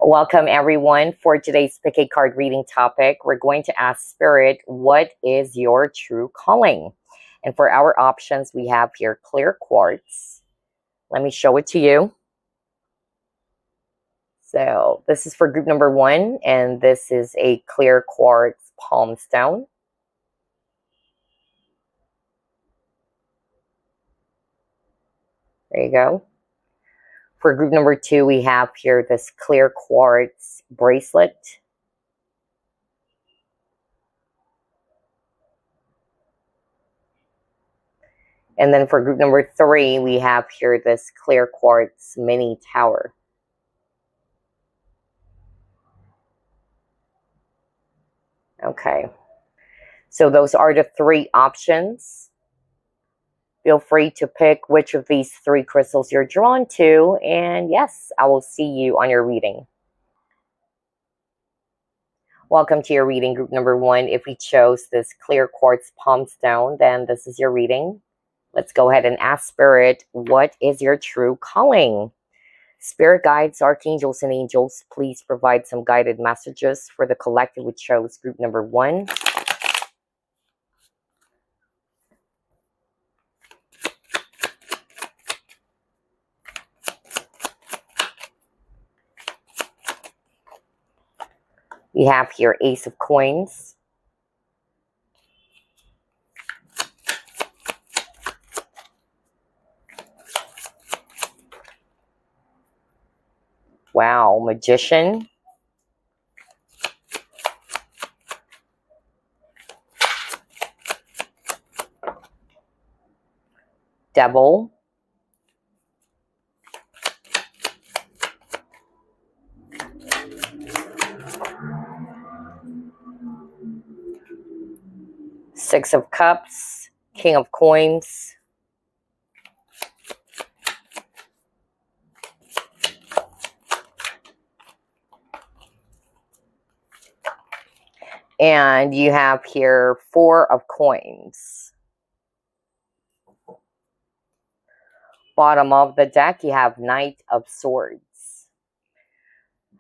Welcome everyone for today's pick a card reading topic. We're going to ask Spirit, what is your true calling? And for our options, we have here clear quartz. Let me show it to you. So this is for group number 1, and this is a clear quartz palm stone. There you go. For group number 2, we have here this clear quartz bracelet. And then for group number 3, we have here this clear quartz mini tower. Okay, so those are the 3 options. Feel free to pick which of these 3 crystals you're drawn to, and yes, I will see you on your reading. Welcome to your reading, group number 1. If we chose this clear quartz palm stone, then this is your reading. Let's go ahead and ask Spirit, what is your true calling? Spirit guides, archangels, and angels, please provide some guided messages for the collective which chose group number 1. We have here Ace of Coins. Wow, Magician. Devil. Six of Cups. King of Coins. And you have here 4 of Coins. Bottom of the deck, you have Knight of Swords.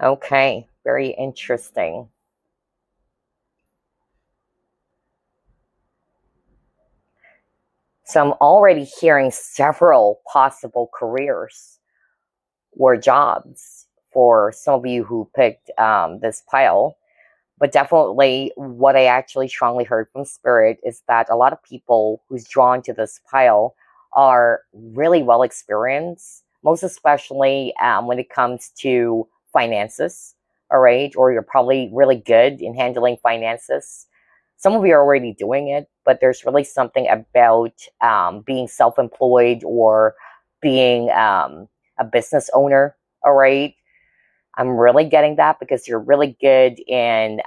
Okay, very interesting. So I'm already hearing several possible careers or jobs for some of you who picked this pile. But definitely what I actually strongly heard from Spirit is that a lot of people who's drawn to this pile are really well experienced, most especially when it comes to finances, all right? Or you're probably really good in handling finances. Some of you are already doing it, but there's really something about being self-employed or being a business owner, all right? I'm really getting that because you're really good in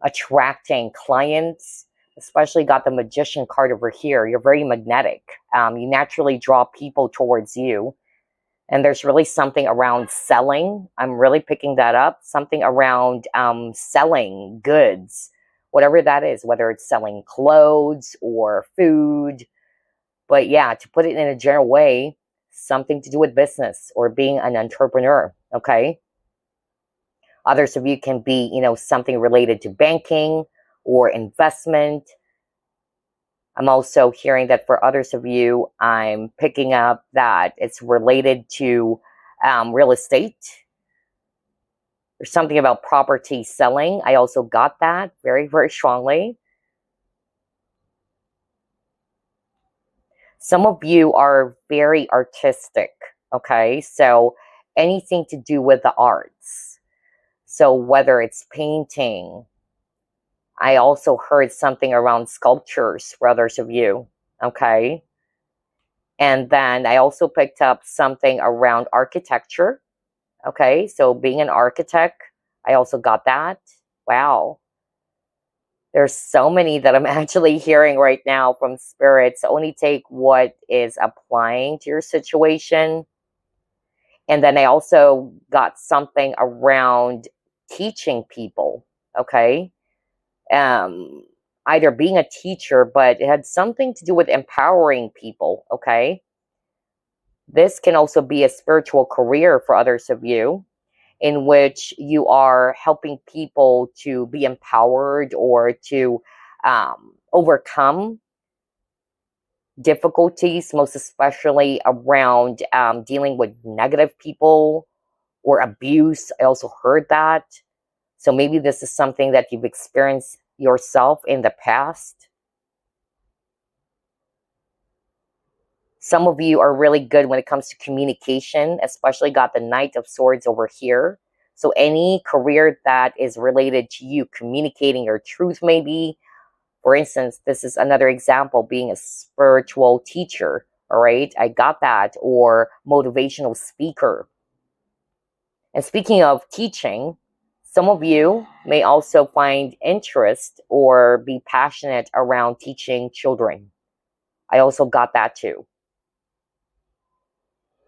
attracting clients, especially got the Magician card over here. You're very magnetic. You naturally draw people towards you. And there's really something around selling. I'm really picking that up. Something around selling goods, whatever that is, whether it's selling clothes or food. But yeah, to put it in a general way, something to do with business or being an entrepreneur, okay? Others of you can be, something related to banking or investment. I'm also hearing that for others of you, I'm picking up that it's related to real estate. There's something about property selling. I also got that very, very strongly. Some of you are very artistic, okay? So anything to do with the arts. So whether it's painting, I also heard something around sculptures for others of you, okay? And then I also picked up something around architecture, okay? So being an architect, I also got that. Wow. There's so many that I'm actually hearing right now from Spirit. So only take what is applying to your situation. And then I also got something around teaching people, okay? Either being a teacher, but it had something to do with empowering people, okay? This can also be a spiritual career for others of you. in which you are helping people to be empowered or to overcome difficulties, most especially around dealing with negative people or abuse. I also heard that. So maybe this is something that you've experienced yourself in the past. Some of you are really good when it comes to communication, especially got the Knight of Swords over here. So any career that is related to you communicating your truth, maybe. For instance, this is another example, being a spiritual teacher, all right? I got that. Or motivational speaker. And speaking of teaching, some of you may also find interest or be passionate around teaching children. I also got that too.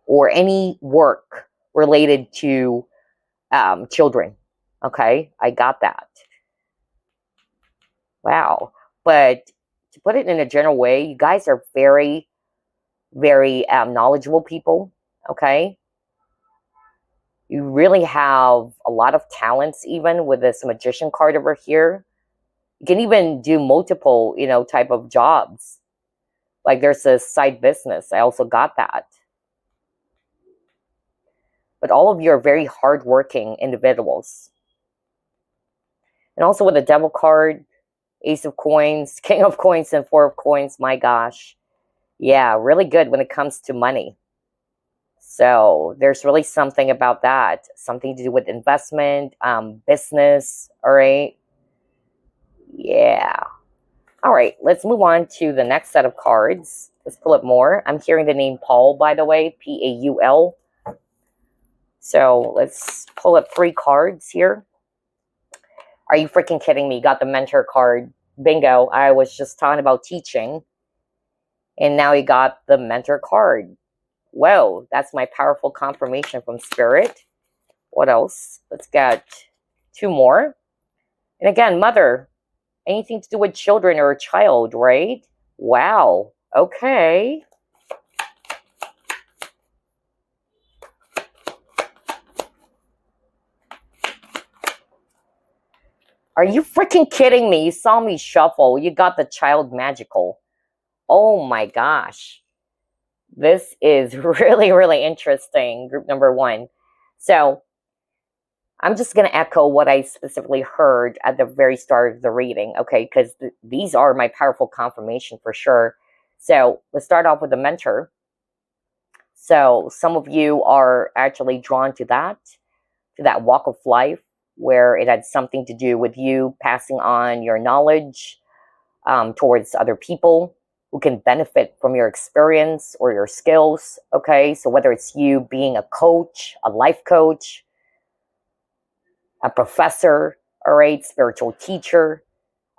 Or any work related to children. Okay, I got that. Wow. But to put it in a general way, you guys are very, very knowledgeable people. Okay. You really have a lot of talents, even with this magician card over here. You can even do multiple, type of jobs. Like there's a side business. I also got that. But all of you are very hardworking individuals. And also with the Devil card, Ace of Coins, King of Coins, and Four of Coins, my gosh. Yeah, really good when it comes to money. So there's really something about that. Something to do with investment, business, all right? Yeah. All right, let's move on to the next set of cards. Let's pull up more. I'm hearing the name Paul, by the way, P-A-U-L. So let's pull up 3 cards here. Are you freaking kidding me? Got the mentor card. Bingo. I was just talking about teaching. And now you got the mentor card. Whoa, that's my powerful confirmation from Spirit. What else? Let's get 2 more. And again, mother. Anything to do with children or a child, right? Wow. Okay. Are you freaking kidding me? You saw me shuffle. You got the child magical. Oh my gosh. This is really, really interesting. Group number 1. So I'm just going to echo what I specifically heard at the very start of the reading, okay? Because these are my powerful confirmation for sure. So let's start off with the mentor. So some of you are actually drawn to that walk of life, where it had something to do with you passing on your knowledge towards other people who can benefit from your experience or your skills, okay? So whether it's you being a coach, a life coach, a professor, all right, spiritual teacher,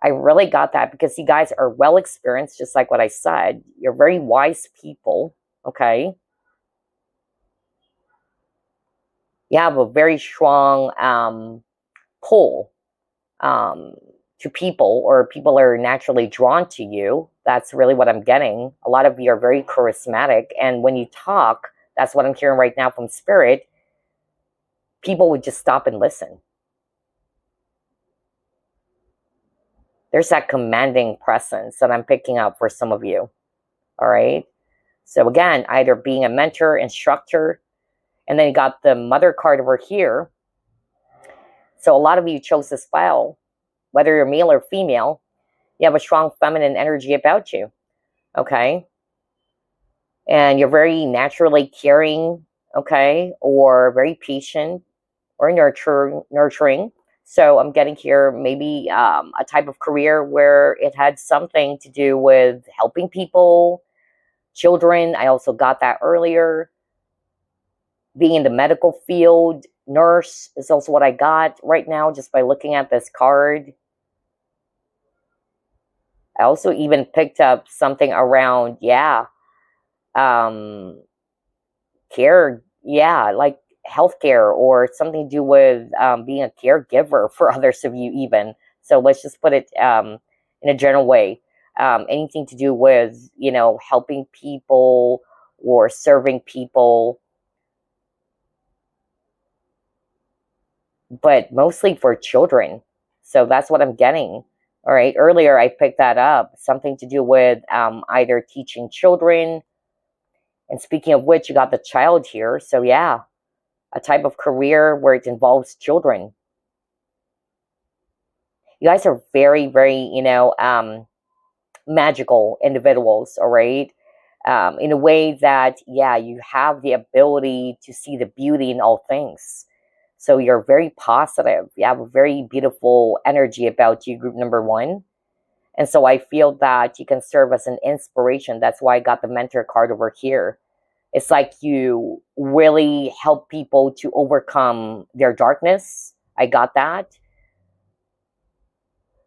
I really got that because you guys are well experienced, just like what I said. You're very wise people, okay? You have a very strong pull to people, or people are naturally drawn to you. That's really what I'm getting. A lot of you are very charismatic, and when you talk, that's what I'm hearing right now from Spirit, people would just stop and listen. There's that commanding presence that I'm picking up for some of you, all right? So again, either being a mentor, instructor, and then you got the mother card over here. So a lot of you chose this file, whether you're male or female, you have a strong feminine energy about you, okay? And you're very naturally caring, okay? Or very patient or nurturing. So I'm getting here maybe a type of career where it had something to do with helping people, children. I also got that earlier. Being in the medical field, nurse is also what I got right now just by looking at this card. I also even picked up something around, care, like healthcare, or something to do with being a caregiver for others of you even. So let's just put it in a general way. Anything to do with, helping people or serving people. but mostly for children. So that's what I'm getting. All right. Earlier, I picked that up. Something to do with either teaching children. And speaking of which, you got the child here. So yeah, a type of career where it involves children. You guys are very, very, magical individuals. All right. In a way that, yeah, you have the ability to see the beauty in all things. So you're very positive. You have a very beautiful energy about you, group number one. And so I feel that you can serve as an inspiration. That's why I got the mentor card over here. It's like you really help people to overcome their darkness. I got that.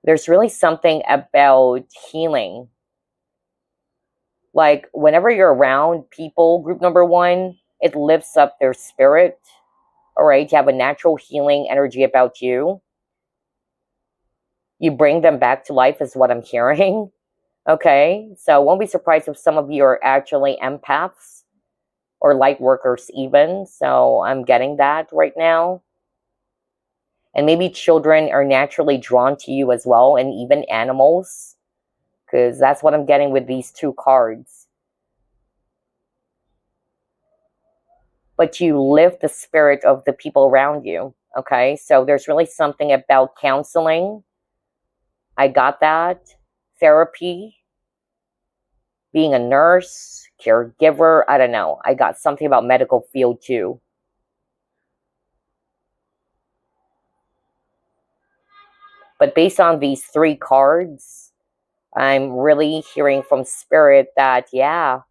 There's really something about healing. Like whenever you're around people, group number one, it lifts up their spirit. All right, you have a natural healing energy about you. You bring them back to life is what I'm hearing. Okay, so won't be surprised if some of you are actually empaths or light workers even. So I'm getting that right now. And maybe children are naturally drawn to you as well, and even animals, because that's what I'm getting with these two cards. But you lift the spirit of the people around you. Okay, so there's really something about counseling. I got that. Therapy, being a nurse, caregiver, I don't know. I got something about medical field too. But based on these three cards, I'm really hearing from spirit that, yeah,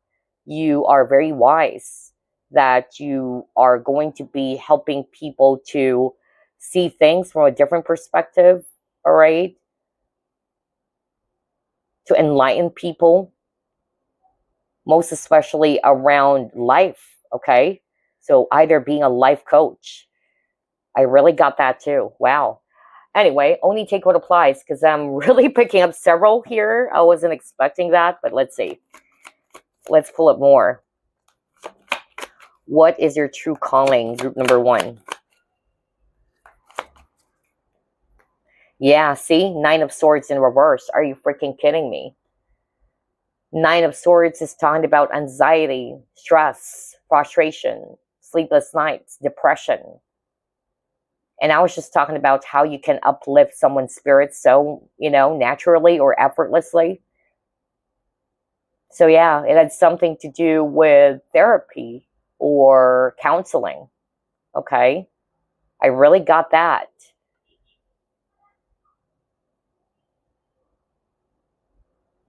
you are very wise, that you are going to be helping people to see things from a different perspective, all right? To enlighten people, most especially around life, okay? So either being a life coach. I really got that too. Wow. Anyway, only take what applies because I'm really picking up several here. I wasn't expecting that, but let's see. Let's pull up more. What is your true calling, group number one? Yeah, see? Nine of Swords in reverse. Are you freaking kidding me? Nine of Swords is talking about anxiety, stress, frustration, sleepless nights, depression. And I was just talking about how you can uplift someone's spirit so, naturally or effortlessly. So yeah, it had something to do with therapy or counseling. Okay. I really got that.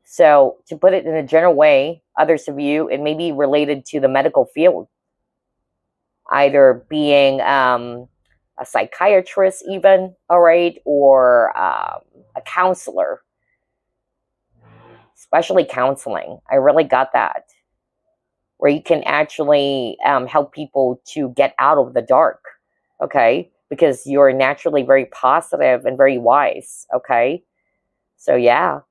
So to put it in a general way, others of you, it may be related to the medical field. Either being a psychiatrist even, all right, or a counselor. Especially counseling. I really got that. Where you can actually help people to get out of the dark, okay? Because you're naturally very positive and very wise, okay? So yeah,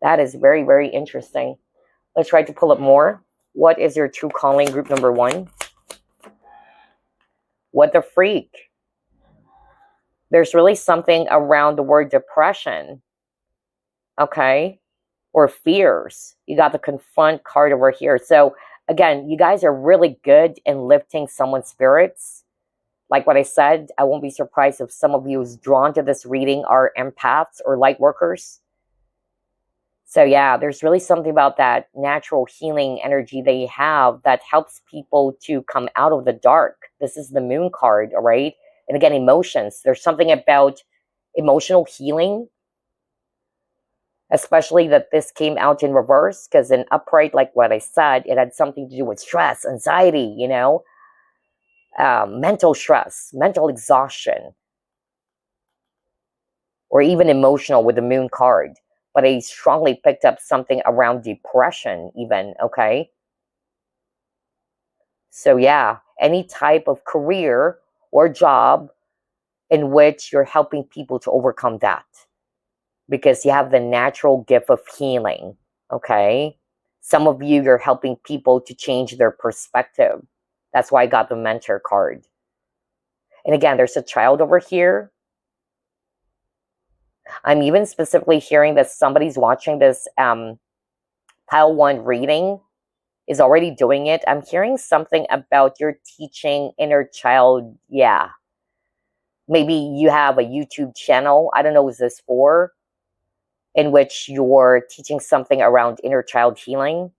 that is very, very interesting. Let's try to pull up more. What is your true calling, group number one? What the freak? There's really something around the word depression, okay? Or fears. You got the confront card over here. So again, you guys are really good in lifting someone's spirits. Like what I said, I won't be surprised if some of you who's drawn to this reading are empaths or light workers. So yeah, there's really something about that natural healing energy they have that helps people to come out of the dark. This is the moon card, all right? And again, emotions. There's something about emotional healing, especially that this came out in reverse, because in upright, like what I said, it had something to do with stress, anxiety, mental stress, mental exhaustion, or even emotional with the moon card. But I strongly picked up something around depression even, okay? So yeah, any type of career or job in which you're helping people to overcome that. Because you have the natural gift of healing, okay? Some of you, you're helping people to change their perspective. That's why I got the mentor card. And again, there's a child over here. I'm even specifically hearing that somebody's watching this pile 1 reading, is already doing it. I'm hearing something about you're teaching inner child. Yeah. Maybe you have a YouTube channel. I don't know who's this for, in which you're teaching something around inner child healing.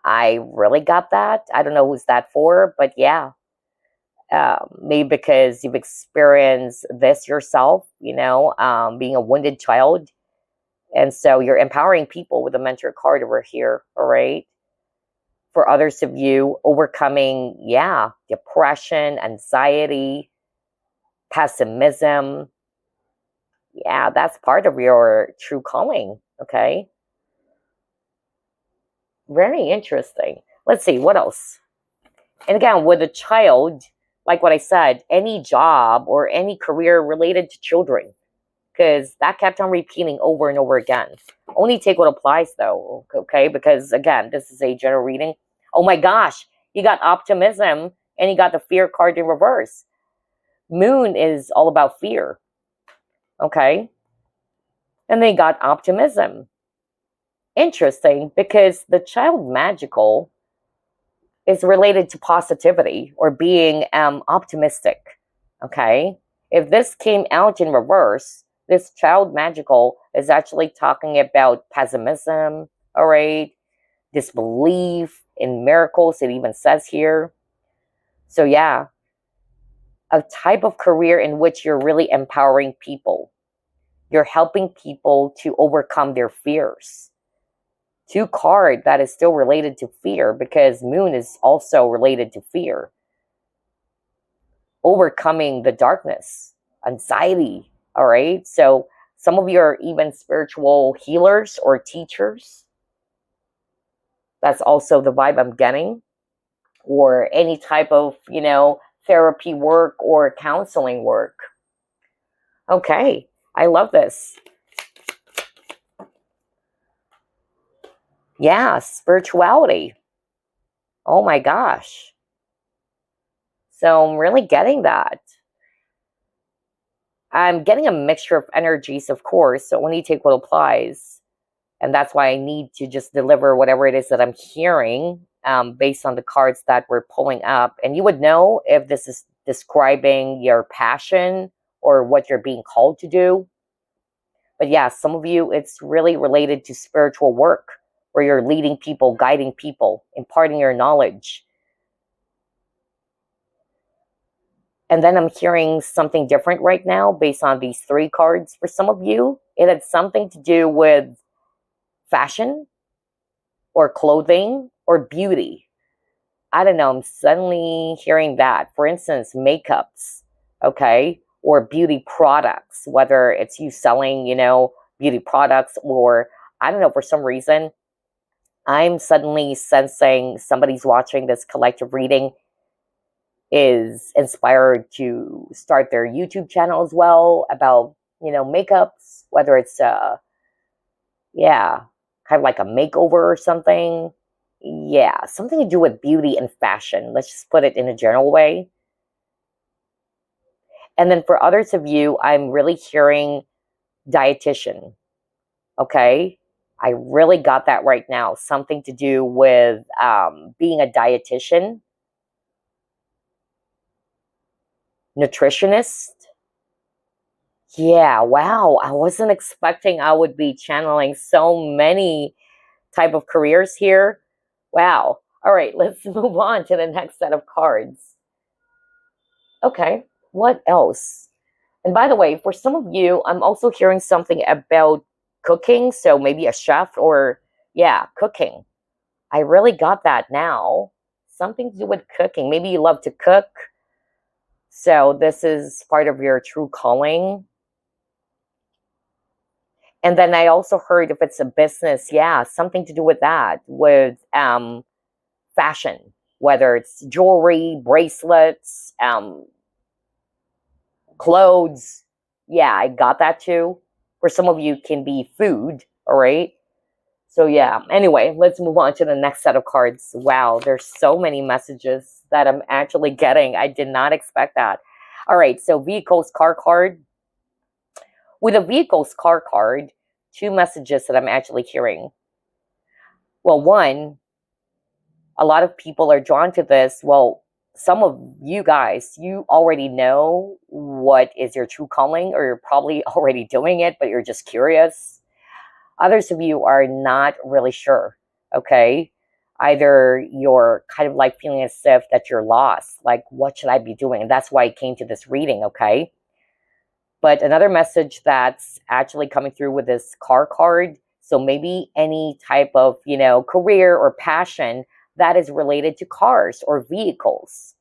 I really got that. I don't know who's that for, but yeah. Maybe because you've experienced this yourself, you know, being a wounded child. And so you're empowering people with the mentor card over here, all right? For others of you, overcoming, yeah, depression, anxiety, pessimism. Yeah, that's part of your true calling, okay? Very interesting. Let's see, what else? And again, with a child, like what I said, any job or any career related to children, because that kept on repeating over and over again. Only take what applies, though, okay? Because, again, this is a general reading. Oh, my gosh. You got optimism, and you got the fear card in reverse. Moon is all about fear, okay? And they got optimism. Interesting, because the child magical is related to positivity or being optimistic, okay? If this came out in reverse, this child magical is actually talking about pessimism, all right? Disbelief in miracles, it even says here. So yeah, a type of career in which you're really empowering people. You're helping people to overcome their fears. 2 card that is still related to fear, because moon is also related to fear. Overcoming the darkness, anxiety, all right? So some of you are even spiritual healers or teachers. That's also the vibe I'm getting. Or any type of, you know, therapy work or counseling work. Okay, I love this. Yeah, spirituality. Oh my gosh. So I'm really getting that. I'm getting a mixture of energies, of course, so only take what applies. And that's why I need to just deliver whatever it is that I'm hearing based on the cards that we're pulling up. And you would know if this is describing your passion or what you're being called to do. But yeah, some of you, it's really related to spiritual work, where you're leading people, guiding people, imparting your knowledge. And then I'm hearing something different right now based on these 3 cards. For some of you, it had something to do with fashion or clothing or beauty. I don't know, I'm suddenly hearing that. For instance, makeups, okay? Or beauty products, whether it's you selling, you know, beauty products, or I don't know, for some reason, I'm suddenly sensing somebody's watching this collective reading is inspired to start their YouTube channel as well about, you know, makeups, whether it's, yeah, kind of like a makeover or something. Yeah, something to do with beauty and fashion. Let's just put it in a general way. And then for others of you, I'm really hearing dietitian. Okay? I really got that right now. Something to do with being a dietitian, nutritionist. Yeah, wow. I wasn't expecting I would be channeling so many type of careers here. Wow. All right, let's move on to the next set of cards. Okay, what else? And by the way, for some of you, I'm also hearing something about cooking. So maybe a chef or, yeah, cooking. I really got that now. Something to do with cooking. Maybe you love to cook. So this is part of your true calling. And then I also heard if it's a business, yeah, something to do with that, with fashion, whether it's jewelry, bracelets, clothes. Yeah, I got that too. For some of you, can be food, all right? So yeah, anyway, let's move on to the next set of cards. Wow, there's so many messages that I'm actually getting. I did not expect that. All right, so vehicles car card. With a vehicles car card, two messages that I'm actually hearing. Well, one, a lot of people are drawn to this. Well, some of you guys, you already know what is your true calling, or you're probably already doing it, but you're just curious. Others of you are not really sure, okay? Either you're kind of like feeling as if that you're lost, like, what should I be doing? And that's why I came to this reading, okay? But another message that's actually coming through with this car card, so maybe any type of, career or passion that is related to cars or vehicles.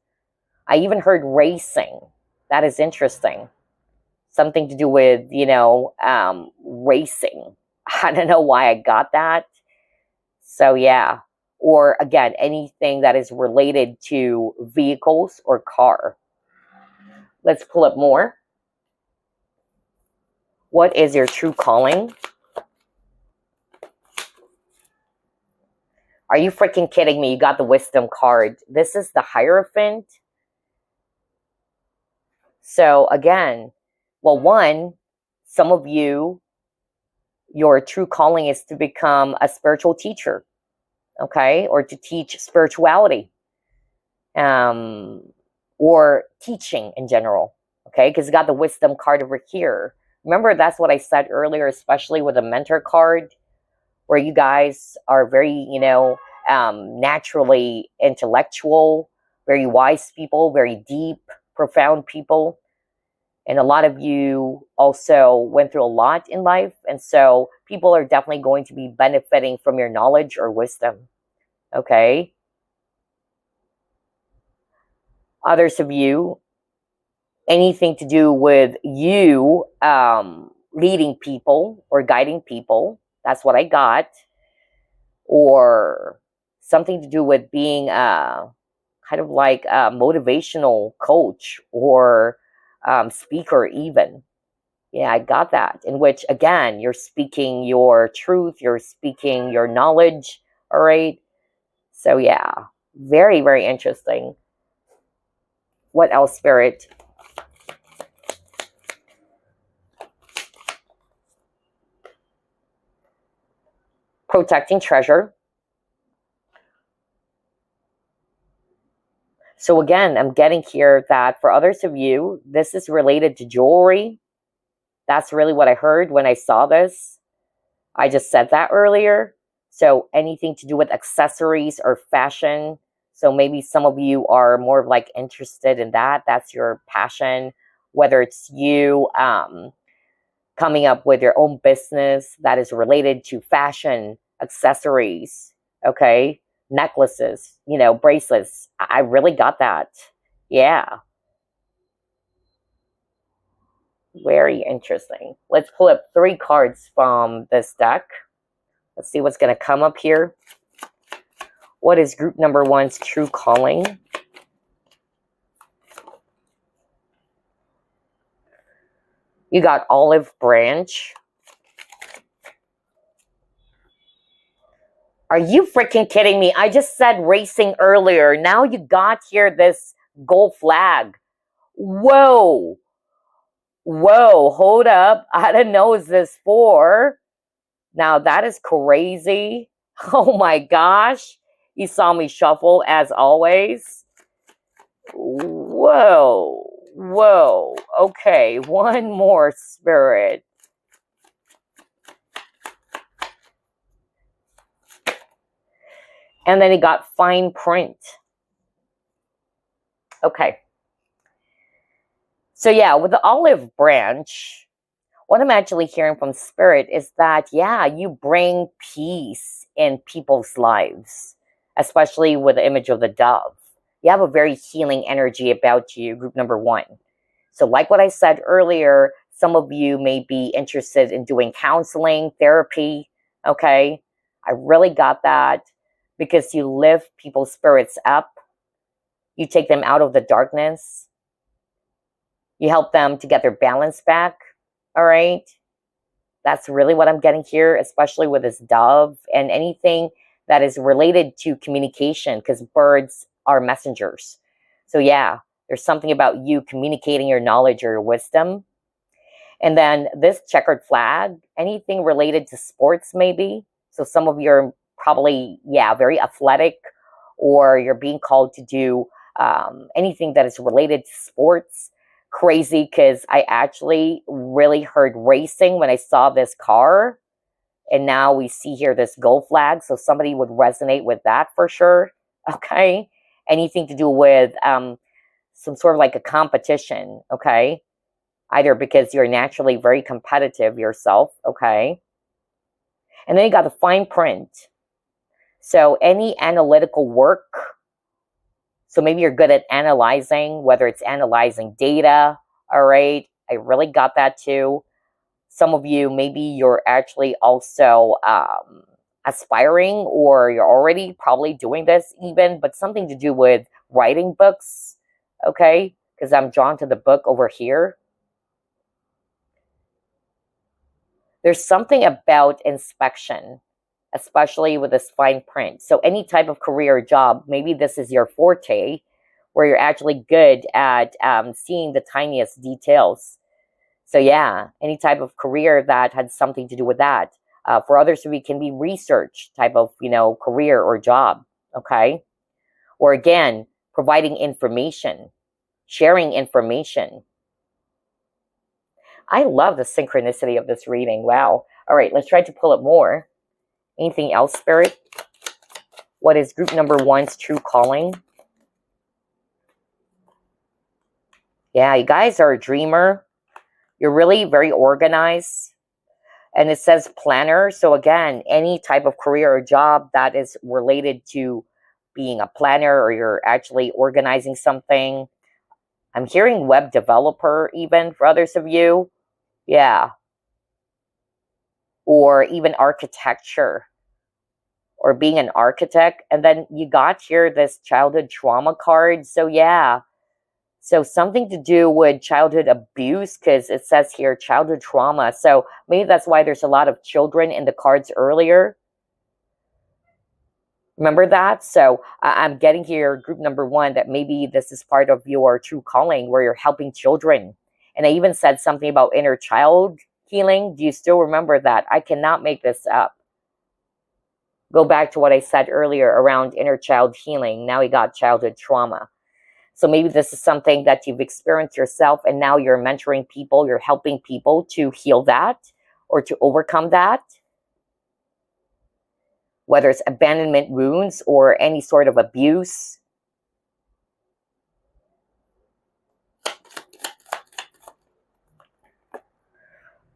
I even heard racing. That is interesting. Something to do with, racing. I don't know why I got that. So yeah. Or again, anything that is related to vehicles or car. Let's pull up more. What is your true calling? Are you freaking kidding me? You got the wisdom card. This is the Hierophant. So again, well, one, some of you, your true calling is to become a spiritual teacher, okay? Or to teach spirituality, or teaching in general, okay? Because you got the wisdom card over here. Remember, that's what I said earlier, especially with the mentor card, where you guys are very, naturally intellectual, very wise people, very deep, profound people. And a lot of you also went through a lot in life. And so people are definitely going to be benefiting from your knowledge or wisdom. Okay? Others of you, anything to do with you leading people or guiding people. That's what I got. Or something to do with being kind of like a motivational coach or speaker even. Yeah, I got that. In which, again, you're speaking your truth, you're speaking your knowledge, all right? So yeah, very, very interesting. What else, Spirit? Protecting treasure. So again, I'm getting here that for others of you, this is related to jewelry. That's really what I heard when I saw this. I just said that earlier. So anything to do with accessories or fashion. So maybe some of you are more like interested in that. That's your passion. Whether it's you coming up with your own business that is related to fashion, accessories, okay? Necklaces, bracelets. I really got that. Yeah. Very interesting. Let's pull up 3 cards from this deck. Let's see what's going to come up here. What is group number 1's true calling? You got olive branch. Are you freaking kidding me? I just said racing earlier. Now you got here this gold flag. Whoa. Whoa, hold up. I don't know is this for. Now that is crazy. Oh my gosh. You saw me shuffle as always. Whoa. Whoa. Okay, one more, Spirit. And then he got fine print. Okay. So yeah, with the olive branch, what I'm actually hearing from Spirit is that, yeah, you bring peace in people's lives, especially with the image of the dove. You have a very healing energy about you, group number 1. So like what I said earlier, some of you may be interested in doing counseling, therapy, okay? I really got that because you lift people's spirits up. You take them out of the darkness. You help them to get their balance back, all right? That's really what I'm getting here, especially with this dove and anything that is related to communication, because birds are messengers. So yeah, There's something about you communicating your knowledge or your wisdom. And then this checkered flag, anything related to sports maybe. So some of you are probably, yeah, very athletic, or you're being called to do anything that is related to sports. Crazy, because I actually really heard racing when I saw this car. And now we see here this gold flag. So somebody would resonate with that for sure. Okay. Anything to do with some sort of like a competition. Okay. Either because you're naturally very competitive yourself. Okay. And then you got the fine print. So any analytical work. So maybe you're good at analyzing, whether it's analyzing data. All right. I really got that too. Some of you, maybe you're actually also aspiring, or you're already probably doing this even, but something to do with writing books. Okay. Because I'm drawn to the book over here. There's something about inspection, especially with this fine print. So any type of career or job, maybe this is your forte, where you're actually good at seeing the tiniest details. So yeah, any type of career that had something to do with that. For others of you, can be research type of, career or job, okay? Or again, providing information, sharing information. I love the synchronicity of this reading. Wow. All right, let's try to pull it more. Anything else, Spirit? What is group number 1's true calling? Yeah, you guys are a dreamer. You're really very organized. And it says planner. So again, any type of career or job that is related to being a planner, or you're actually organizing something. I'm hearing web developer even for others of you. Yeah. Or even architecture, or being an architect. And then you got here this childhood trauma card. So yeah. So something to do with childhood abuse, because it says here childhood trauma. So maybe that's why there's a lot of children in the cards earlier. Remember that? So I'm getting here group number 1 that maybe this is part of your true calling, where you're helping children. And I even said something about inner child healing. Do you still remember that? I cannot make this up. Go back to what I said earlier around inner child healing. Now we got childhood trauma. So maybe this is something that you've experienced yourself, and now you're mentoring people, you're helping people to heal that or to overcome that. Whether it's abandonment wounds or any sort of abuse.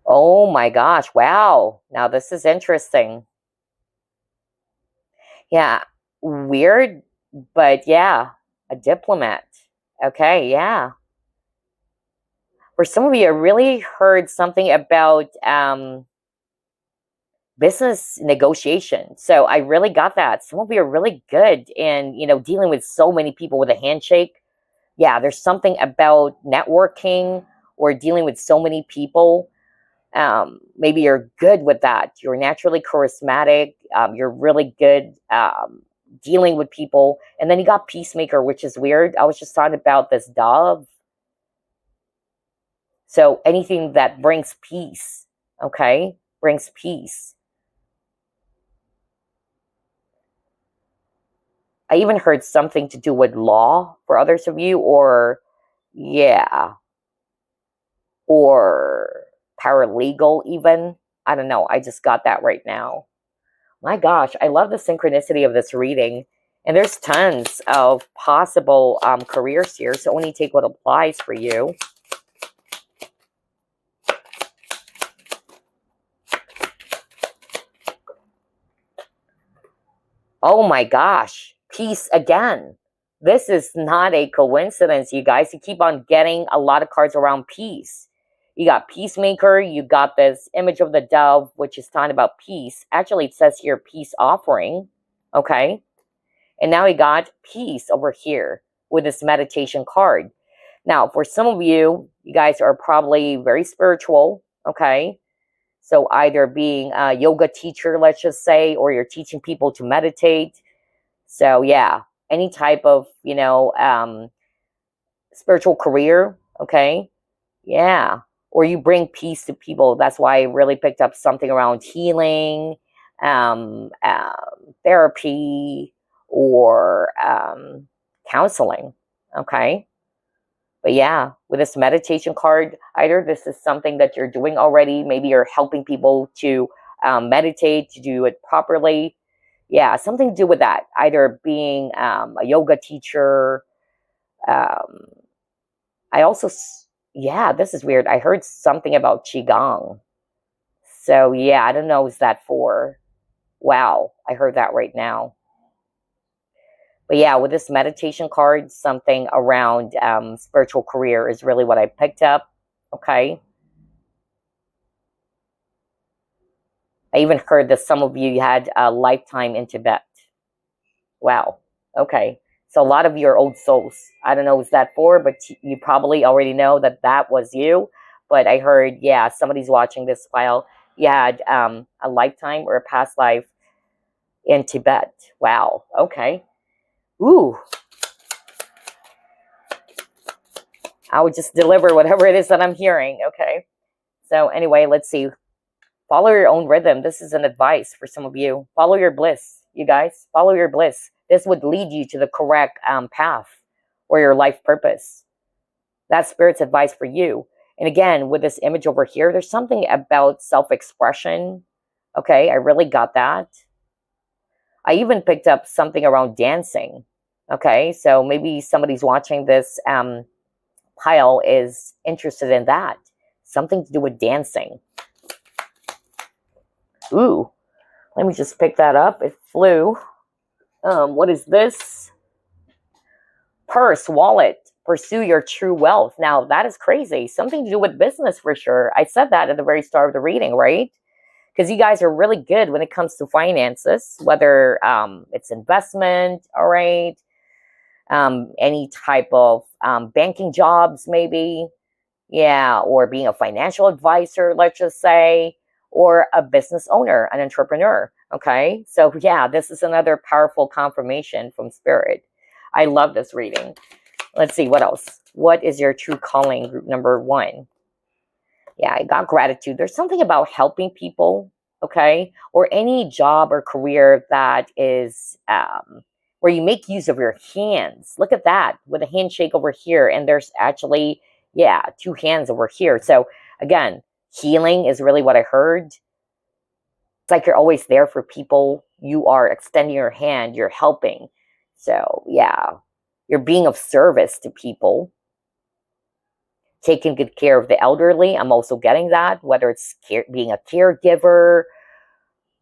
Oh my gosh, wow. Now this is interesting. Yeah, weird, but yeah, a diplomat. Okay, yeah. For some of you, I really heard something about business negotiation. So I really got that. Some of you are really good in, dealing with so many people with a handshake. Yeah, there's something about networking or dealing with so many people. Maybe you're good with that. You're naturally charismatic. You're really good dealing with people. And then you got peacemaker, which is weird. I was just talking about this dove. So anything that brings peace, okay, brings peace. I even heard something to do with law for others of you, or yeah, or paralegal even. I don't know. I just got that right now. My gosh, I love the synchronicity of this reading. And there's tons of possible careers here, so only take what applies for you. Oh my gosh, peace again. This is not a coincidence, you guys. You keep on getting a lot of cards around peace. You got peacemaker, you got this image of the dove, which is talking about peace. Actually, it says here peace offering, okay? And now we got peace over here with this meditation card. Now, for some of you, you guys are probably very spiritual, okay? So either being a yoga teacher, let's just say, or you're teaching people to meditate. So yeah, any type of, spiritual career, okay? Yeah. Or you bring peace to people. That's why I really picked up something around healing, therapy, or counseling, okay? But yeah, with this meditation card, either this is something that you're doing already, maybe you're helping people to meditate, to do it properly. Yeah, something to do with that. Either being a yoga teacher. Um, I also, yeah, this is weird. I heard something about Qigong. So yeah, I don't know what's that for. Wow, I heard that right now. But yeah, with this meditation card, something around spiritual career is really what I picked up. Okay. I even heard that some of you had a lifetime in Tibet. Wow. Okay. So a lot of your old souls. I don't know what's that for, but you probably already know that that was you. But I heard, yeah, somebody's watching this file. You had a lifetime or a past life in Tibet. Wow. Okay. Ooh. I would just deliver whatever it is that I'm hearing. Okay. So anyway, let's see. Follow your own rhythm. This is an advice for some of you. Follow your bliss, you guys. Follow your bliss. This would lead you to the correct path or your life purpose. That's Spirit's advice for you. And again, with this image over here, there's something about self-expression. Okay, I really got that. I even picked up something around dancing. Okay, so maybe somebody's watching this pile is interested in that. Something to do with dancing. Ooh, let me just pick that up. It flew. What is this? Purse, wallet, pursue your true wealth. Now, that is crazy. Something to do with business for sure. I said that at the very start of the reading, right? Because you guys are really good when it comes to finances, whether it's investment, all right, any type of banking jobs maybe, yeah, or being a financial advisor, let's just say, or a business owner, an entrepreneur, okay? So yeah, this is another powerful confirmation from Spirit. I love this reading. Let's see, what else? What is your true calling, group number 1? Yeah, I got gratitude. There's something about helping people, okay? Or any job or career that is where you make use of your hands. Look at that, with a handshake over here. And there's actually, yeah, 2 hands over here. So again, healing is really what I heard. It's like you're always there for people. You are extending your hand. You're helping. So yeah, you're being of service to people. Taking good care of the elderly. I'm also getting that, whether it's being a caregiver,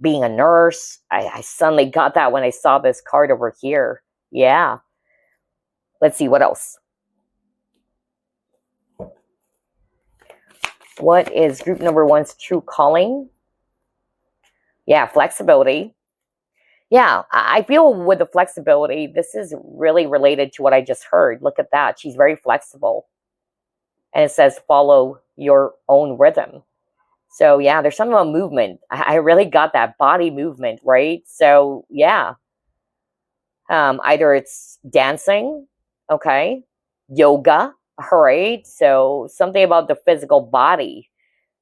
being a nurse. I suddenly got that when I saw this card over here. Yeah. Let's see, what else? What is group number 1's true calling? Yeah, flexibility. Yeah, I feel with the flexibility, this is really related to what I just heard. Look at that. She's very flexible. And it says, follow your own rhythm. So yeah, there's something about movement. I really got that body movement, right? So yeah, either it's dancing, okay, yoga, all right? So something about the physical body,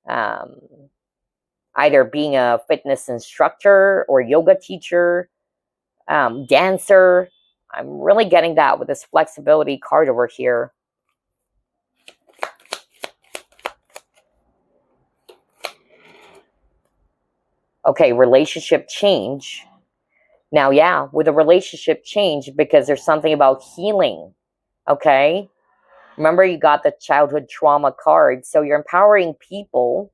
either being a fitness instructor or yoga teacher, dancer. I'm really getting that with this flexibility card over here. Okay, relationship change. Now, yeah, with a relationship change, because there's something about healing, okay? Remember, you got the childhood trauma card. So you're empowering people.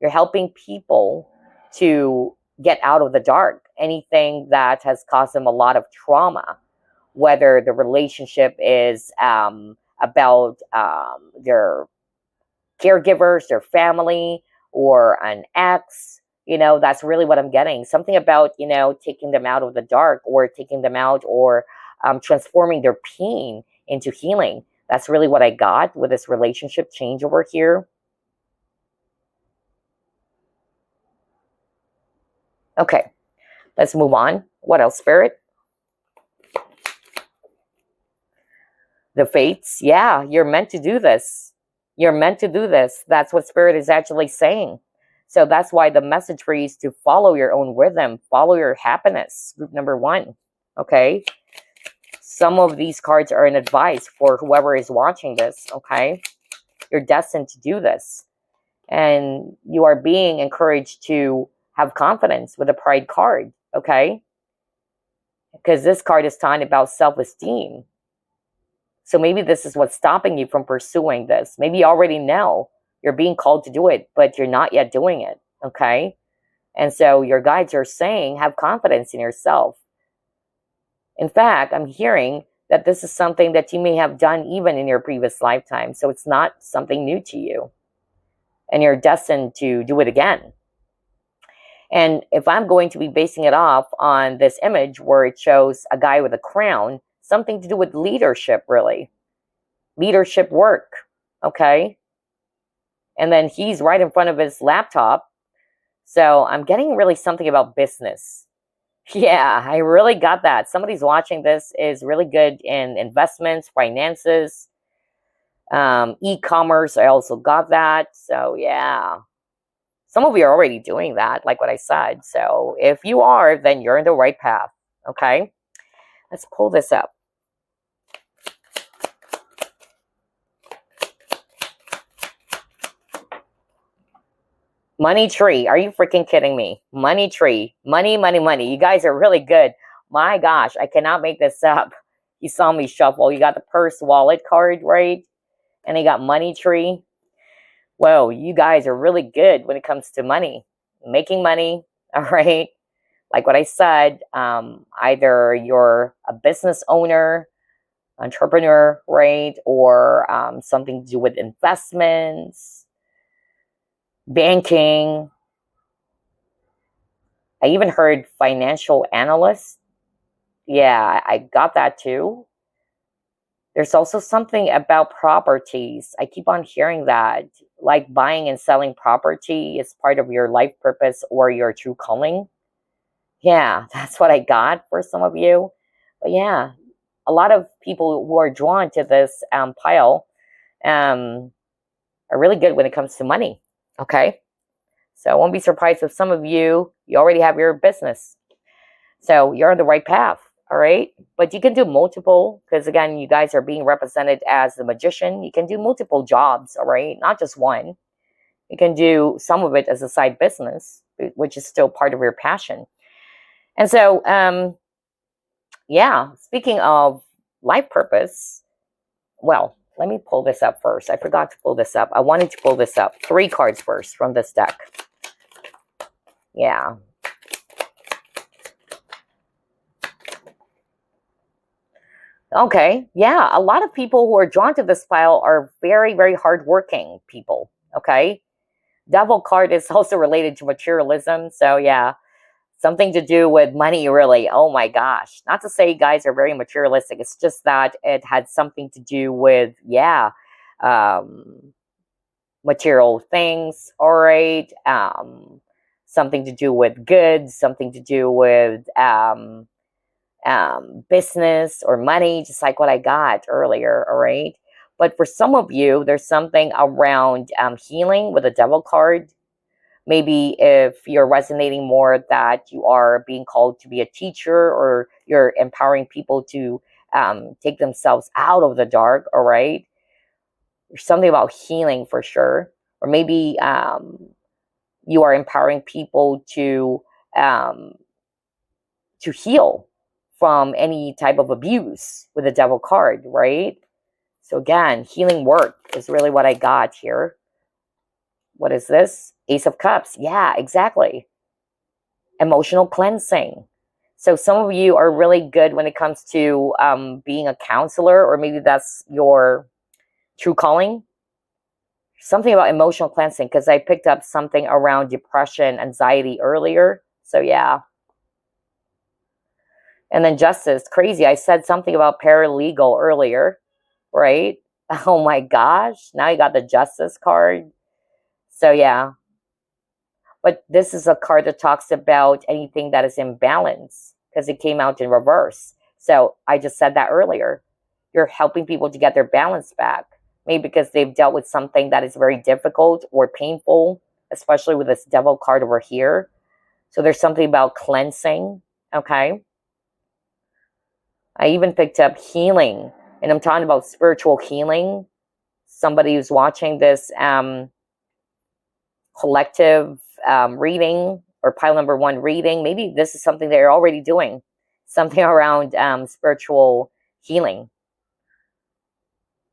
You're helping people to get out of the dark. Anything that has caused them a lot of trauma, whether the relationship is about their caregivers, their family, or an ex, you know, that's really what I'm getting. Something about, you know, taking them out of the dark, or taking them out, or transforming their pain into healing. That's really what I got with this relationship change over here. Okay, let's move on. What else, Spirit? The fates, yeah, you're meant to do this. You're meant to do this. That's what Spirit is actually saying. So that's why the message for you is to follow your own rhythm, follow your happiness. Group number 1. Okay. Some of these cards are an advice for whoever is watching this. Okay. You're destined to do this. And you are being encouraged to have confidence with the Pride card. Okay. Because this card is talking about self-esteem. So maybe this is what's stopping you from pursuing this. Maybe you already know you're being called to do it, but you're not yet doing it, okay? And so your guides are saying, have confidence in yourself. In fact, I'm hearing that this is something that you may have done even in your previous lifetime. So it's not something new to you. And you're destined to do it again. And if I'm going to be basing it off on this image where it shows a guy with a crown, something to do with leadership, really. Leadership work, okay? And then he's right in front of his laptop. So I'm getting really something about business. Yeah, I really got that. Somebody's watching this is really good in investments, finances, e-commerce. I also got that. So yeah, some of you are already doing that, like what I said. So if you are, then you're in the right path, okay? Let's pull this up. Money tree. Are you freaking kidding me? Money tree. Money, money, money. You guys are really good. My gosh, I cannot make this up. You saw me shuffle. You got the purse wallet card, right? And you got money tree. Whoa, you guys are really good when it comes to money. Making money, all right? Like what I said, either you're a business owner, entrepreneur, right? Or something to do with investments, banking. I even heard financial analyst. Yeah, I got that too. There's also something about properties. I keep on hearing that, like buying and selling property is part of your life purpose or your true calling. Yeah, that's what I got for some of you. But yeah, a lot of people who are drawn to this pile are really good when it comes to money. Okay, so I won't be surprised if some of you already have your business. So you're on the right path, all right? But you can do multiple, because again, you guys are being represented as the magician. You can do multiple jobs, all right? Not just one. You can do some of it as a side business, which is still part of your passion. And so, yeah, speaking of life purpose, well, let me pull this up first. I forgot to pull this up. I wanted to pull this up. 3 cards first from this deck. Yeah. Okay. Yeah. A lot of people who are drawn to this pile are very, very hardworking people. Okay. Devil card is also related to materialism. So yeah, something to do with money, really. Oh my gosh. Not to say you guys are very materialistic. It's just that it had something to do with, yeah, material things. All right. Something to do with goods, something to do with business or money, just like what I got earlier. All right. But for some of you, there's something around healing with a devil card. Maybe if you're resonating more that you are being called to be a teacher or you're empowering people to take themselves out of the dark, all right? There's something about healing for sure. Or maybe you are empowering people to heal from any type of abuse with the devil card, right? So again, healing work is really what I got here. What is this? Ace of Cups. Yeah, exactly. Emotional cleansing. So some of you are really good when it comes to being a counselor, or maybe that's your true calling. Something about emotional cleansing, because I picked up something around depression, anxiety earlier. So yeah. And then justice. Crazy. I said something about paralegal earlier, right? Oh my gosh. Now you got the justice card. So yeah. But this is a card that talks about anything that is in balance, because it came out in reverse. So I just said that earlier. you're helping people to get their balance back. Maybe because they've dealt with something that is very difficult or painful, especially with this devil card over here. So there's something about cleansing, okay? I even picked up healing, and I'm talking about spiritual healing. Somebody who's watching this collective reading or pile number 1 reading, maybe this is something that you're already doing, something around spiritual healing.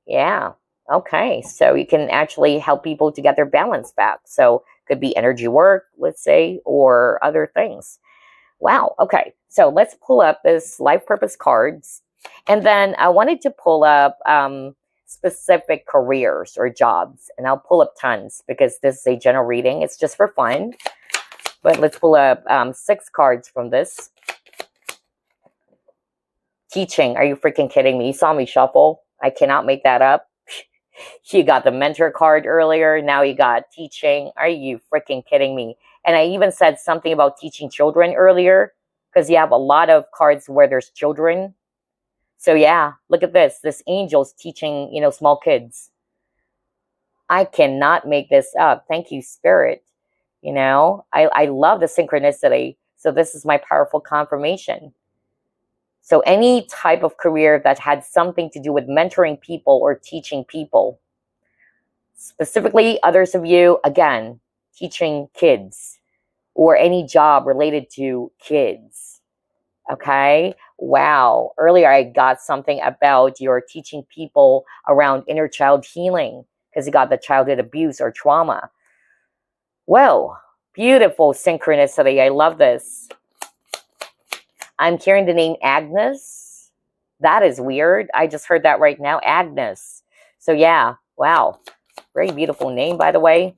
Yeah, okay, so you can actually help people to get their balance back. So it could be energy work, let's say, or other things. Wow, okay, so let's pull up this life purpose cards. And then I wanted to pull up specific careers or jobs. And I'll pull up tons because this is a general reading. It's just for fun. But let's pull up 6 cards from this. Teaching. Are you freaking kidding me? You saw me shuffle. I cannot make that up. You got the mentor card earlier. Now you got teaching. Are you freaking kidding me? And I even said something about teaching children earlier because you have a lot of cards where there's children. So yeah, look at this. This angel's teaching, you know, small kids. I cannot make this up. Thank you, Spirit. You know, I love the synchronicity. So this is my powerful confirmation. So any type of career that had something to do with mentoring people or teaching people. Specifically, others of you, again, teaching kids or any job related to kids. Okay? Wow. Earlier, I got something about your teaching people around inner child healing because you got the childhood abuse or trauma. Whoa. Beautiful synchronicity. I love this. I'm hearing the name Agnes. That is weird. I just heard that right now. Agnes. So yeah. Wow. Very beautiful name, by the way.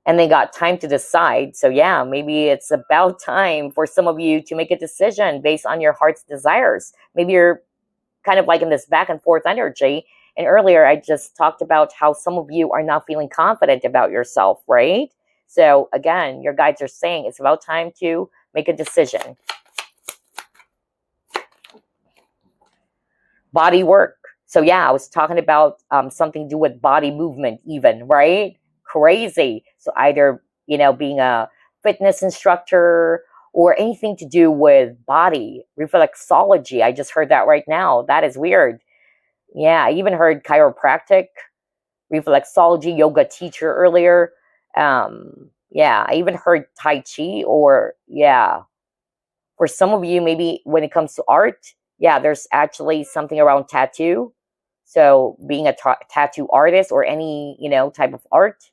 And they got time to decide. So yeah, maybe it's about time for some of you to make a decision based on your heart's desires. Maybe you're kind of like in this back and forth energy. And earlier, I just talked about how some of you are not feeling confident about yourself, right? So again, your guides are saying it's about time to make a decision. Body work. So yeah, I was talking about something to do with body movement even, right? Crazy. So either, you know, being a fitness instructor or anything to do with body, reflexology. I just heard that right now. That is weird. Yeah, I even heard chiropractic, reflexology, yoga teacher earlier. Yeah, I even heard Tai Chi or, yeah. For some of you, maybe when it comes to art, yeah, there's actually something around tattoo. So being a tattoo artist or any, you know, type of art.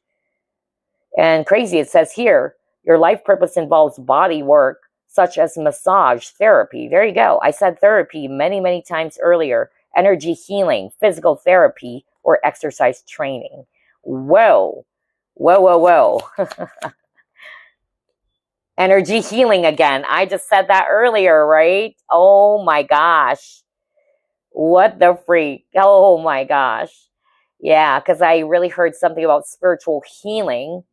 And crazy, it says here, your life purpose involves body work, such as massage therapy. There you go. I said therapy many, many times earlier. Energy healing, physical therapy, or exercise training. Whoa. Whoa, whoa, whoa. Energy healing again. I just said that earlier, right? Oh my gosh. What the freak? Oh my gosh. Yeah, because I really heard something about spiritual healing.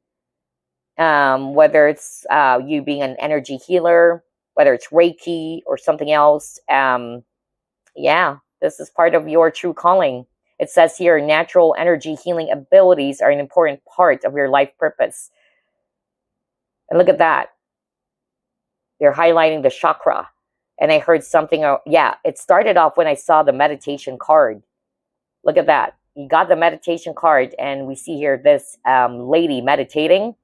Whether it's you being an energy healer, whether it's Reiki or something else. Yeah, this is part of your true calling. It says here, natural energy healing abilities are an important part of your life purpose. And look at that. They're highlighting the chakra. And I heard something, yeah, it started off when I saw the meditation card. Look at that. You got the meditation card, and we see here this lady meditating.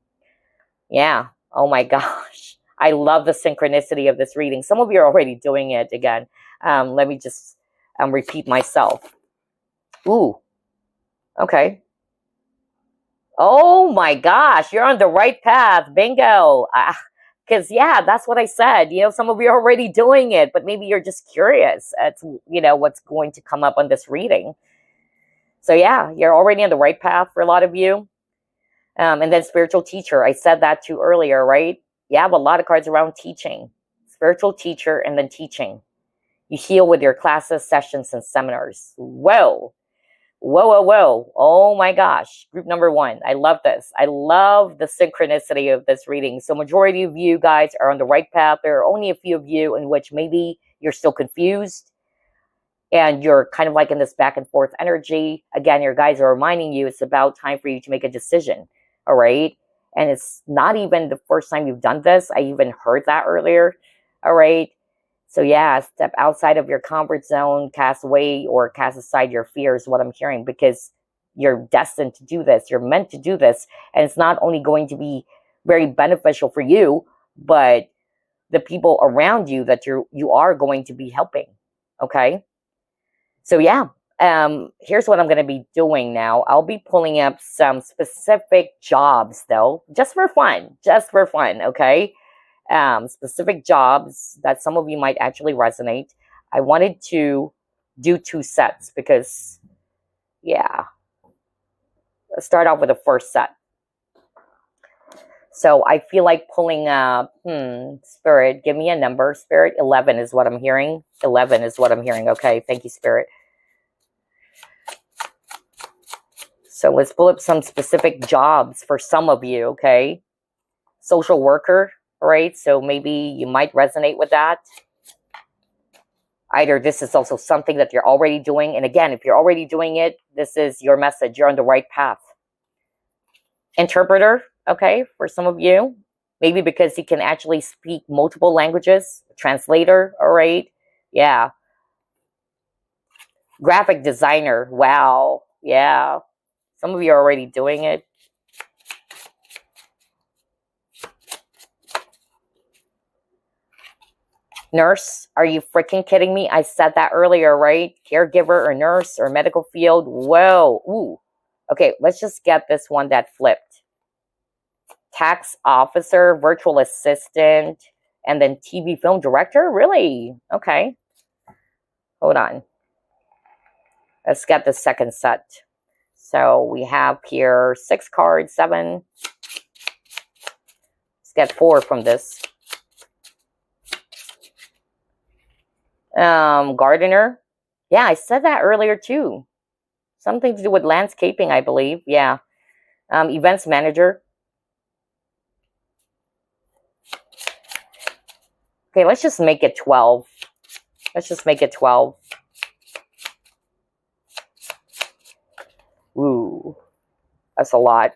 Yeah. Oh my gosh. I love the synchronicity of this reading. Some of you are already doing it again. Let me just repeat myself. Ooh. Okay. Oh my gosh. You're on the right path. Bingo. Because, yeah, that's what I said. You know, some of you are already doing it, but maybe you're just curious at, you know, what's going to come up on this reading. So, yeah, you're already on the right path for a lot of you. And then spiritual teacher. I said that too earlier, right? You have a lot of cards around teaching. Spiritual teacher and then teaching. You heal with your classes, sessions, and seminars. Whoa. Whoa, whoa, whoa. Oh my gosh. Group number 1. I love this. I love the synchronicity of this reading. So majority of you guys are on the right path. There are only a few of you in which maybe you're still confused. and you're kind of like in this back and forth energy. Again, your guides are reminding you it's about time for you to make a decision. All right. And it's not even the first time you've done this. I even heard that earlier. All right. So yeah, step outside of your comfort zone, cast away or cast aside your fears, what I'm hearing, because you're destined to do this. You're meant to do this. And it's not only going to be very beneficial for you, but the people around you that you are going to be helping. Okay. So yeah, here's what I'm going to be doing now. I'll be pulling up some specific jobs though, just for fun, okay? Specific jobs that some of you might actually resonate. I wanted to do 2 sets because, yeah, let's start off with the first set. So I feel like pulling up, Spirit, give me a number. Spirit, 11 is what I'm hearing. 11 is what I'm hearing. Okay, thank you, Spirit. So let's pull up some specific jobs for some of you, okay? Social worker, right? So maybe you might resonate with that. Either this is also something that you're already doing. And again, if you're already doing it, this is your message. You're on the right path. Interpreter, okay, for some of you. Maybe because you can actually speak multiple languages. Translator, all right? Yeah. Graphic designer, wow. Yeah. Some of you are already doing it. Nurse, are you freaking kidding me? I said that earlier, right? Caregiver or nurse or medical field. Whoa. Ooh. Okay, let's just get this one that flipped. Tax officer, virtual assistant, and then TV film director? Really? Okay. Hold on. Let's get the second set. So we have here 6 cards, 7. Let's get 4 from this. Gardener. Yeah, I said that earlier too. Something to do with landscaping, I believe. Yeah. Events manager. Okay, let's just make it 12. Let's just make it 12. Ooh, that's a lot.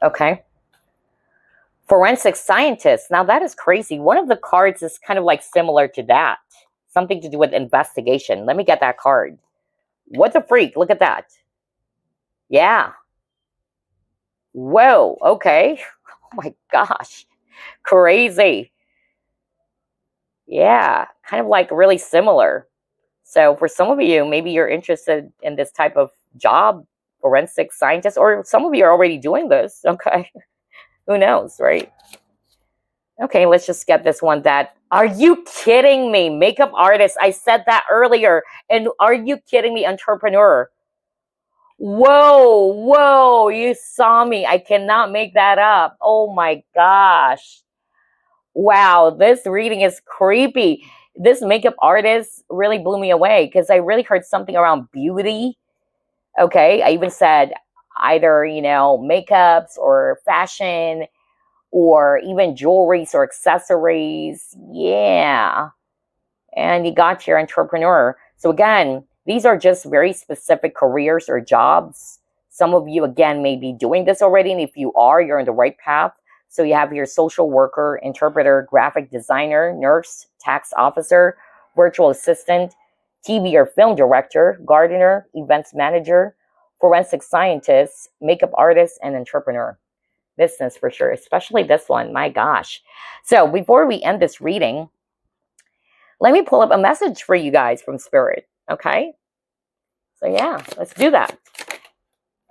Okay. Forensic scientist. Now that is crazy. One of the cards is kind of like similar to that. Something to do with investigation. Let me get that card. What the freak? Look at that. Yeah. Whoa. Okay. Oh my gosh. Crazy. Yeah. Kind of like really similar. So for some of you, maybe you're interested in this type of job, forensic scientist, or some of you are already doing this. Okay. Who knows, right? Okay, let's just get this one that, are you kidding me? Makeup artist, I said that earlier. And are you kidding me? Entrepreneur. Whoa, whoa, you saw me. I cannot make that up. Oh my gosh. Wow, this reading is creepy. This makeup artist really blew me away because I really heard something around beauty. Okay, I even said either, you know, makeups or fashion or even jewelries or accessories. Yeah. And you got your entrepreneur. So again, these are just very specific careers or jobs. Some of you, again, may be doing this already. And if you are, you're on the right path. So you have your social worker, interpreter, graphic designer, nurse, tax officer, virtual assistant, TV or film director, gardener, events manager, forensic scientist, makeup artist, and entrepreneur. Business for sure, especially this one. My gosh. So before we end this reading, let me pull up a message for you guys from Spirit. Okay. So yeah, let's do that.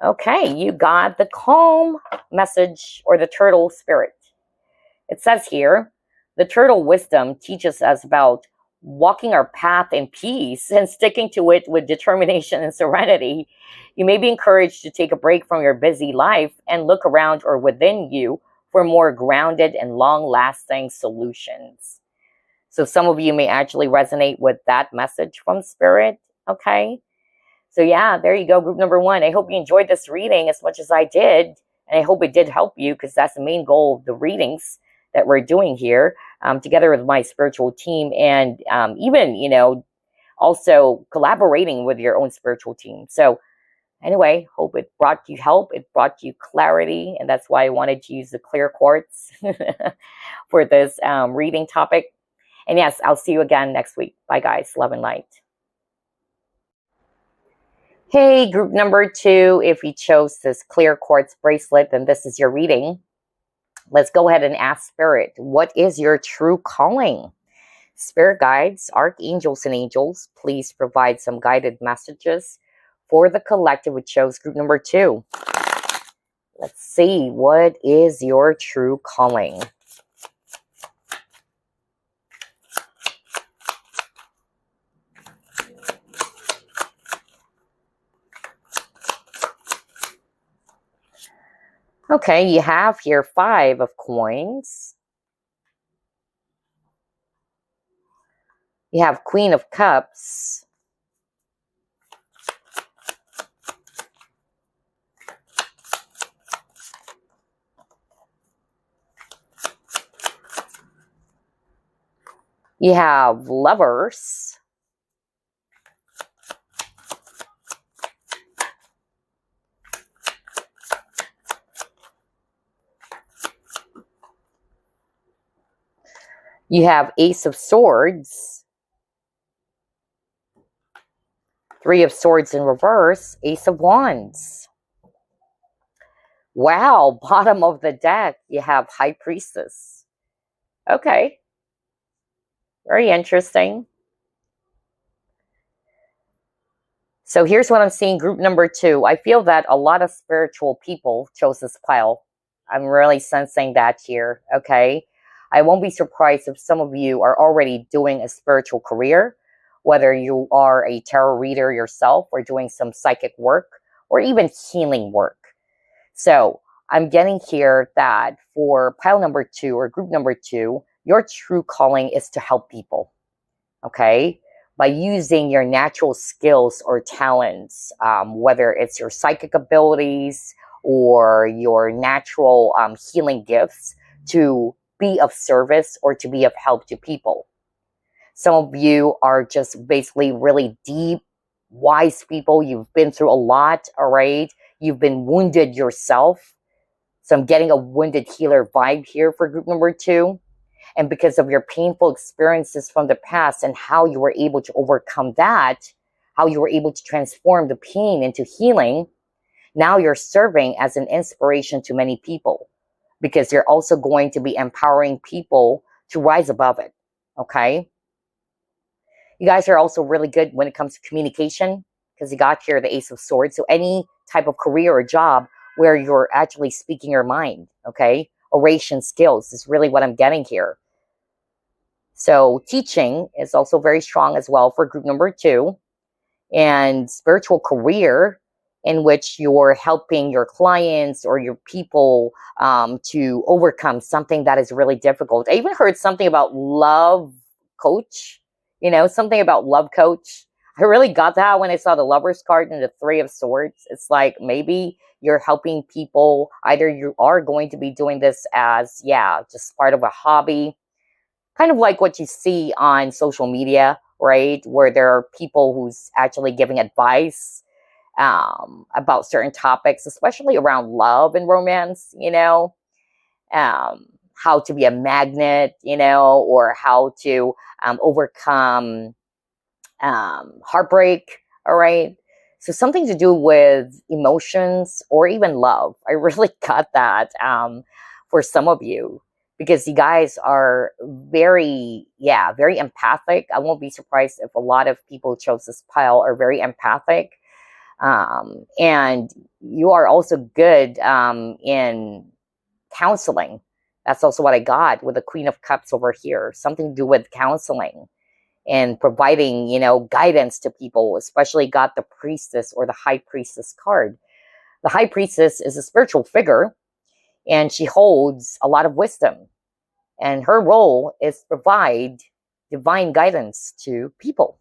Okay, you got the calm message or the turtle spirit. It says here, the turtle wisdom teaches us about walking our path in peace and sticking to it with determination and serenity. You may be encouraged to take a break from your busy life and look around or within you for more grounded and long-lasting solutions. So some of you may actually resonate with that message from Spirit, okay? So yeah, there you go, group number 1. I hope you enjoyed this reading as much as I did, and I hope it did help you, because that's the main goal of the readings that we're doing here, together with my spiritual team, and even, you know, also collaborating with your own spiritual team. So anyway, hope it brought you help, it brought you clarity, and that's why I wanted to use the clear quartz for this reading topic. And yes, I'll see you again next week. Bye guys, love and light. Hey, group number 2, if you chose this clear quartz bracelet, then this is your reading. Let's go ahead and ask Spirit, what is your true calling? Spirit guides, archangels, and angels, please provide some guided messages for the collective who chose group number 2. Let's see, what is your true calling? Okay, you have here 5 of coins. You have Queen of Cups. You have Lovers. You have Ace of Swords. 3 of Swords in reverse. Ace of Wands. Wow, bottom of the deck, you have High Priestess. Okay. Very interesting. So here's what I'm seeing, group number 2. I feel that a lot of spiritual people chose this pile. I'm really sensing that here, okay? I won't be surprised if some of you are already doing a spiritual career, whether you are a tarot reader yourself or doing some psychic work or even healing work. So I'm getting here that for pile number 2 or group number 2, your true calling is to help people, okay? By using your natural skills or talents, whether it's your psychic abilities or your natural healing gifts, to be of service or to be of help to people. Some of you are just basically really deep, wise people. You've been through a lot, all right? You've been wounded yourself. So I'm getting a wounded healer vibe here for group number 2. And because of your painful experiences from the past and how you were able to overcome that, how you were able to transform the pain into healing, now you're serving as an inspiration to many people, because you're also going to be empowering people to rise above it, okay? You guys are also really good when it comes to communication, because you got here the Ace of Swords. So any type of career or job where you're actually speaking your mind, okay? Oration skills is really what I'm getting here. So teaching is also very strong as well for group number 2. And spiritual career, in which you're helping your clients or your people to overcome something that is really difficult. I even heard something about love coach, you know, something about love coach. I really got that when I saw the Lovers card and the 3 of Swords. It's like maybe you're helping people. Either you are going to be doing this as, yeah, just part of a hobby, kind of like what you see on social media, right? Where there are people who's actually giving advice about certain topics, especially around love and romance, you know, how to be a magnet, you know, or how to overcome heartbreak, all right? So something to do with emotions or even love. I really got that for some of you, because you guys are very, very empathic. I won't be surprised if a lot of people who chose this pile are very empathic. And you are also good in counseling. That's also what I got with the Queen of Cups over here. Something to do with counseling and providing, you know, guidance to people, especially got the Priestess or the High Priestess card. The High Priestess is a spiritual figure, and she holds a lot of wisdom. And her role is to provide divine guidance to people.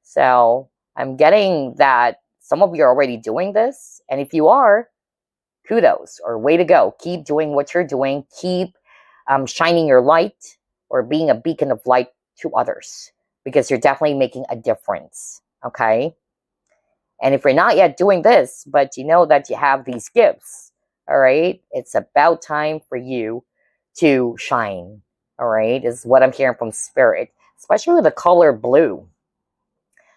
So I'm getting that some of you are already doing this. And if you are, kudos or way to go. Keep doing what you're doing. Keep shining your light or being a beacon of light to others, because you're definitely making a difference. Okay. And if you're not yet doing this, but you know that you have these gifts, all right, it's about time for you to shine. All right, is what I'm hearing from Spirit, especially with the color blue.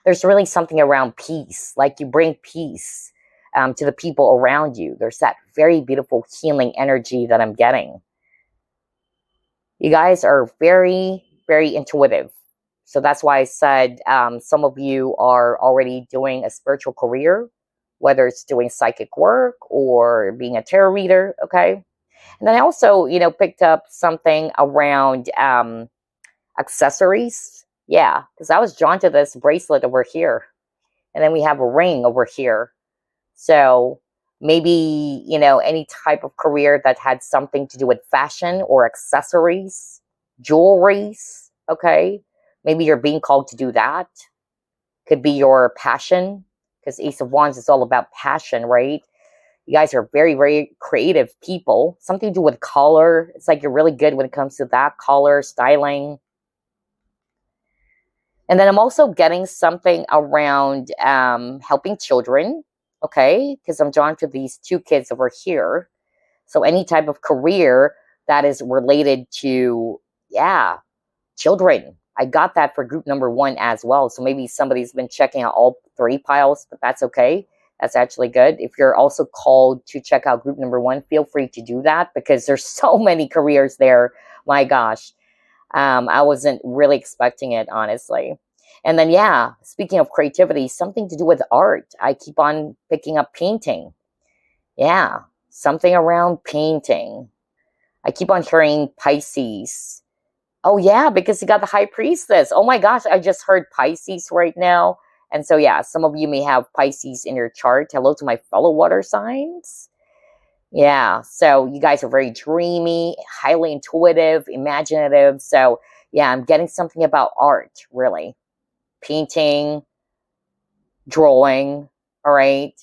There's really something around peace, like you bring peace to the people around you. There's that very beautiful healing energy that I'm getting. You guys are very, very intuitive. So that's why I said some of you are already doing a spiritual career, whether it's doing psychic work or being a tarot reader, okay? And then I also, picked up something around accessories. Yeah, because I was drawn to this bracelet over here. And then we have a ring over here. So maybe, any type of career that had something to do with fashion or accessories, jewelries, okay? Maybe you're being called to do that. Could be your passion, because Ace of Wands is all about passion, right? You guys are very, very creative people. Something to do with color. It's like you're really good when it comes to that color, styling. And then I'm also getting something around helping children, okay? Because I'm drawn to these two kids over here. So any type of career that is related to, children. I got that for group number 1 as well. So maybe somebody's been checking out all 3 piles, but that's okay. That's actually good. If you're also called to check out group number 1, feel free to do that, because there's so many careers there. My gosh. I wasn't really expecting it, honestly. And then, speaking of creativity, something to do with art. I keep on picking up painting. Yeah, something around painting. I keep on hearing Pisces. Oh, yeah, because you got the High Priestess. Oh, my gosh, I just heard Pisces right now. And so, some of you may have Pisces in your chart. Hello to my fellow water signs. Yeah, so you guys are very dreamy, highly intuitive, imaginative. So, I'm getting something about art, really. Painting, drawing, all right?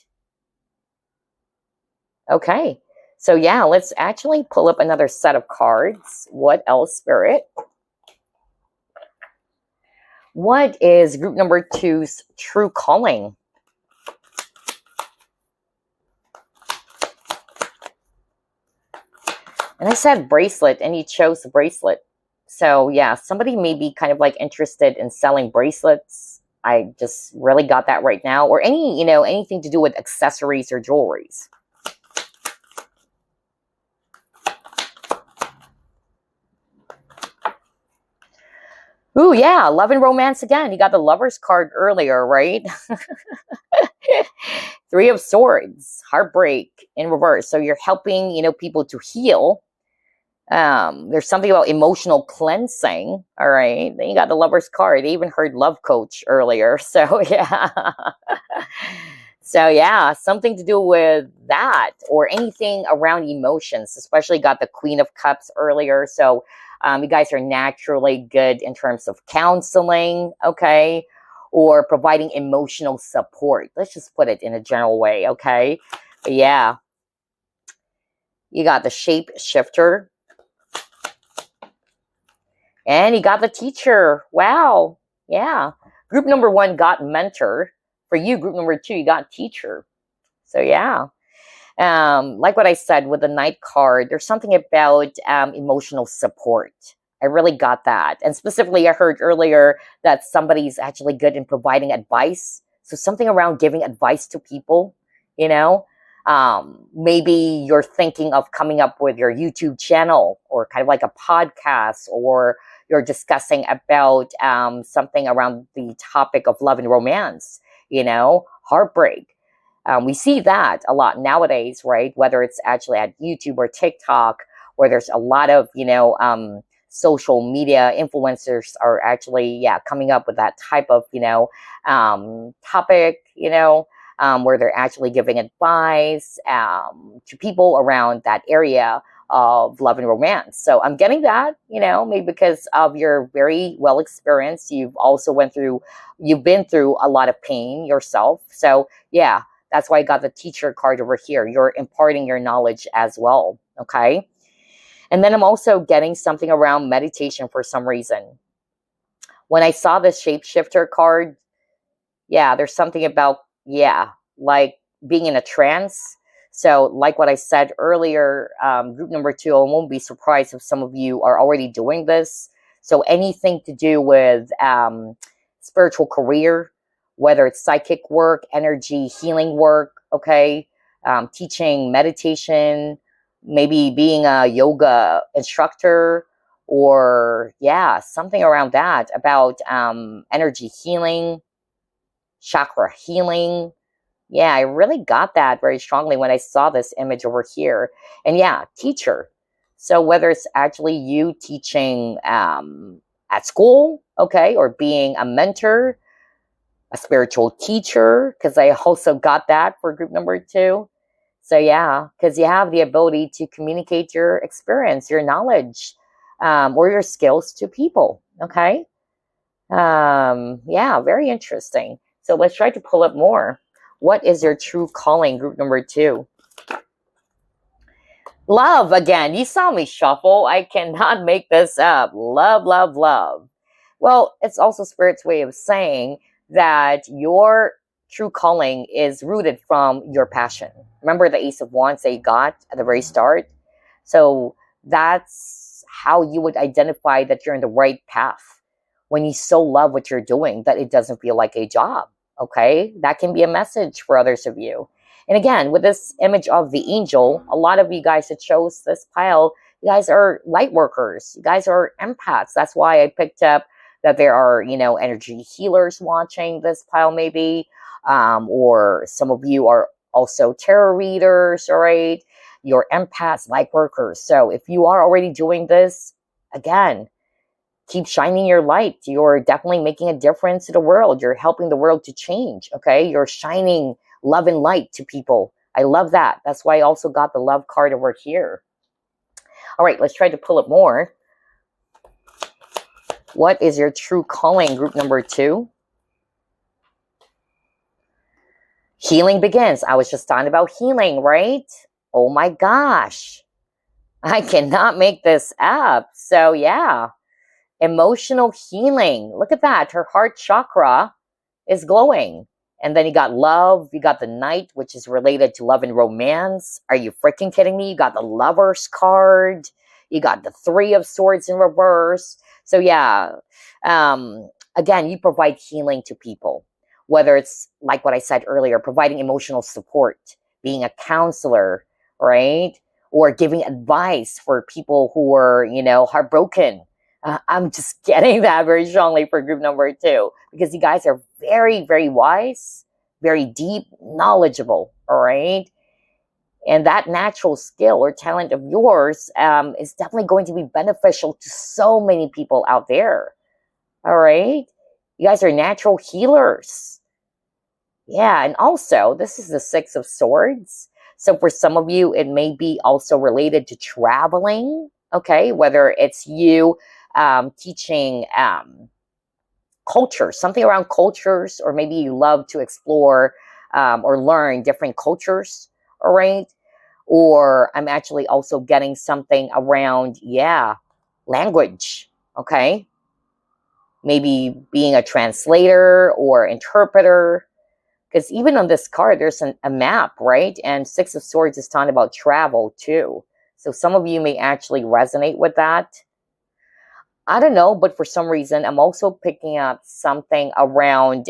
Okay, so let's actually pull up another set of cards. What else, Spirit? What is group number 2's true calling? And I said bracelet, and you chose the bracelet. So, somebody may be kind of like interested in selling bracelets. I just really got that right now. Or anything to do with accessories or jewelries. Ooh, yeah, love and romance again. You got the Lover's card earlier, right? 3 of Swords, heartbreak in reverse. So you're helping, people to heal. There's something about emotional cleansing. All right. Then you got the Lover's card. They even heard love coach earlier. So, So, something to do with that or anything around emotions, especially got the Queen of Cups earlier. So, you guys are naturally good in terms of counseling, okay, or providing emotional support. Let's just put it in a general way, okay? But you got the shape shifter. And you got the teacher. Wow. Yeah. Group number 1 got mentor. For you, group number 2, you got teacher. So, like what I said with the Knight card, there's something about emotional support. I really got that. And specifically, I heard earlier that somebody's actually good in providing advice. So something around giving advice to people, maybe you're thinking of coming up with your YouTube channel or kind of like a podcast, or you're discussing about something around the topic of love and romance, heartbreak. We see that a lot nowadays, right? Whether it's actually at YouTube or TikTok, where there's a lot of, social media influencers are actually, coming up with that type of, topic, where they're actually giving advice to people around that area of love and romance. So I'm getting that, you know, maybe because of your very well experienced. You've been through a lot of pain yourself. So yeah, that's why I got the teacher card over here. You're imparting your knowledge as well. Okay. And then I'm also getting something around meditation for some reason. When I saw the shapeshifter card, yeah, there's something about, yeah, like being in a trance. So like what I said earlier, group number 2, I won't be surprised if some of you are already doing this. So anything to do with spiritual career, whether it's psychic work, energy, healing work, okay, teaching meditation, maybe being a yoga instructor, or yeah, something around that about energy healing, chakra healing. Yeah, I really got that very strongly when I saw this image over here. And yeah, teacher. So whether it's actually you teaching at school, okay, or being a mentor, a spiritual teacher, because I also got that for group number 2. So yeah, because you have the ability to communicate your experience, your knowledge, or your skills to people, okay? Yeah, very interesting. So let's try to pull up more. What is your true calling, group number 2? Love, again. You saw me shuffle. I cannot make this up. Love, love, love. Well, it's also Spirit's way of saying that your true calling is rooted from your passion. Remember the Ace of Wands that you got at the very start? So that's how you would identify that you're in the right path. When you so love what you're doing that it doesn't feel like a job. Okay, that can be a message for others of you. And again, with this image of the angel, a lot of you guys that chose this pile, you guys are light workers. You guys are empaths. That's why I picked up that there are, you know, energy healers watching this pile maybe. Or some of you are also tarot readers, all right? You're empaths, light workers. So if you are already doing this, again, keep shining your light. You're definitely making a difference to the world. You're helping the world to change, okay? You're shining love and light to people. I love that. That's why I also got the love card over here. All right, let's try to pull it more. What is your true calling, group number 2? Healing begins. I was just talking about healing, right? Oh my gosh. I cannot make this up. So yeah. Emotional healing. Look at that. Her heart chakra is glowing. And then you got love. You got the Knight, which is related to love and romance. Are you freaking kidding me? You got the Lover's card. You got the 3 of Swords in reverse. So yeah. Again, you provide healing to people. Whether it's like what I said earlier, providing emotional support, being a counselor, right? Or giving advice for people who are, you know, heartbroken. I'm just getting that very strongly for group number 2 because you guys are very, very wise, very deep, knowledgeable, all right? And that natural skill or talent of yours is definitely going to be beneficial to so many people out there, all right? You guys are natural healers. Yeah, and also, this is the 6 of Swords. So for some of you, it may be also related to traveling, okay? Whether it's you teaching culture, something around cultures, or maybe you love to explore or learn different cultures, all right? Or I'm actually also getting something around, yeah, language, okay? Maybe being a translator or interpreter, because even on this card, there's a map, right? And 6 of Swords is talking about travel too. So some of you may actually resonate with that. I don't know, but for some reason, I'm also picking up something around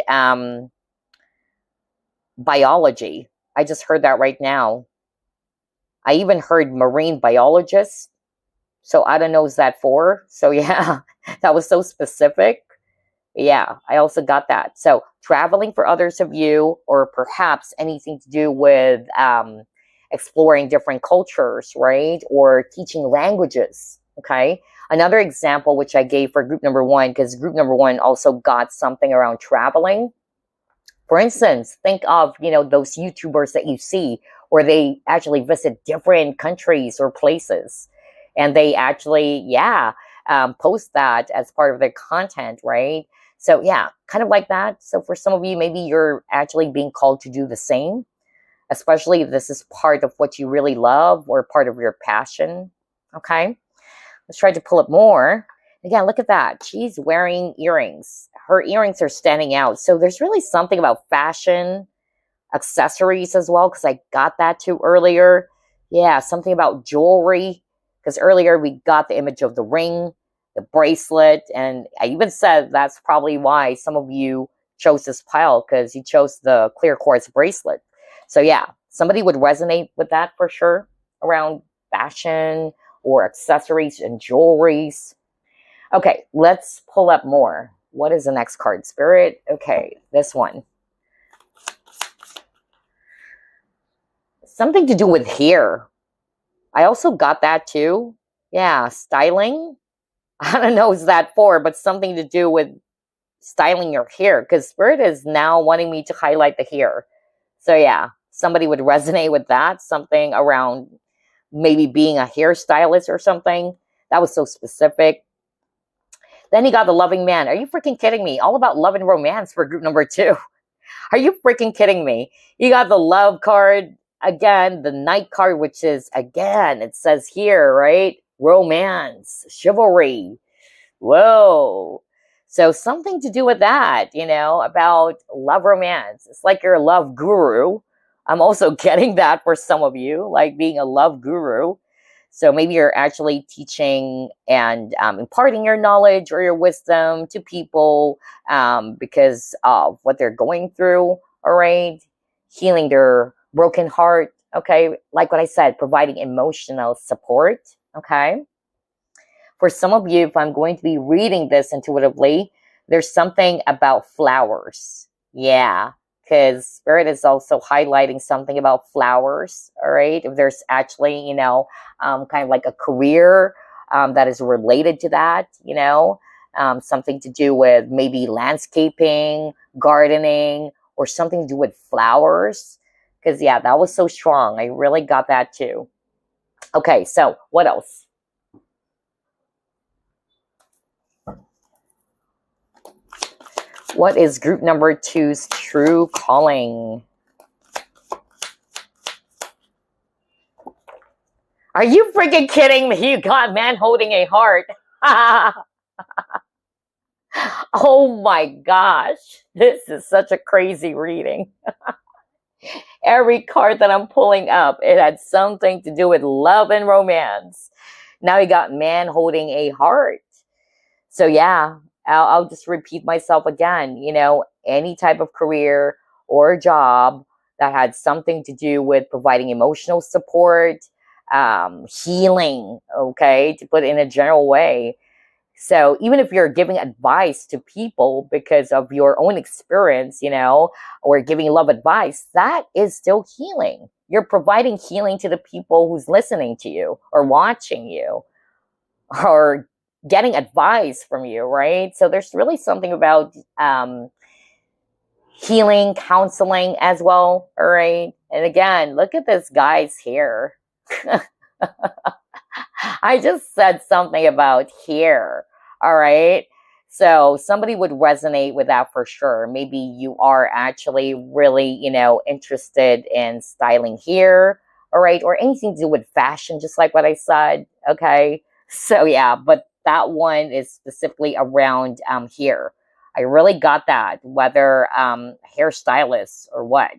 biology. I just heard that right now. I even heard marine biologist. So I don't know what's that for. So yeah, that was so specific. Yeah, I also got that. So traveling for others of you, or perhaps anything to do with exploring different cultures, right? Or teaching languages, okay? Another example, which I gave for group number 1, because group number 1 also got something around traveling. For instance, think of, those YouTubers that you see where they actually visit different countries or places. And they actually, yeah, post that as part of their content, right? So yeah, kind of like that. So for some of you, maybe you're actually being called to do the same, especially if this is part of what you really love or part of your passion. Okay, let's try to pull up more. Again, look at that. She's wearing earrings. Her earrings are standing out. So there's really something about fashion, accessories as well, because I got that too earlier. Yeah, something about jewelry, because earlier we got the image of the ring, the bracelet, and I even said that's probably why some of you chose this pile, because you chose the clear quartz bracelet. So yeah, somebody would resonate with that for sure around fashion or accessories and jewelries. Okay, let's pull up more. What is the next card, Spirit? Okay, this one. Something to do with hair. I also got that too. Yeah, styling. I don't know what's that for, but something to do with styling your hair, because Spirit is now wanting me to highlight the hair. So yeah, somebody would resonate with that. Something around maybe being a hairstylist or something. That was so specific. Then you got the loving man. Are you freaking kidding me? All about love and romance for group number 2. Are you freaking kidding me? You got the love card. Again, the knight card, which is, again, it says here, right? Romance, chivalry. Whoa. So something to do with that, about love romance. It's like you're a love guru. I'm also getting that for some of you, like being a love guru. So maybe you're actually teaching and imparting your knowledge or your wisdom to people because of what they're going through, all right? Healing their broken heart, okay? Like what I said, providing emotional support, okay? For some of you, if I'm going to be reading this intuitively, there's something about flowers. Yeah, because Spirit is also highlighting something about flowers, all right? If there's actually, kind of like a career that is related to that, something to do with maybe landscaping, gardening, or something to do with flowers. Because, yeah, that was so strong. I really got that too. Okay, so what else? What is group number 2's true calling? Are you freaking kidding me? You got man holding a heart. Oh my gosh. This is such a crazy reading. Every card that I'm pulling up, it had something to do with love and romance. Now you got man holding a heart. So yeah, I'll just repeat myself again. Any type of career or job that had something to do with providing emotional support, healing, okay, to put it in a general way. So even if you're giving advice to people because of your own experience, or giving love advice, that is still healing. You're providing healing to the people who's listening to you or watching you or getting advice from you, right? So there's really something about healing, counseling as well, all right? And again, look at this guy's hair. I just said something about hair, all right? So somebody would resonate with that for sure. Maybe you are actually really, interested in styling hair, all right? Or anything to do with fashion, just like what I said, okay? So yeah, but that one is specifically around hair. I really got that, whether hairstylist or what.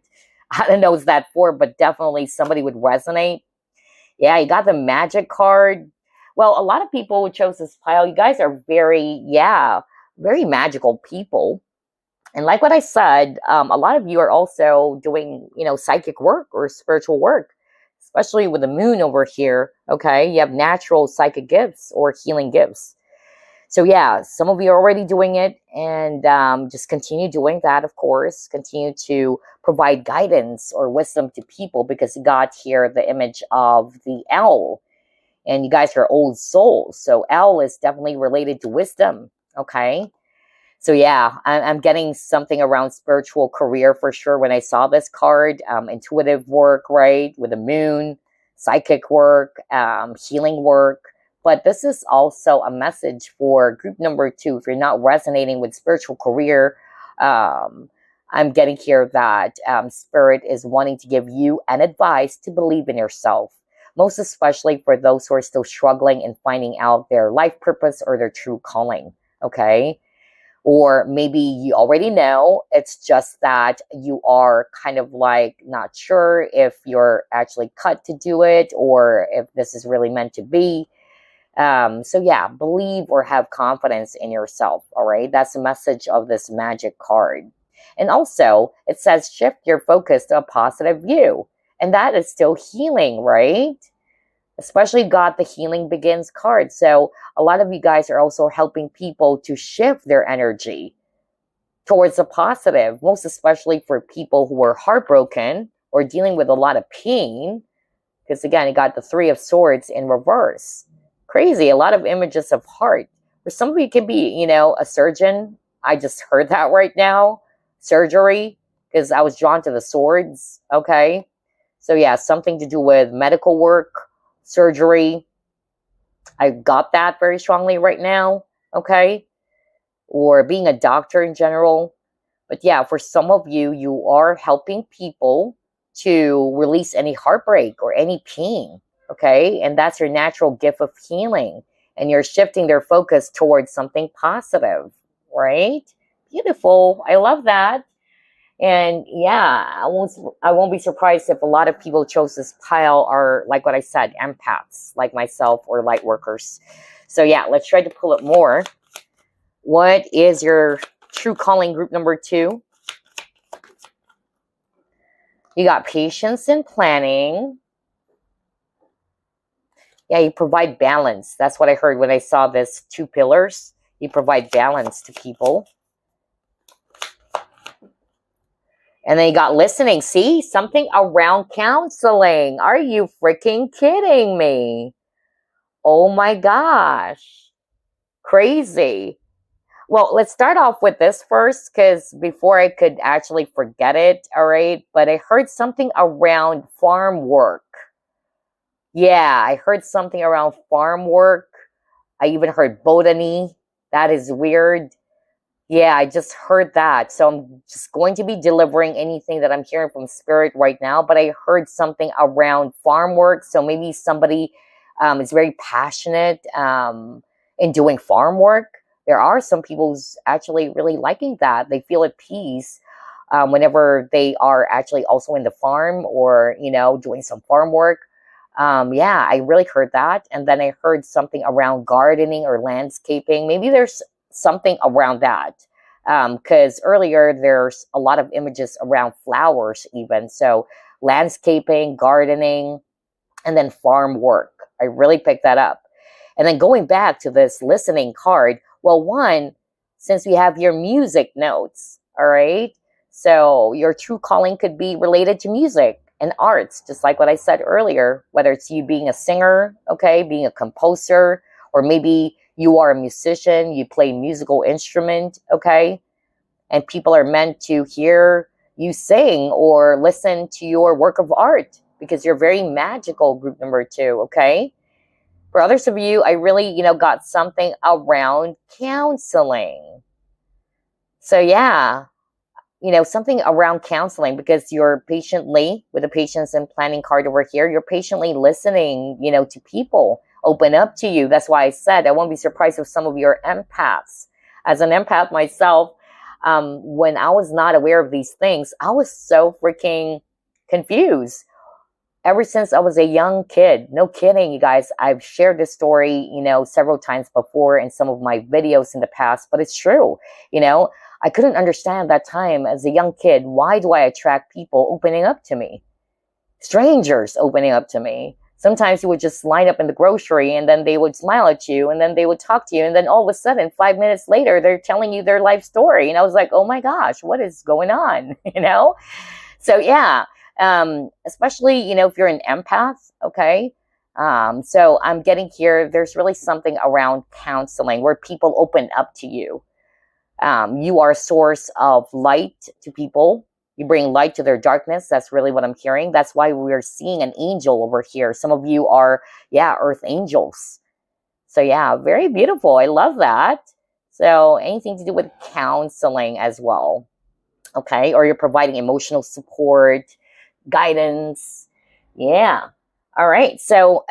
I don't know what's that for, but definitely somebody would resonate. Yeah, you got the magic card. Well, a lot of people who chose this pile, you guys are very magical people. And like what I said, a lot of you are also doing, psychic work or spiritual work, especially with the moon over here. Okay, you have natural psychic gifts or healing gifts. So yeah, some of you are already doing it, and just continue doing that, of course. Continue to provide guidance or wisdom to people, because you got here the image of the owl. And you guys are old souls. So owl is definitely related to wisdom, okay? So yeah, I'm getting something around spiritual career for sure when I saw this card. Intuitive work, right? With the moon, psychic work, healing work. But this is also a message for group number 2. If you're not resonating with spiritual career, um, I'm getting here that Spirit is wanting to give you an advice to believe in yourself. Most especially for those who are still struggling in finding out their life purpose or their true calling. Okay. Or maybe you already know, it's just that you are kind of like not sure if you're actually cut to do it or if this is really meant to be. So yeah, believe or have confidence in yourself, all right? That's the message of this magic card. And also, it says shift your focus to a positive view. And that is still healing, right? Especially got the Healing Begins card. So a lot of you guys are also helping people to shift their energy towards the positive, most especially for people who are heartbroken or dealing with a lot of pain. Because again, you got the 3 of Swords in reverse. Crazy, a lot of images of heart. For some of you, it can be, you know, a surgeon. I just heard that right now. Surgery, because I was drawn to the swords, okay? So yeah, something to do with medical work, surgery. I got that very strongly right now, okay? Or being a doctor in general. But yeah, for some of you, you are helping people to release any heartbreak or any pain, okay? And that's your natural gift of healing. And you're shifting their focus towards something positive, right? Beautiful. I love that. And yeah, I won't be surprised if a lot of people chose this pile are, like what I said, empaths, like myself, or light workers. So yeah, let's try to pull it more. What is your true calling, group number 2? You got patience and planning. Yeah, you provide balance. That's what I heard when I saw this 2 pillars. You provide balance to people. And then you got listening. See? Something around counseling. Are you freaking kidding me? Oh my gosh. Crazy. Well, let's start off with this first, because before I could actually forget it, all right? But I heard something around farm work. Yeah, I heard something around farm work. I even heard botany. That is weird. Yeah, I just heard that. So I'm just going to be delivering anything that I'm hearing from Spirit right now. But I heard something around farm work. So maybe somebody is very passionate in doing farm work. There are some people who's actually really liking that. They feel at peace whenever they are actually also in the farm or, you know, doing some farm work. Yeah, I really heard that. And then I heard something around gardening or landscaping. Maybe there's something around that. Because earlier there's a lot of images around flowers even. So landscaping, gardening, and then farm work. I really picked that up. And then going back to this listening card, well, one, since we have your music notes, all right? So your true calling could be related to music and arts, just like what I said earlier, whether it's you being a singer, okay, being a composer, or maybe you are a musician, you play musical instrument, okay? And people are meant to hear you sing or listen to your work of art because you're very magical, group number 2, okay? For others of you, I really, you know, got something around counseling. So yeah, you know, something around counseling because you're patiently, with the patience and planning card over here, you're patiently listening, you know, to people open up to you. That's why I said I won't be surprised if some of you are empaths. As an empath myself, when I was not aware of these things, I was so freaking confused. Ever since I was a young kid, no kidding, you guys, I've shared this story, you know, several times before in some of my videos in the past, but it's true. You know, I couldn't understand that time as a young kid. Why do I attract people opening up to me? Strangers opening up to me. Sometimes you would just line up in the grocery and then they would smile at you and then they would talk to you. And then all of a sudden, 5 minutes later, they're telling you their life story. And I was like, oh my gosh, what is going on? You know? So yeah, especially, you know, if you're an empath, okay? So I'm getting here, there's really something around counseling where people open up to you. You are a source of light to people. You bring light to their darkness. That's really what I'm hearing. That's why we're seeing an angel over here. Some of you are, yeah, earth angels. So yeah, very beautiful. I love that. So anything to do with counseling as well. Okay. Or you're providing emotional support, guidance. Yeah. All right. So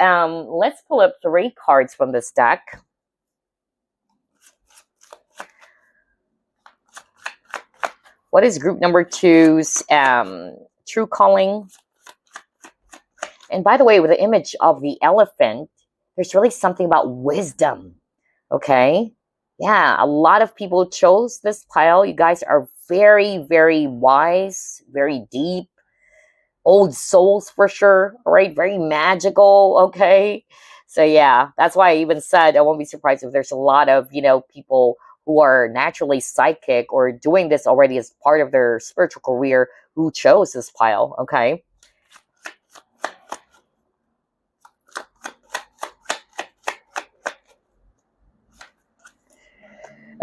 let's pull up 3 cards from this deck. What is group number 2's true calling? And by the way, with the image of the elephant, there's really something about wisdom. Okay? Yeah, a lot of people chose this pile. You guys are very, very wise, very deep, old souls for sure, all right? Very magical, okay? So yeah, that's why I even said I won't be surprised if there's a lot of, people who are naturally psychic or doing this already as part of their spiritual career who chose this pile, okay?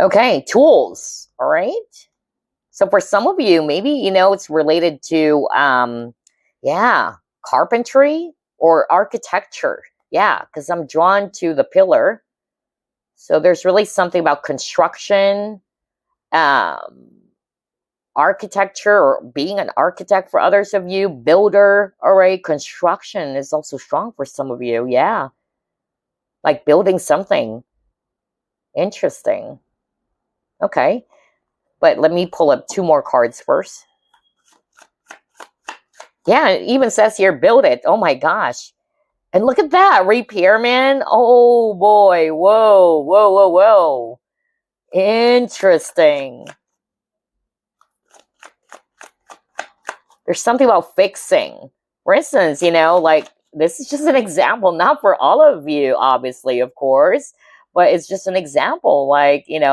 Okay, tools, all right? So for some of you, maybe, it's related to, carpentry or architecture. Yeah, because I'm drawn to the pillar. So there's really something about construction, architecture, or being an architect for others of you, builder, all right? Construction is also strong for some of you, yeah. Like building something. Interesting. Okay. But let me pull up 2 more cards first. Yeah, it even says here, build it. Oh my gosh. And look at that, repairman. Oh boy, whoa, whoa, whoa, whoa. Interesting. There's something about fixing. For instance, like this is just an example, not for all of you, obviously, of course, but it's just an example. Like, I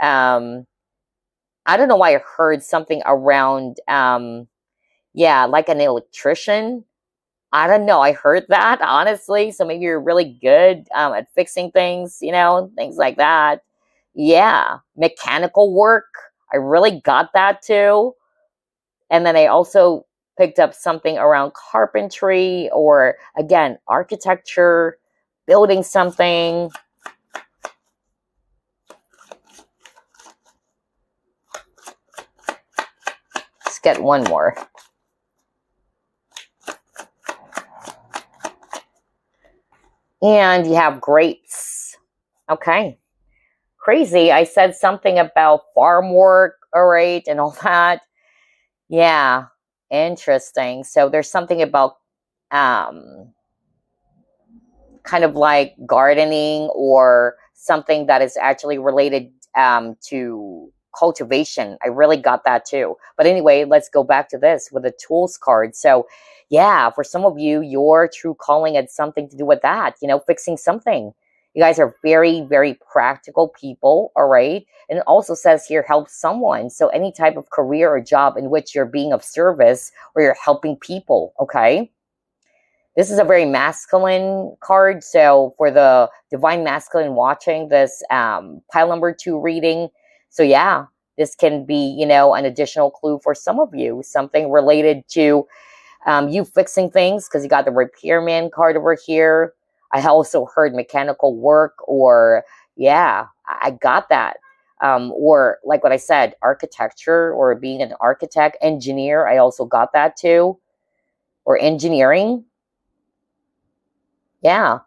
don't know why I heard something around, like an electrician. I don't know. I heard that, honestly. So maybe you're really good at fixing things, things like that. Yeah. Mechanical work. I really got that too. And then I also picked up something around carpentry or, again, architecture, building something. Let's get one more. And you have grapes. Okay. Crazy. I said something about farm work, all right, and all that. Yeah. Interesting. So there's something about kind of like gardening or something that is actually related to cultivation. I really got that too. But anyway, let's go back to this with the tools card. So yeah, for some of you, your true calling had something to do with that, fixing something. You guys are very, very practical people, all right? And it also says here, help someone. So any type of career or job in which you're being of service or you're helping people, okay? This is a very masculine card. So for the divine masculine watching this pile number 2 reading, so yeah, this can be, an additional clue for some of you, something related to you fixing things, because you got the repairman card over here. I also heard mechanical work or, yeah, I got that. Or like what I said, architecture or being an architect, engineer, I also got that too. Or engineering. Yeah.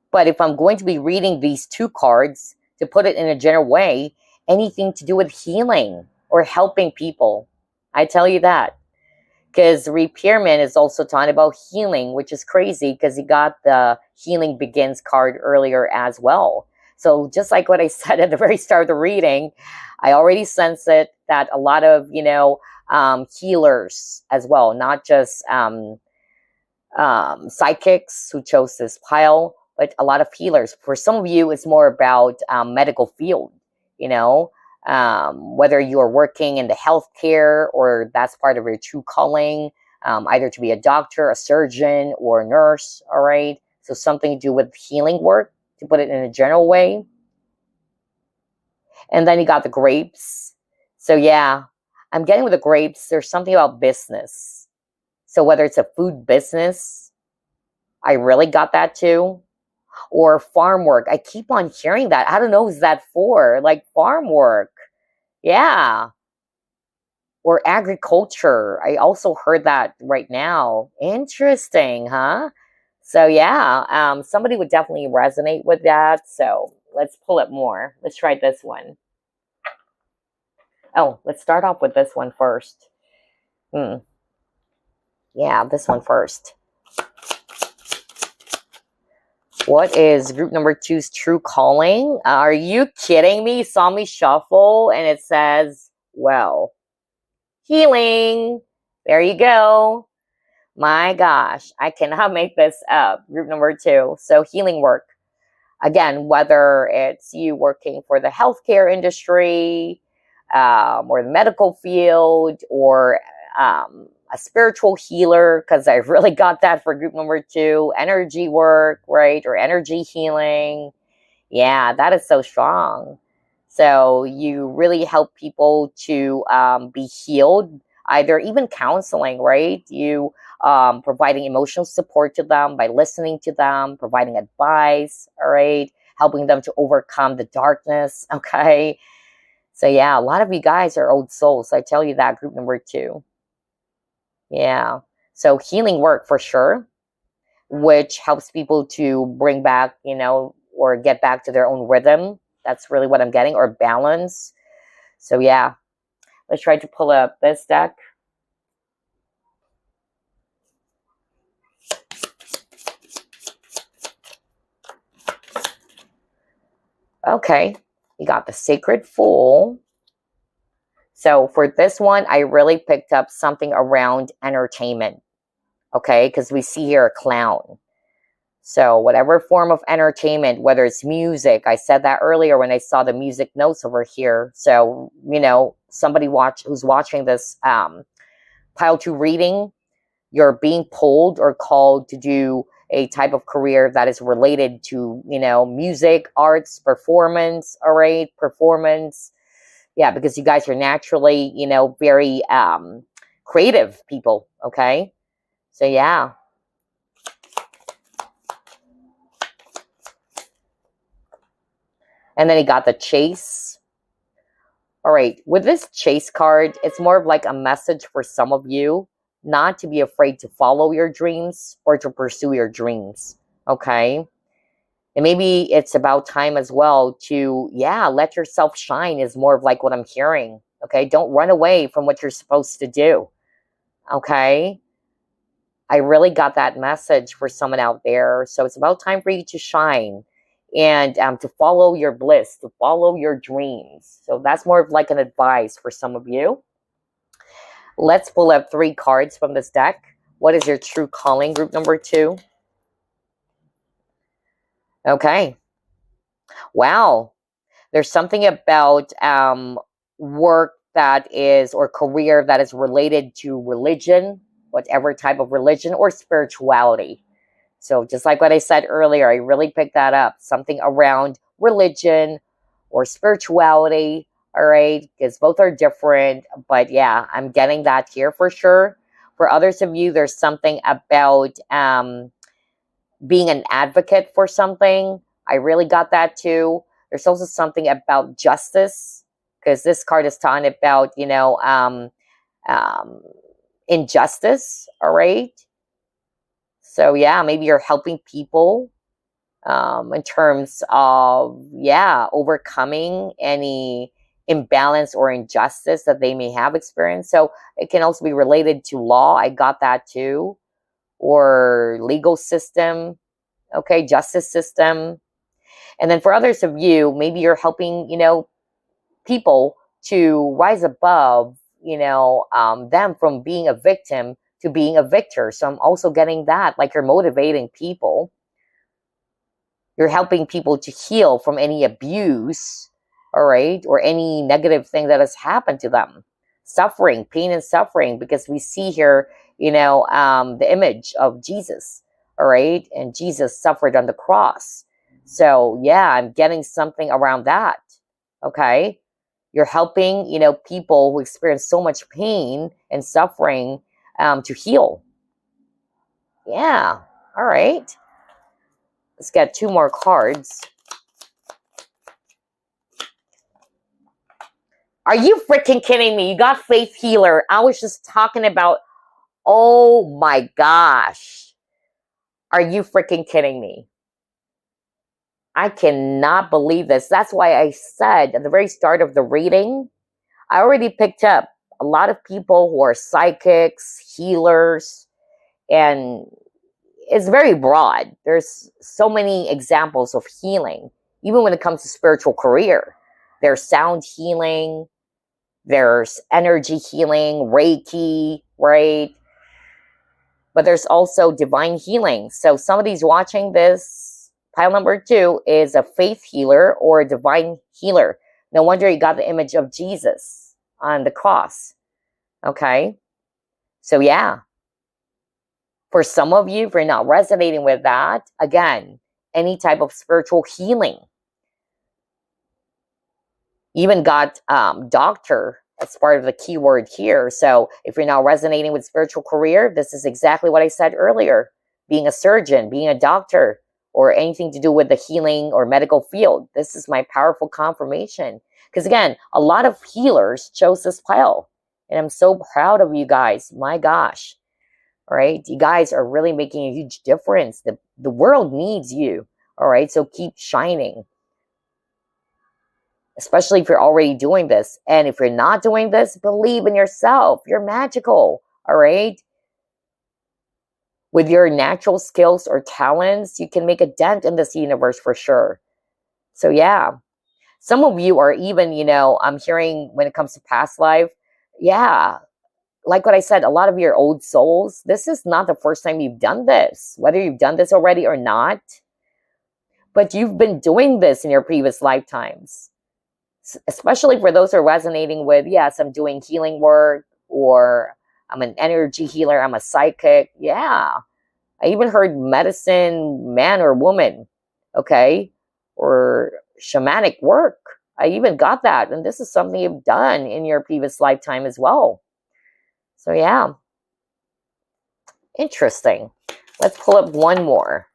But if I'm going to be reading these 2 cards, to put it in a general way, anything to do with healing or helping people. I tell you that. Because repairman is also talking about healing, which is crazy because he got the healing begins card earlier as well. So just like what I said at the very start of the reading, I already sense it that a lot of, healers as well, not just psychics who chose this pile, but a lot of healers. For some of you, it's more about medical field, whether you are working in the healthcare or that's part of your true calling, either to be a doctor, a surgeon, or a nurse, all right? So something to do with healing work, to put it in a general way. And then you got the grapes. So yeah, I'm getting with the grapes, there's something about business. So whether it's a food business, I really got that too. Or farm work. I keep on hearing that. I don't know who's that for. Like farm work. Yeah. Or agriculture. I also heard that right now. Interesting, huh? So yeah, somebody would definitely resonate with that. So let's pull it more. Let's try this one. Oh, let's start off with this one first. Yeah, this one first. What is group number 2's true calling? Are you kidding me? You saw me shuffle and it says, well, healing. There you go. My gosh, I cannot make this up. Group number 2. So healing work. Again, whether it's you working for the healthcare industry, or the medical field, or a spiritual healer, because I really got that for group number 2. Energy work, right? Or energy healing. Yeah, that is so strong. So you really help people to be healed, either even counseling, right? You providing emotional support to them by listening to them, providing advice, all right? Helping them to overcome the darkness, okay? So yeah, a lot of you guys are old souls. I tell you that, group number 2. Yeah. So healing work for sure, which helps people to bring back, or get back to their own rhythm. That's really what I'm getting, or balance. So yeah, let's try to pull up this deck. Okay, you got the Sacred Fool. So for this one, I really picked up something around entertainment. Okay, because we see here a clown. So whatever form of entertainment, whether it's music, I said that earlier when I saw the music notes over here. So, somebody who's watching this pile 2 reading, you're being pulled or called to do a type of career that is related to, music, arts, performance, all right, performance. Yeah, because you guys are naturally, very creative people, okay? So yeah. And then he got the Chase. All right, with this Chase card, it's more of like a message for some of you not to be afraid to follow your dreams or to pursue your dreams, okay? And maybe it's about time as well to, let yourself shine is more of like what I'm hearing, okay? Don't run away from what you're supposed to do, okay? I really got that message for someone out there. So it's about time for you to shine and to follow your bliss, to follow your dreams. So that's more of like an advice for some of you. Let's pull up 3 cards from this deck. What is your true calling, group number 2? Okay. Wow. There's something about work that is, or career that is related to religion, whatever type of religion, or spirituality. So just like what I said earlier, I really picked that up. Something around religion or spirituality, all right? Because both are different. But yeah, I'm getting that here for sure. For others of you, there's something about being an advocate for something. I really got that too. There's also something about justice, because this card is talking about, injustice, all right? So yeah, maybe you're helping people in terms of, overcoming any imbalance or injustice that they may have experienced. So it can also be related to law. I got that too. Or legal system, okay, justice system. And then for others of you, maybe you're helping, people to rise above, them from being a victim to being a victor. So I'm also getting that, like you're motivating people. You're helping people to heal from any abuse, all right, or any negative thing that has happened to them. Suffering, pain and suffering, because we see here, the image of Jesus, all right? And Jesus suffered on the cross. So yeah, I'm getting something around that. Okay. You're helping, people who experience so much pain and suffering to heal. Yeah. All right. Let's get 2 more cards. Are you freaking kidding me? You got Faith Healer. I was just talking about, oh my gosh. Are you freaking kidding me? I cannot believe this. That's why I said at the very start of the reading, I already picked up a lot of people who are psychics, healers, and it's very broad. There's so many examples of healing, even when it comes to spiritual career. There's sound healing, there's energy healing, Reiki, right? But there's also divine healing. So somebody's watching this, pile number 2 is a faith healer or a divine healer. No wonder you got the image of Jesus on the cross. Okay? So yeah. For some of you, if you're not resonating with that, again, any type of spiritual healing. Even got doctor as part of the keyword here. So if you're not resonating with spiritual career, this is exactly what I said earlier. Being a surgeon, being a doctor, or anything to do with the healing or medical field. This is my powerful confirmation. Because again, a lot of healers chose this pile. And I'm so proud of you guys. My gosh. All right. You guys are really making a huge difference. The world needs you. All right. So keep shining. Especially if you're already doing this. And if you're not doing this, believe in yourself. You're magical. All right. With your natural skills or talents, you can make a dent in this universe for sure. So yeah. Some of you are even, I'm hearing when it comes to past life. Yeah. Like what I said, a lot of your old souls, this is not the first time you've done this. Whether you've done this already or not. But you've been doing this in your previous lifetimes. Especially for those who are resonating with, yes, I'm doing healing work, or I'm an energy healer, I'm a psychic. Yeah. I even heard medicine, man or woman, okay? Or shamanic work. I even got that. And this is something you've done in your previous lifetime as well. So yeah. Interesting. Let's pull up one more.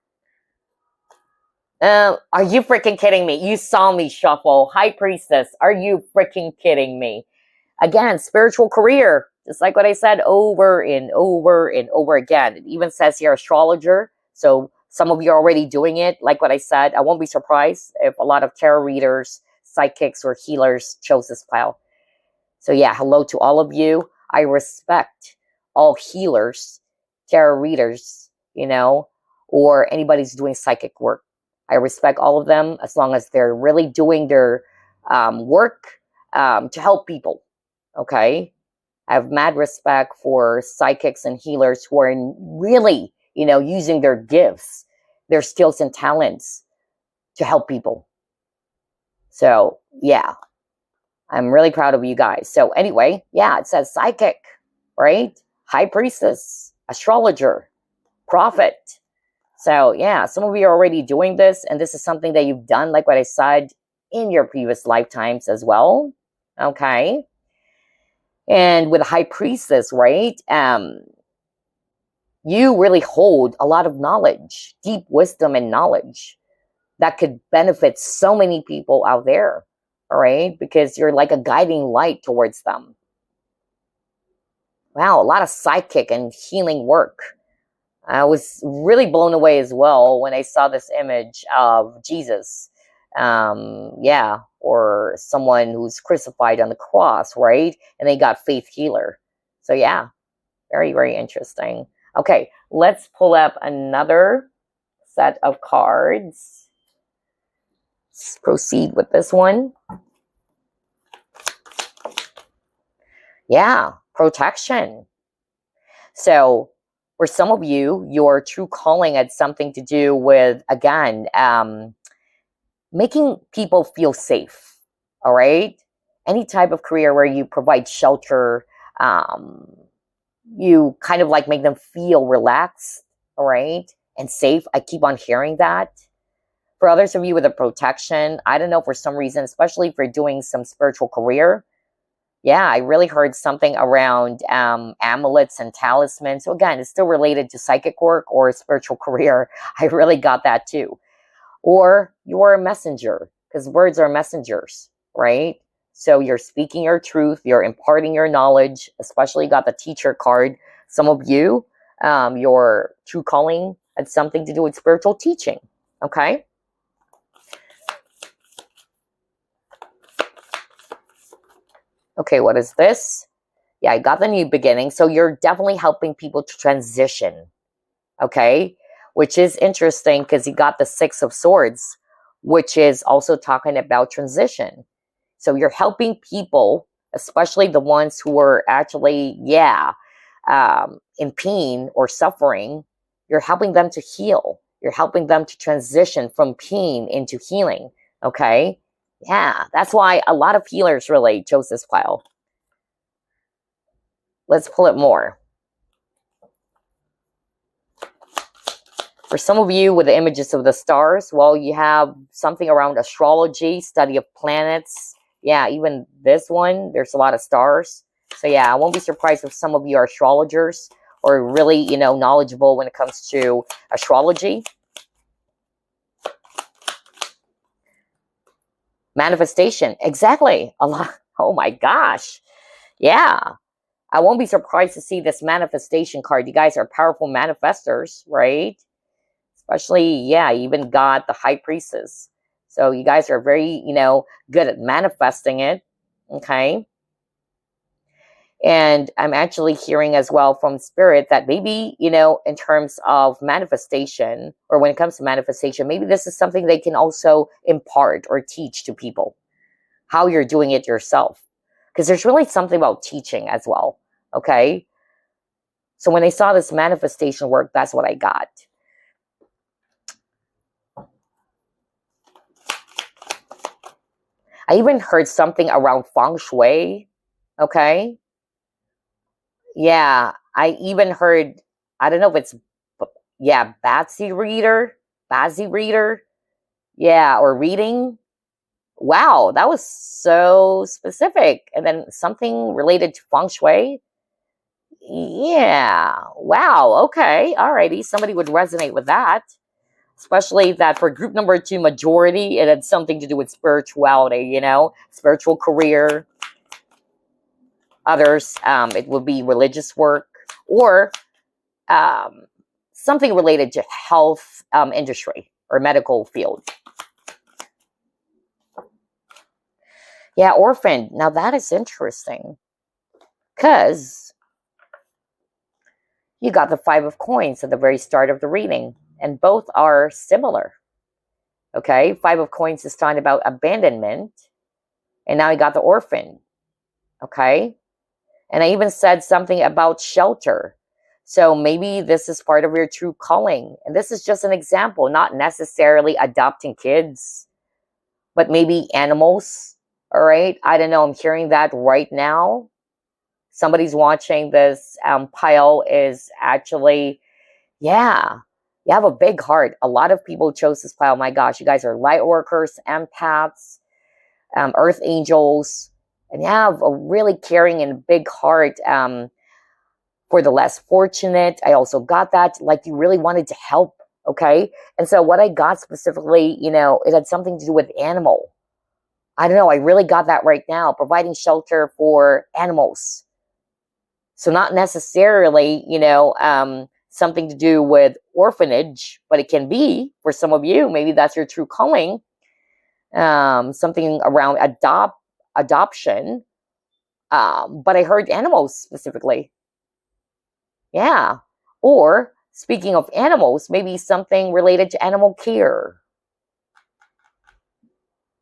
Are you freaking kidding me? You saw me shuffle. High Priestess, are you freaking kidding me? Again, spiritual career. Just like what I said over and over and over again. It even says here astrologer. So some of you are already doing it. Like what I said, I won't be surprised if a lot of tarot readers, psychics, or healers chose this pile. So yeah, hello to all of you. I respect all healers, tarot readers, or anybody who's doing psychic work. I respect all of them as long as they're really doing their work to help people. Okay? I have mad respect for psychics and healers who are really, using their gifts, their skills and talents to help people. So, yeah. I'm really proud of you guys. So anyway, yeah, it says psychic, right? High Priestess, astrologer, prophet. So yeah, some of you are already doing this, and this is something that you've done, like what I said, in your previous lifetimes as well. Okay. And with a High Priestess, right? You really hold a lot of knowledge, deep wisdom and knowledge that could benefit so many people out there. All right, because you're like a guiding light towards them. Wow, a lot of psychic and healing work. I was really blown away as well when I saw this image of Jesus. Yeah, or someone who's crucified on the cross, right? And they got faith healer. So yeah, very, very interesting. Okay, let's pull up another set of cards. Let's proceed with this one. Yeah, protection. So for some of you, your true calling had something to do with, again, making people feel safe. All right. Any type of career where you provide shelter, you kind of like make them feel relaxed. All right. And safe. I keep on hearing that. For others of you with a protection, I don't know, for some reason, especially if you're doing some spiritual career. Yeah, I really heard something around amulets and talismans. So again, it's still related to psychic work or spiritual career. I really got that too. Or you're a messenger, because words are messengers, right? So you're speaking your truth, you're imparting your knowledge, especially got the teacher card. Some of you, your true calling had something to do with spiritual teaching, okay? Okay, what is this? Yeah, I got the new beginning. So you're definitely helping people to transition, okay? Which is interesting because you got the Six of Swords, which is also talking about transition. So you're helping people, especially the ones who are actually, in pain or suffering. You're helping them to heal. You're helping them to transition from pain into healing, okay? Yeah, that's why a lot of healers really chose this pile. Let's pull it more. For some of you with the images of the stars, well, you have something around astrology, study of planets. Yeah, even this one, there's a lot of stars. So yeah, I won't be surprised if some of you are astrologers or really, you know, knowledgeable when it comes to astrology. Manifestation, exactly. A lot. Oh my gosh. Yeah. I won't be surprised to see this manifestation card. You guys are powerful manifestors, right? Especially, yeah, even got the High Priestess. So you guys are very, you know, good at manifesting it, okay? And I'm actually hearing as well from Spirit that maybe, you know, in terms of manifestation, or when it comes to manifestation, maybe this is something they can also impart or teach to people, how you're doing it yourself. Because there's really something about teaching as well, okay? So when I saw this manifestation work, that's what I got. I even heard something around feng shui, okay? Yeah, I even heard, I don't know if it's, yeah, Bazi reader, yeah, or reading. Wow, that was so specific. And then something related to feng shui. Yeah, wow, okay, alrighty, somebody would resonate with that. Especially that for group number 2, majority, it had something to do with spirituality, you know, spiritual career. Others, it would be religious work or something related to health industry or medical field. Yeah, orphan. Now that is interesting because you got the 5 of coins at the very start of the reading and both are similar. Okay, 5 of coins is talking about abandonment and now you got the orphan. Okay, and I even said something about shelter. So maybe this is part of your true calling. And this is just an example, not necessarily adopting kids, but maybe animals. All right. I don't know. I'm hearing that right now. Somebody's watching this pile is actually, yeah, you have a big heart. A lot of people chose this pile. My gosh, you guys are light workers, empaths, earth angels. And you have a really caring and big heart for the less fortunate. I also got that, like you really wanted to help, okay? And so what I got specifically, you know, it had something to do with animal. I don't know, I really got that right now, providing shelter for animals. So not necessarily, you know, something to do with orphanage, but it can be for some of you. Maybe that's your true calling. Something around adoption. But I heard animals specifically. Yeah. Or speaking of animals, maybe something related to animal care.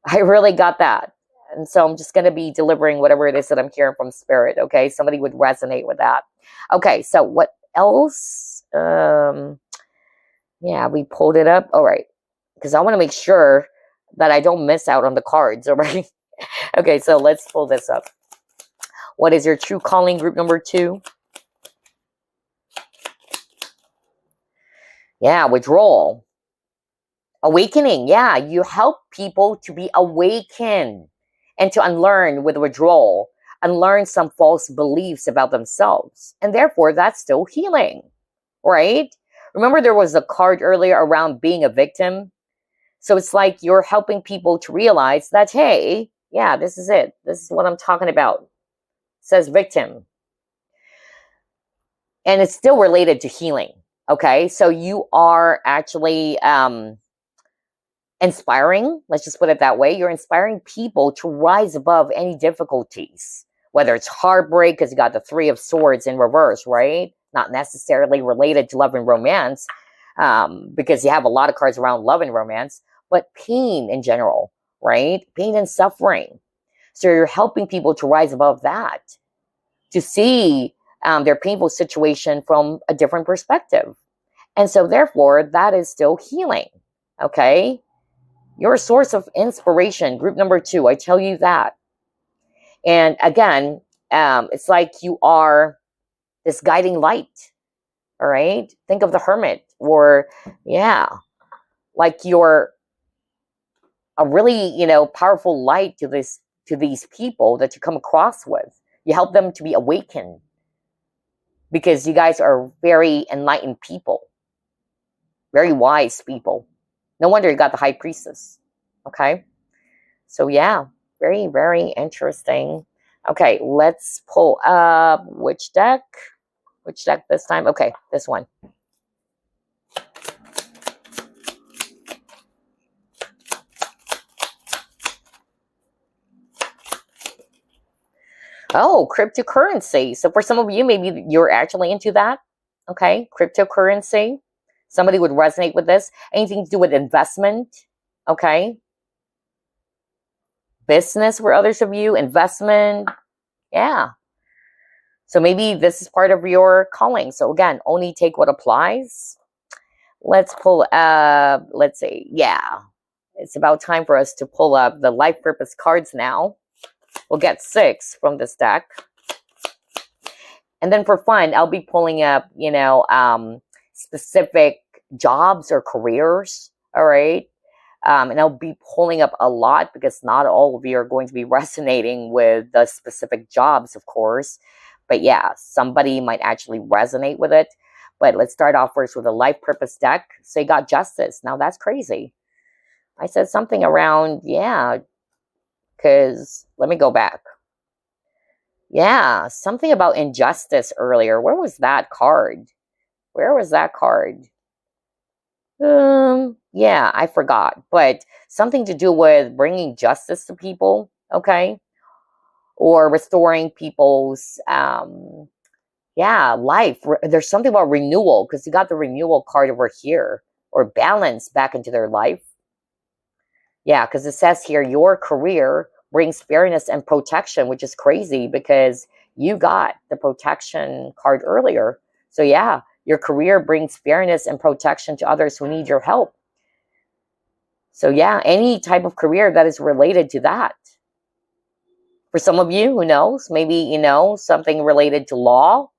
I really got that. And so I'm just going to be delivering whatever it is that I'm hearing from Spirit. Okay. Somebody would resonate with that. Okay. So what else? Yeah, we pulled it up. All right. Because I want to make sure that I don't miss out on the cards. All right. Okay. So let's pull this up. What is your true calling, group number 2? Yeah, withdrawal. Awakening, yeah. You help people to be awakened and to unlearn with withdrawal, unlearn some false beliefs about themselves. And therefore, that's still healing, right? Remember, there was a card earlier around being a victim. So it's like you're helping people to realize that, hey, yeah, this is it. This is what I'm talking about. It says victim. And it's still related to healing. Okay. So you are actually inspiring, let's just put it that way. You're inspiring people to rise above any difficulties, whether it's heartbreak, because you got the Three of Swords in reverse, right? Not necessarily related to love and romance, because you have a lot of cards around love and romance, but pain in general, right? Pain and suffering. So you're helping people to rise above that, to see their painful situation from a different perspective. And so therefore, that is still healing, okay? You're a source of inspiration, group number 2, I tell you that. And again, it's like you are this guiding light, all right? Think of the hermit, or yeah, like you're a really, powerful light to these people that you come across with. You help them to be awakened because you guys are very enlightened people, very wise people. No wonder you got the High Priestess. Okay. So yeah, very, very interesting. Okay, let's pull up which deck? Which deck this time? Okay, this one. Oh, cryptocurrency. So for some of you, maybe you're actually into that. Okay, cryptocurrency. Somebody would resonate with this. Anything to do with investment. Okay. Business for others of you. Investment. Yeah. So maybe this is part of your calling. So again, only take what applies. Let's pull up, let's see. Yeah. It's about time for us to pull up the life purpose cards now. We'll get 6 from this deck. And then for fun, I'll be pulling up, specific jobs or careers. All right. And I'll be pulling up a lot because not all of you are going to be resonating with the specific jobs, of course. But yeah, somebody might actually resonate with it. But let's start off first with a life purpose deck. So you got justice. Now that's crazy. I said something around, yeah, because let me go back. Yeah, something about injustice earlier. Where was that card? Where was that card? Yeah, I forgot. But something to do with bringing justice to people, okay? Or restoring people's, life. There's something about renewal, because you got the renewal card over here. Or balance back into their life. Yeah, because it says here, your career brings fairness and protection, which is crazy because you got the protection card earlier. So yeah, your career brings fairness and protection to others who need your help. So yeah, any type of career that is related to that. For some of you, who knows, maybe, something related to law,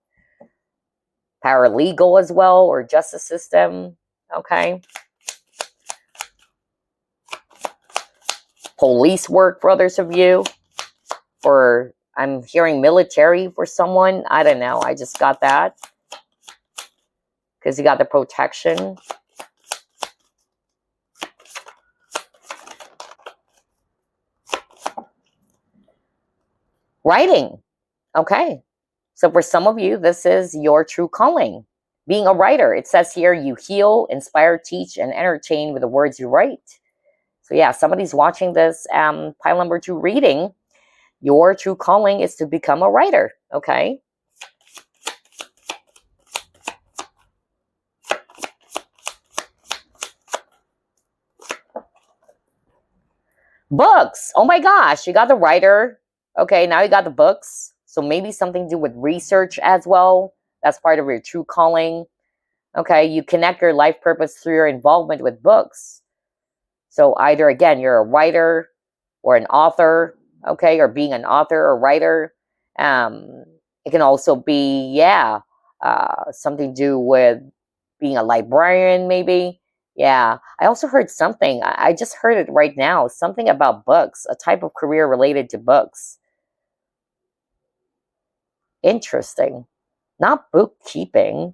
paralegal as well, or justice system, okay? Police work for others of you, or I'm hearing military for someone. I don't know. I just got that because you got the protection. Writing. Okay. So for some of you, this is your true calling. Being a writer. It says here, you heal, inspire, teach, and entertain with the words you write. So yeah, somebody's watching this pile number 2 reading. Your true calling is to become a writer, okay? Books. Oh my gosh, you got the writer. Okay, now you got the books. So maybe something to do with research as well. That's part of your true calling. Okay, you connect your life purpose through your involvement with books. So either, again, you're a writer or an author, okay, or being an author or writer. It can also be, something to do with being a librarian, maybe. Yeah. I also heard something. I just heard it right now. Something about books, a type of career related to books. Interesting. Not bookkeeping.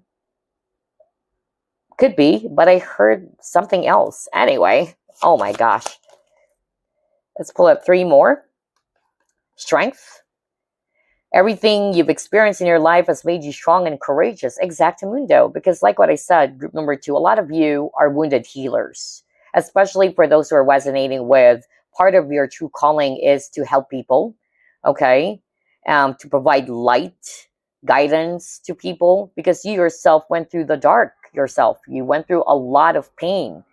Could be, but I heard something else. Anyway, oh my gosh. Let's pull up three more. Strength. Everything you've experienced in your life has made you strong and courageous. Exactamundo. Because like what I said, group number 2, a lot of you are wounded healers. Especially for those who are resonating with part of your true calling is to help people. Okay? To provide light, guidance to people. Because you yourself went through the dark yourself. You went through a lot of pain.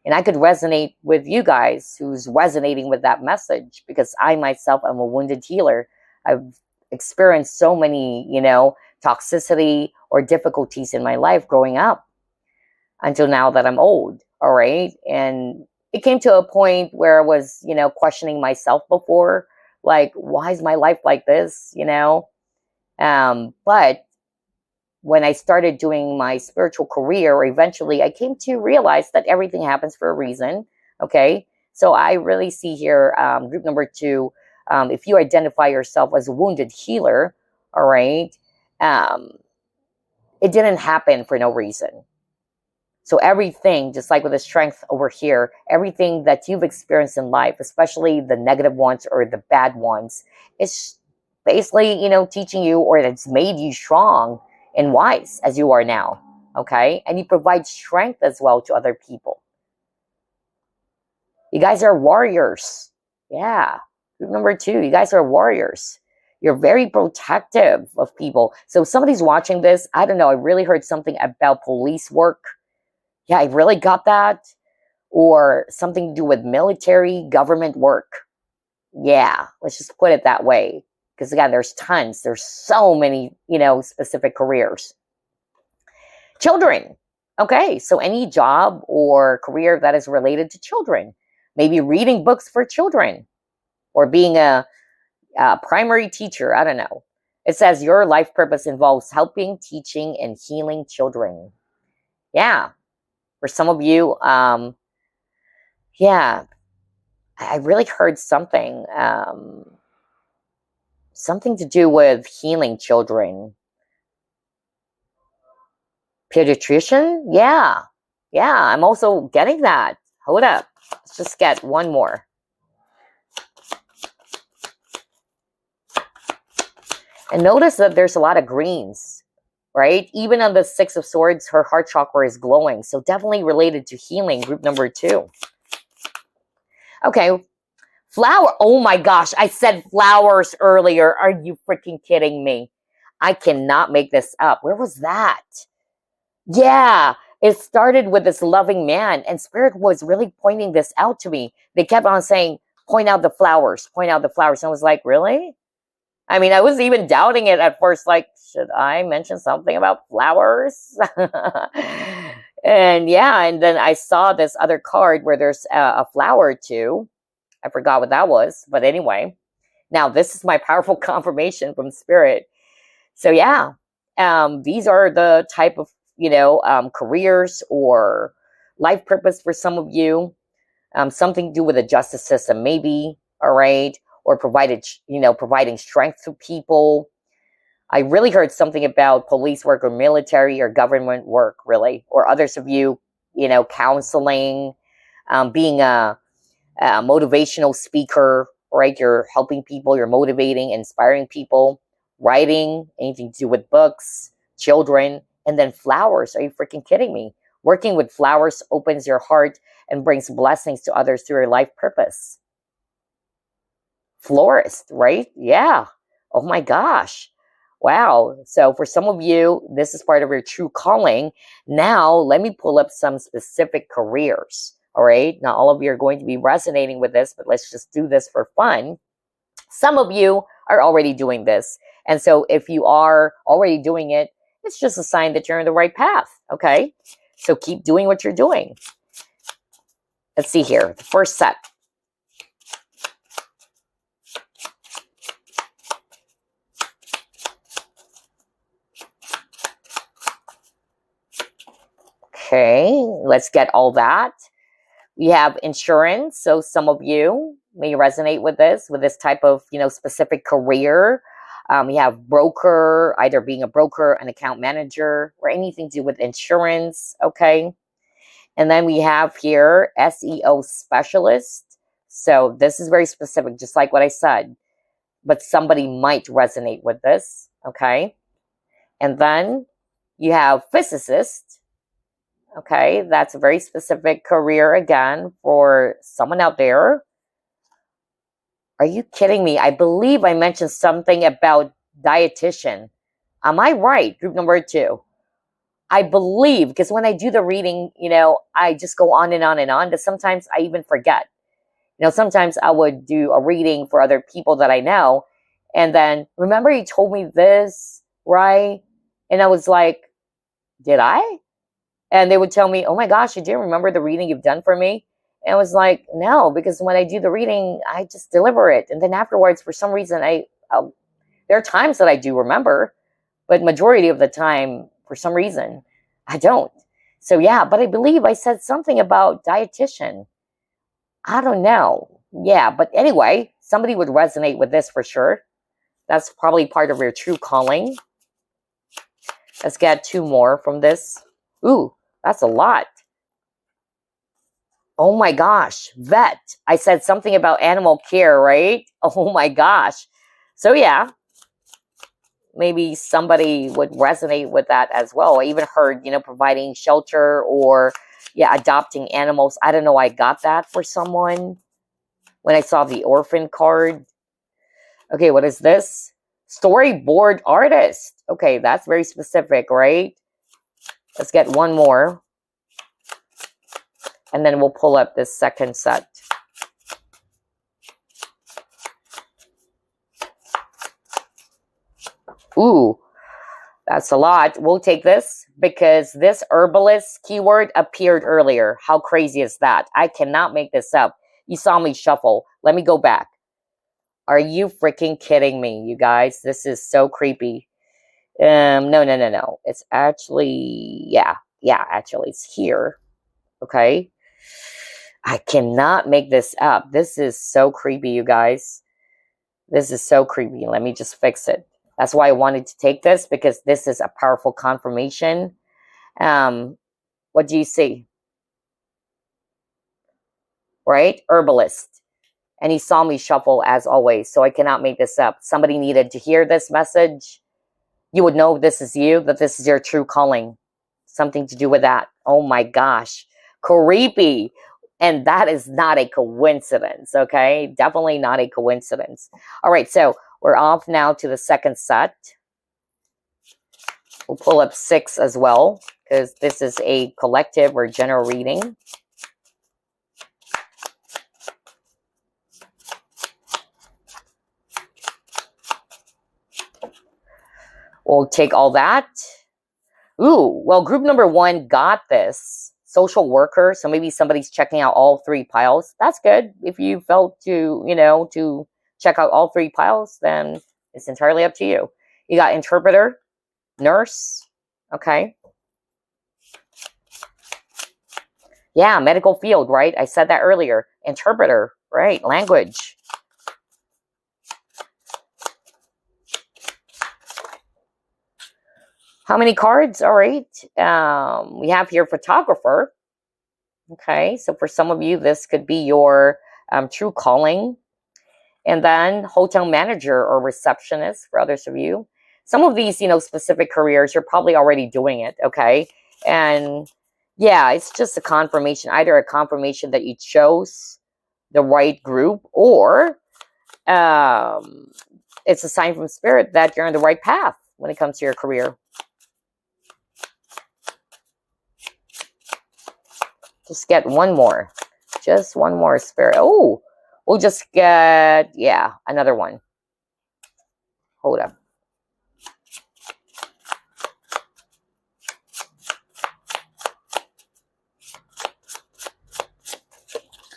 And I could resonate with you guys who's resonating with that message. Because I myself am a wounded healer. I've experienced so many, toxicity or difficulties in my life growing up until now that I'm old. All right. And it came to a point where I was, questioning myself before, like, why is my life like this? But when I started doing my spiritual career, eventually I came to realize that everything happens for a reason. Okay. So I really see here, group number 2, if you identify yourself as a wounded healer, all right, it didn't happen for no reason. So everything, just like with the strength over here, everything that you've experienced in life, especially the negative ones or the bad ones, it's basically, teaching you, or it's made you strong and wise as you are now. Okay. And you provide strength as well to other people. You guys are warriors. Yeah. Group number 2, you guys are warriors. You're very protective of people. So somebody's watching this. I don't know. I really heard something about police work. Yeah, I really got that. Or something to do with military, government work. Yeah, let's just put it that way. Because again, there's tons. There's so many, specific careers. Children. Okay, so any job or career that is related to children. Maybe reading books for children. Or being a primary teacher. I don't know. It says your life purpose involves helping, teaching, and healing children. Yeah. For some of you, yeah, I really heard something. Something to do with healing children. Pediatrician? Yeah. Yeah, I'm also getting that. Hold up. Let's just get one more. And notice that there's a lot of greens, right? Even on the 6 of Swords, her heart chakra is glowing. So definitely related to healing, group number 2. Okay. Flower. Oh my gosh. I said flowers earlier. Are you freaking kidding me? I cannot make this up. Where was that? Yeah. It started with this loving man, and Spirit was really pointing this out to me. They kept on saying, point out the flowers, point out the flowers. And I was like, really? I mean, I was even doubting it at first, like, should I mention something about flowers? And yeah, and then I saw this other card where there's a flower too. I forgot what that was, but anyway. Now, this is my powerful confirmation from Spirit. So yeah, these are the type of, careers or life purpose for some of you. Something to do with the justice system, maybe, all right? Or providing strength to people. I really heard something about police work or military or government work, really. Or others of you, counseling, being a motivational speaker, right? You're helping people, you're motivating, inspiring people, writing, anything to do with books, children, and then flowers. Are you freaking kidding me? Working with flowers opens your heart and brings blessings to others through your life purpose. Florist, right? Yeah. Oh my gosh. Wow. So for some of you, this is part of your true calling. Now, let me pull up some specific careers. All right. Not all of you are going to be resonating with this, but let's just do this for fun. Some of you are already doing this. And so if you are already doing it, it's just a sign that you're in the right path. Okay. So keep doing what you're doing. Let's see here. The first set. Okay, let's get all that. We have insurance. So some of you may resonate with this type of, specific career. We have broker, either being a broker, an account manager, or anything to do with insurance. Okay. And then we have here SEO specialist. So this is very specific, just like what I said, but somebody might resonate with this. Okay. And then you have physicist. Okay. That's a very specific career again for someone out there. Are you kidding me? I believe I mentioned something about dietitian. Am I right? Group number 2. I believe, because when I do the reading, I just go on and on and on, but sometimes I even forget. Sometimes I would do a reading for other people that I know, and then, remember you told me this, right? And I was like, did I? And they would tell me, oh my gosh, you didn't remember the reading you've done for me? And I was like, no, because when I do the reading, I just deliver it. And then afterwards, for some reason, there are times that I do remember, but majority of the time, for some reason, I don't. So yeah, but I believe I said something about dietitian. I don't know. Yeah, but anyway, somebody would resonate with this for sure. That's probably part of your true calling. Let's get 2 more from this. Ooh, that's a lot. Oh my gosh, vet. I said something about animal care, right? Oh my gosh. So yeah, maybe somebody would resonate with that as well. I even heard, providing shelter or, adopting animals. I don't know. I got that for someone when I saw the orphan card. Okay, what is this? Storyboard artist. Okay, that's very specific, right? Let's get 1 more. And then we'll pull up this second set. Ooh, that's a lot. We'll take this because this herbalist keyword appeared earlier. How crazy is that? I cannot make this up. You saw me shuffle. Let me go back. Are you freaking kidding me, you guys? This is so creepy. No. It's actually, actually it's here. Okay. I cannot make this up. This is so creepy, you guys. This is so creepy. Let me just fix it. That's why I wanted to take this, because this is a powerful confirmation. What do you see? Right? Herbalist. And he saw me shuffle as always, so I cannot make this up. Somebody needed to hear this message. You would know this is you, that this is your true calling. Something to do with that. Oh my gosh. Creepy. And that is not a coincidence, okay? Definitely not a coincidence. All right, so we're off now to the second set. We'll pull up 6 as well, because this is a collective or general reading. We'll take all that. Ooh, well, group number 1 got this. Social worker. So maybe somebody's checking out all 3 piles. That's good. If you felt to, to check out all 3 piles, then it's entirely up to you. You got interpreter, nurse. Okay. Yeah, medical field, right? I said that earlier. Interpreter, right? Language. How many cards? All right. We have here photographer. Okay. So for some of you, this could be your true calling. And then hotel manager or receptionist for others of you. Some of these, specific careers, you're probably already doing it. Okay. And yeah, it's just a confirmation, either a confirmation that you chose the right group, or it's a sign from spirit that you're on the right path when it comes to your career. Just get 1 more. Just 1 more, spirit. Oh, we'll just get, another one. Hold up.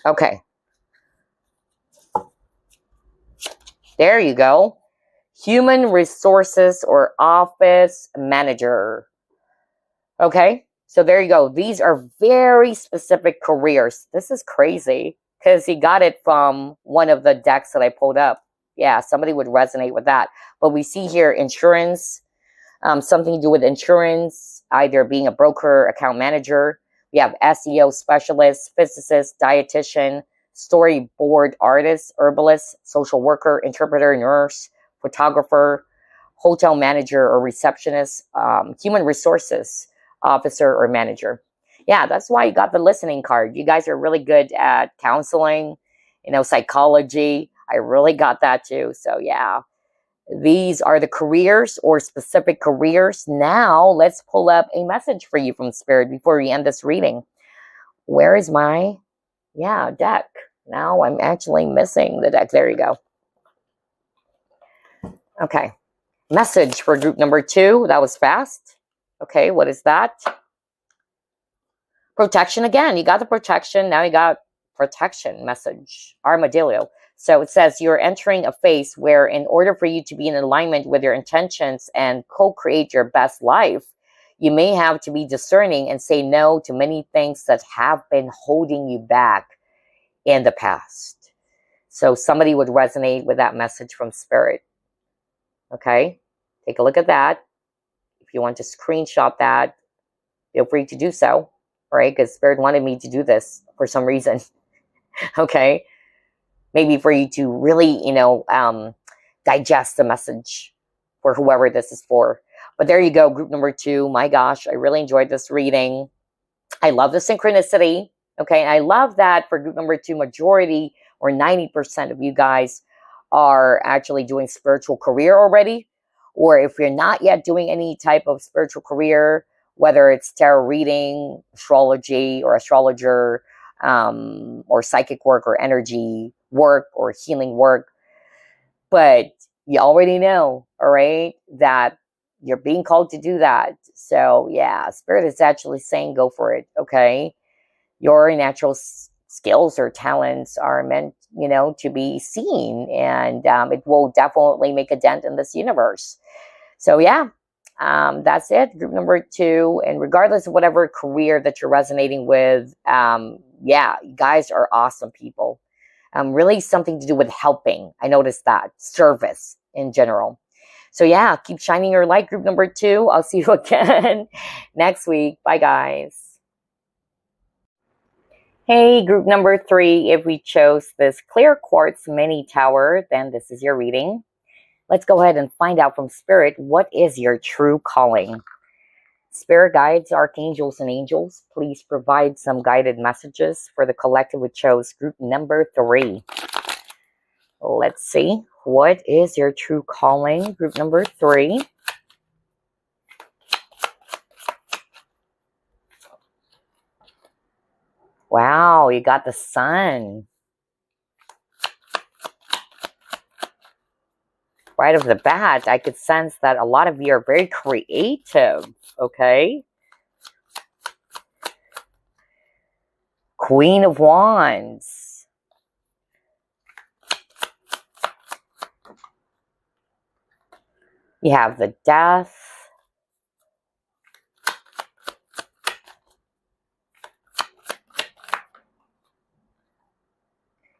Okay. There you go. Human resources or office manager. Okay. So there you go. These are very specific careers. This is crazy because he got it from one of the decks that I pulled up. Yeah, somebody would resonate with that. But we see here insurance, something to do with insurance, either being a broker, account manager. We have SEO specialist, physicist, dietitian, storyboard artist, herbalist, social worker, interpreter, nurse, photographer, hotel manager or receptionist, human resources officer or manager. Yeah, that's why you got the listening card. You guys are really good at counseling, psychology. I really got that too. So yeah, these are the careers or specific careers. Now let's pull up a message for you from Spirit before we end this reading. Where is my, deck? Now I'm actually missing the deck. There you go. Okay. Message for group number 2. That was fast. Okay, what is that? Protection again. You got the protection. Now you got protection message. Armadillo. So it says you're entering a phase where in order for you to be in alignment with your intentions and co-create your best life, you may have to be discerning and say no to many things that have been holding you back in the past. So somebody would resonate with that message from Spirit. Okay, take a look at that. If you want to screenshot that, feel free to do so, right? Because Spirit wanted me to do this for some reason. Okay, maybe for you to really, digest the message for whoever this is for. But there you go, group number 2. My gosh, I really enjoyed this reading. I love the synchronicity. Okay, and I love that for group number 2, majority or 90% of you guys are actually doing spiritual career already. Or if you're not yet doing any type of spiritual career, whether it's tarot reading, astrology or astrologer, or psychic work or energy work or healing work. But you already know, all right, that you're being called to do that. So yeah, Spirit is actually saying go for it, okay? Your natural skills or talents are meant, to be seen, and it will definitely make a dent in this universe. So yeah, that's it, group number 2. And regardless of whatever career that you're resonating with, you guys are awesome people. Really something to do with helping. I noticed that. Service in general. So yeah, keep shining your light, group number 2. I'll see you again next week. Bye, guys. Hey, group number 3. If we chose this clear quartz mini tower, then this is your reading. Let's go ahead and find out from Spirit, what is your true calling? Spirit guides, archangels, and angels, please provide some guided messages for the collective who chose group number 3. Let's see. What is your true calling, group number 3? Wow, you got the Sun. Right off the bat, I could sense that a lot of you are very creative, okay? Queen of Wands. You have the Death.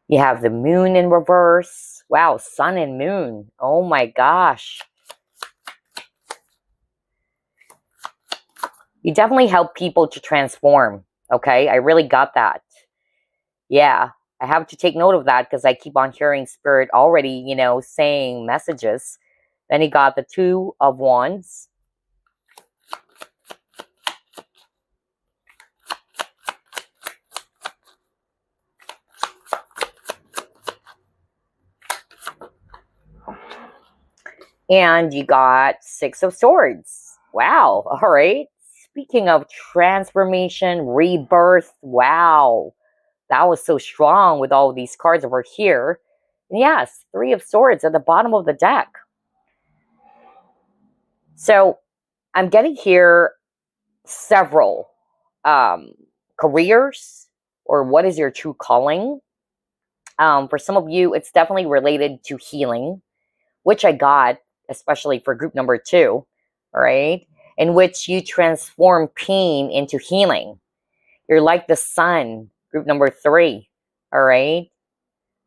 You have the Moon in reverse. Wow, Sun and Moon. Oh my gosh. You definitely help people to transform, okay? I really got that. Yeah, I have to take note of that because I keep on hearing Spirit already, saying messages. Then you got the Two of Wands. And you got Six of Swords. Wow, all right. Speaking of transformation, rebirth, wow. That was so strong with all these cards over here. And yes, Three of Swords at the bottom of the deck. So I'm getting here several careers, or what is your true calling. For some of you, it's definitely related to healing, which I got, especially for group number 2, all right? in which you transform pain into healing. You're like the sun, group number 3. All right.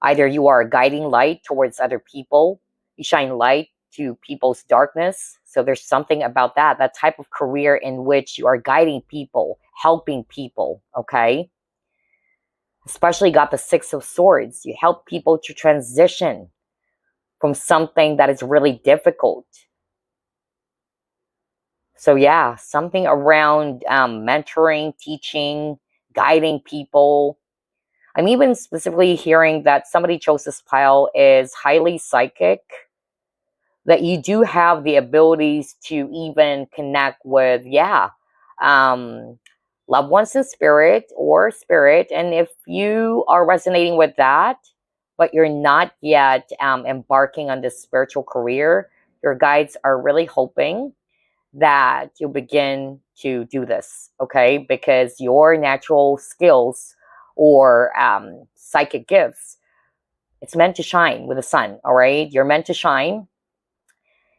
Either you are a guiding light towards other people, you shine light to people's darkness. So there's something about that type of career in which you are guiding people, helping people, okay? Especially got the 6 of Swords. You help people to transition from something that is really difficult. So yeah, something around mentoring, teaching, guiding people. I'm even specifically hearing that somebody chose this pile is highly psychic, that you do have the abilities to even connect with, loved ones in spirit or spirit. And if you are resonating with that, but you're not yet embarking on this spiritual career, your guides are really hoping that you begin to do this, okay? Because your natural skills or psychic gifts, it's meant to shine with the sun, all right? You're meant to shine.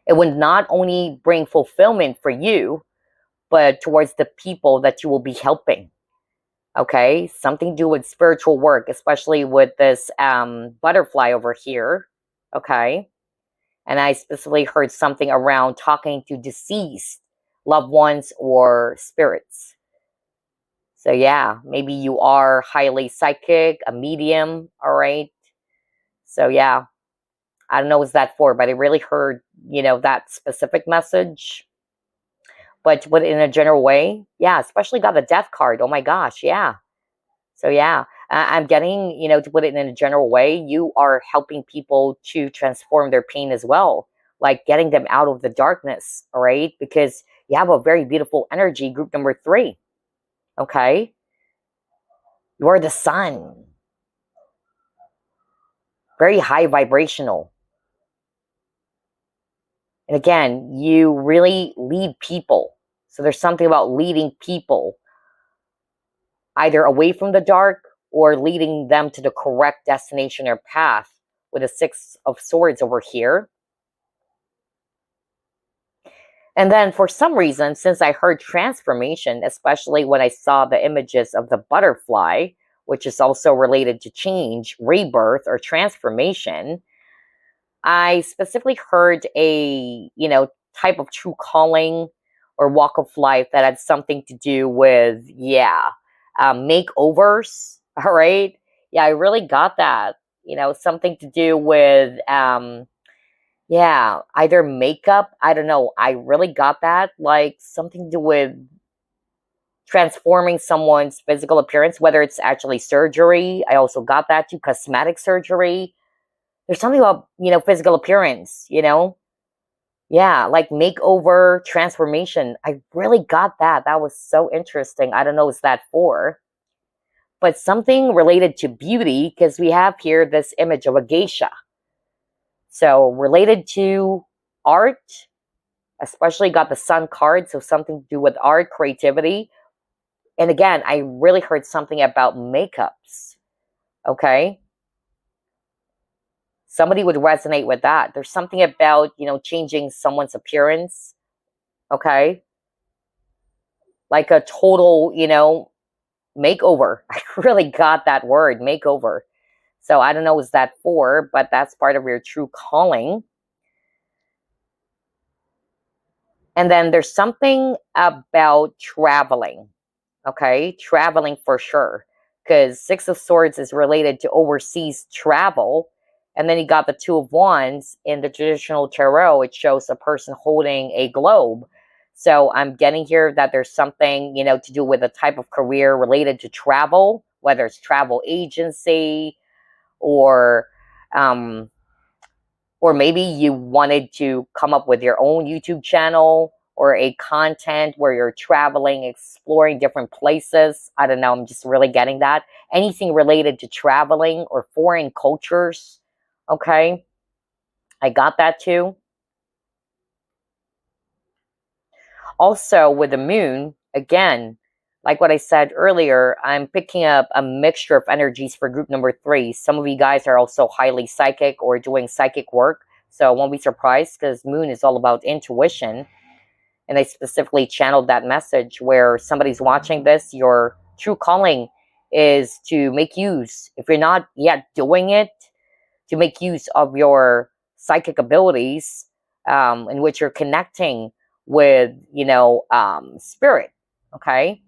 It would not only bring fulfillment for you, but towards the people that you will be helping, okay? Something to do with spiritual work, especially with this butterfly over here, okay? And I specifically heard something around talking to deceased loved ones or spirits. So yeah, maybe you are highly psychic, a medium, all right? So yeah, I don't know what's that for, but I really heard, that specific message. But to put it in a general way, yeah, especially got the death card. Oh my gosh, yeah. So yeah, I'm getting, to put it in a general way, you are helping people to transform their pain as well. Like getting them out of the darkness, all right? Because you have a very beautiful energy, group number 3, okay? You are the sun. Very high vibrational. And again, you really lead people. So there's something about leading people either away from the dark or leading them to the correct destination or path with the 6 of Swords over here. And then for some reason, since I heard transformation, especially when I saw the images of the butterfly, which is also related to change, rebirth, or transformation, I specifically heard a, type of true calling or walk of life that had something to do with, makeovers, all right? Yeah, I really got that, something to do with, either makeup, I don't know, I really got that, like something to do with transforming someone's physical appearance, whether it's actually surgery. I also got that too, cosmetic surgery. There's something about, physical appearance, Yeah, like makeover, transformation. I really got that. That was so interesting. I don't know what's that for. But something related to beauty, because we have here this image of a geisha. So related to art, especially got the sun card, so something to do with art, creativity. And again, I really heard something about makeups, okay? Somebody would resonate with that. There's something about, changing someone's appearance, okay? Like a total, makeover. I really got that word, makeover. So I don't know what's that for, but that's part of your true calling. And then there's something about traveling, okay? Traveling for sure. Because 6 of Swords is related to overseas travel. And then you got the 2 of Wands in the traditional tarot. It shows a person holding a globe. So I'm getting here that there's something, to do with a type of career related to travel, whether it's travel agency or maybe you wanted to come up with your own YouTube channel or a content where you're traveling, exploring different places. I don't know. I'm just really getting that. Anything related to traveling or foreign cultures. Okay. I got that too. Also with the moon, again, like what I said earlier, I'm picking up a mixture of energies for group number 3. Some of you guys are also highly psychic or doing psychic work. So I won't be surprised because moon is all about intuition. And I specifically channeled that message where somebody's watching this. Your true calling is to make use, if you're not yet doing it, to make use of your psychic abilities, in which you're connecting with, spirit, okay?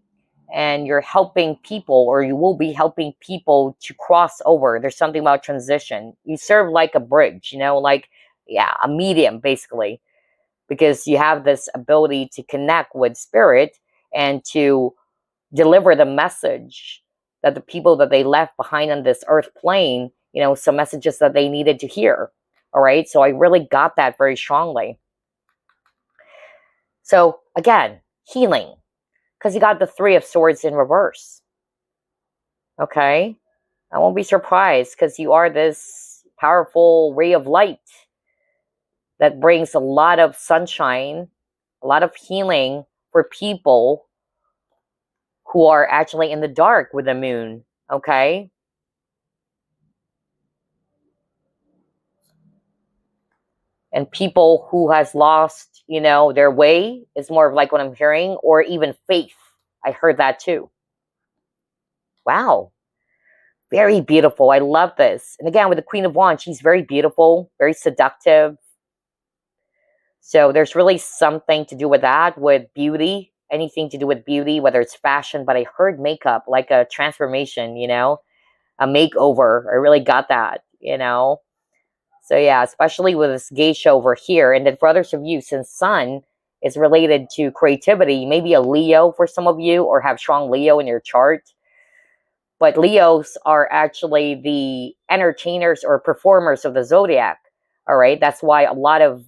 And you're helping people, or you will be helping people to cross over. There's something about transition. You serve like a bridge, a medium, basically, because you have this ability to connect with spirit and to deliver the message that the people that they left behind on this earth plane, some messages that they needed to hear. All right. So I really got that very strongly. So again, healing, because you got the Three of Swords in reverse. Okay. I won't be surprised, because you are this powerful ray of light that brings a lot of sunshine, a lot of healing for people who are actually in the dark with the moon. Okay. And people who has lost, their way is more of like what I'm hearing, or even faith. I heard that too. Wow. Very beautiful. I love this. And again, with the Queen of Wands, she's very beautiful, very seductive. So there's really something to do with that, with beauty, anything to do with beauty, whether it's fashion, but I heard makeup, like a transformation, a makeover. I really got that, So yeah, especially with this geisha over here. And then for others of you, since Sun is related to creativity, maybe a Leo for some of you, or have strong Leo in your chart. But Leos are actually the entertainers or performers of the zodiac. All right. That's why a lot of,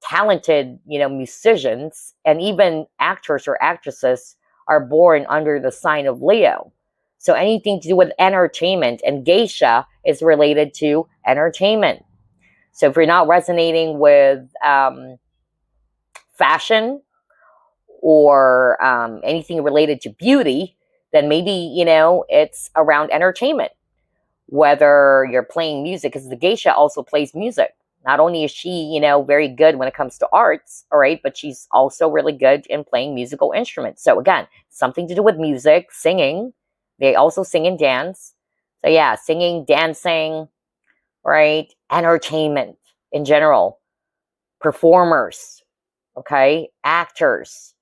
talented, musicians and even actors or actresses are born under the sign of Leo. So anything to do with entertainment, and geisha is related to entertainment. So if you're not resonating with fashion or anything related to beauty, then maybe, it's around entertainment. Whether you're playing music, because the geisha also plays music. Not only is she, very good when it comes to arts, all right, but she's also really good in playing musical instruments. So again, something to do with music, singing. They also sing and dance. So yeah, singing, dancing, right? Entertainment in general. Performers, okay? Actors.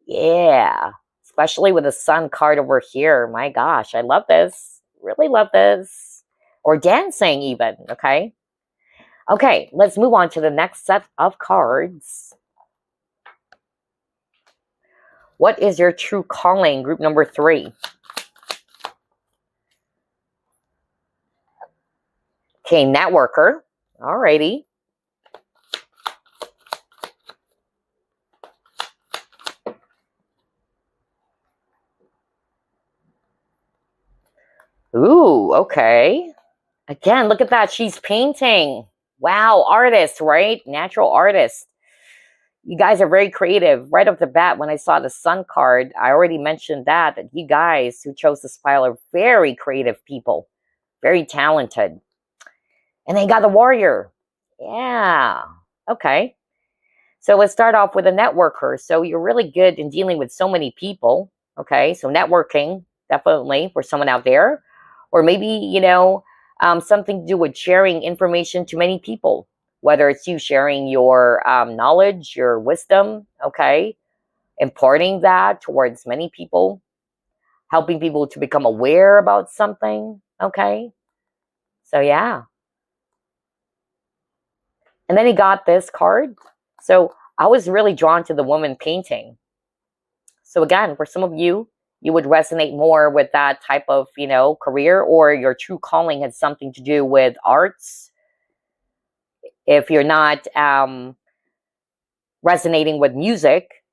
Yeah. Especially with the Sun card over here. My gosh, I love this. Really love this. Or dancing even, okay? Okay, let's move on to the next set of cards. What is your true calling? Group number 3. Okay, networker. Alrighty. Ooh, okay. Again, look at that. She's painting. Wow, artist, right? Natural artist. You guys are very creative. Right off the bat, when I saw the Sun card, I already mentioned that you guys who chose this pile are very creative people. Very talented. And then you got the Warrior. Yeah. Okay. So let's start off with a networker. So you're really good in dealing with so many people. Okay. So networking, definitely, for someone out there. Or maybe, something to do with sharing information to many people. Whether it's you sharing your knowledge, your wisdom, okay, imparting that towards many people, helping people to become aware about something, okay. So yeah. And then he got this card. So I was really drawn to the woman painting. So again, for some of you, you would resonate more with that type of, career, or your true calling has something to do with arts. If you're not resonating with music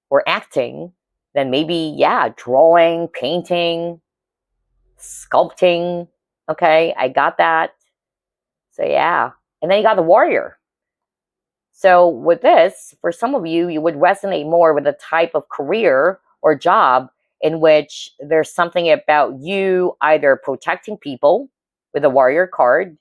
or acting, then maybe, yeah, drawing, painting, sculpting. Okay, I got that. So yeah. And then you got the Warrior. So with this, for some of you, you would resonate more with a type of career or job in which there's something about you either protecting people with a Warrior card,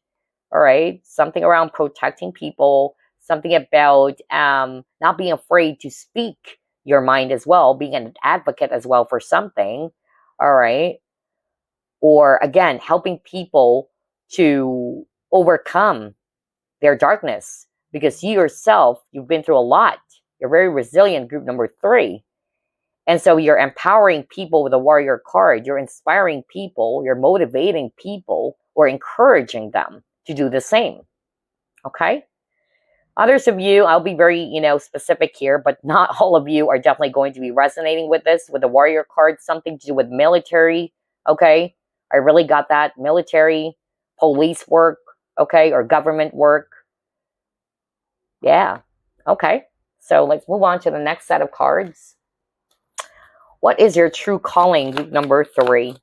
all right, something around protecting people, Something about not being afraid to speak your mind as well, being an advocate as well for something. All right. Or again, helping people to overcome their darkness, because you yourself, you've been through a lot. You're very resilient, group number 3. And so you're empowering people with a warrior card. You're inspiring people. You're motivating people or encouraging them to do the same. Okay? Others of you, I'll be very, specific here, but not all of you are definitely going to be resonating with this, with the warrior card, something to do with military. Okay? I really got that. Military, police work, okay, or government work. Yeah. Okay. So let's move on to the next set of cards. What is your true calling, group number 3?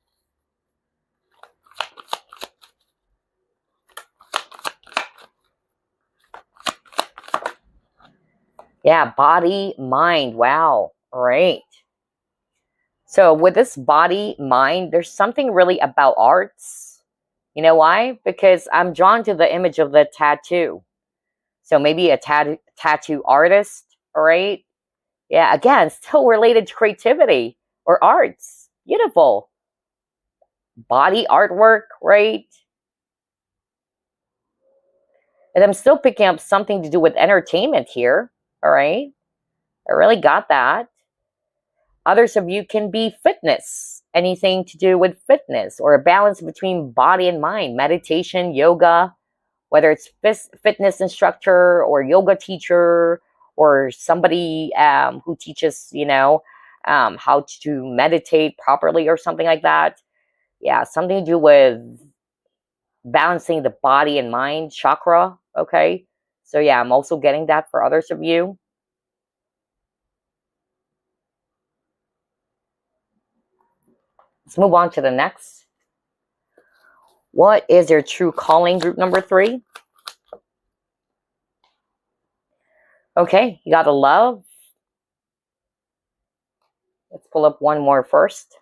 Yeah, body, mind. Wow. All right. So with this body, mind, there's something really about arts. You know why? Because I'm drawn to the image of the tattoo. So maybe a tattoo artist, all right? Yeah, again, still related to creativity or arts. Beautiful. Body artwork, right? And I'm still picking up something to do with entertainment here, all right? I really got that. Others of you can be fitness, anything to do with fitness or a balance between body and mind, meditation, yoga, whether it's fitness instructor or yoga teacher or somebody who teaches, how to meditate properly or something like that. Yeah, something to do with balancing the body and mind chakra. Okay. So yeah, I'm also getting that for others of you. Let's move on to the next. What is your true calling, group number 3? Okay, you got a love. Let's pull up one more first.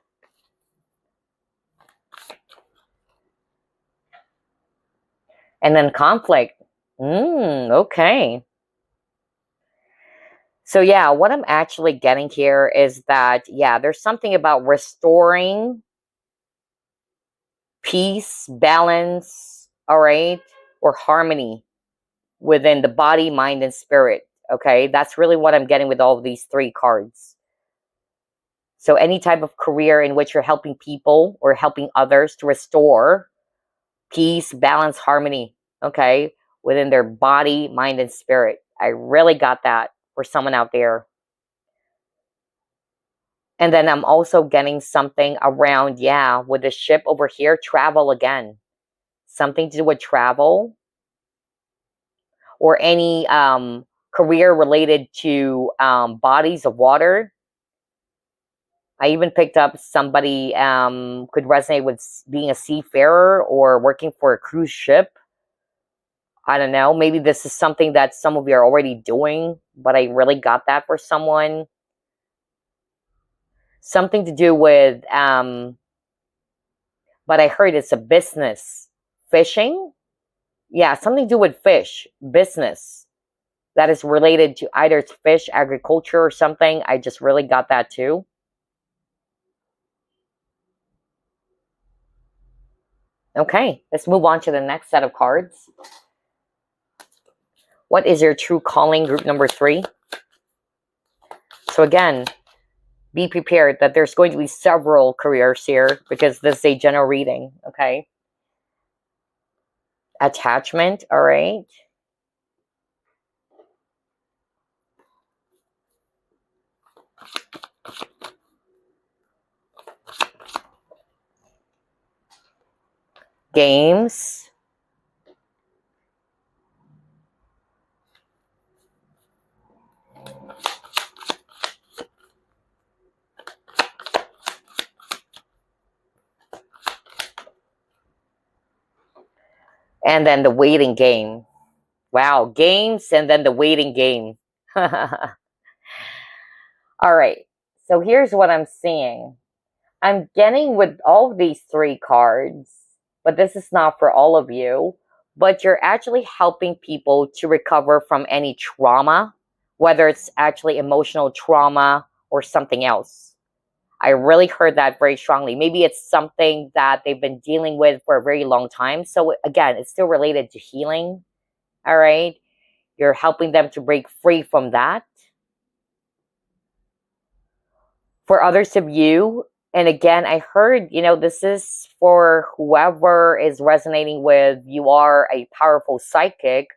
And then conflict. Okay. So yeah, what I'm actually getting here is that, yeah, there's something about restoring peace, balance, all right, or harmony within the body, mind, and spirit. Okay, that's really what I'm getting with all of these 3 cards. So any type of career in which you're helping people or helping others to restore peace, balance, harmony, okay, within their body, mind, and spirit. I really got that for someone out there. And then I'm also getting something around, yeah, with the ship over here, travel again. Something to do with travel or any career related to bodies of water. I even picked up somebody could resonate with being a seafarer or working for a cruise ship. I don't know. Maybe this is something that some of you are already doing, but I really got that for someone. Something to do with, but I heard it's a business. Fishing? Yeah, something to do with fish. Business. That is related to either it's fish, agriculture, or something. I just really got that too. Okay, let's move on to the next set of cards. What is your true calling, group number 3? So again, be prepared that there's going to be several careers here because this is a general reading, okay? Attachment, all right? Games. And then the waiting game. Wow, games and then the waiting game. All right, so here's what I'm seeing. I'm getting with all of these 3 cards, but this is not for all of you. but you're actually helping people to recover from any trauma, whether it's actually emotional trauma or something else. I really heard that very strongly. Maybe it's something that they've been dealing with for a very long time. So again, it's still related to healing. All right. You're helping them to break free from that. For others of you, and again, I heard, this is for whoever is resonating with you are a powerful psychic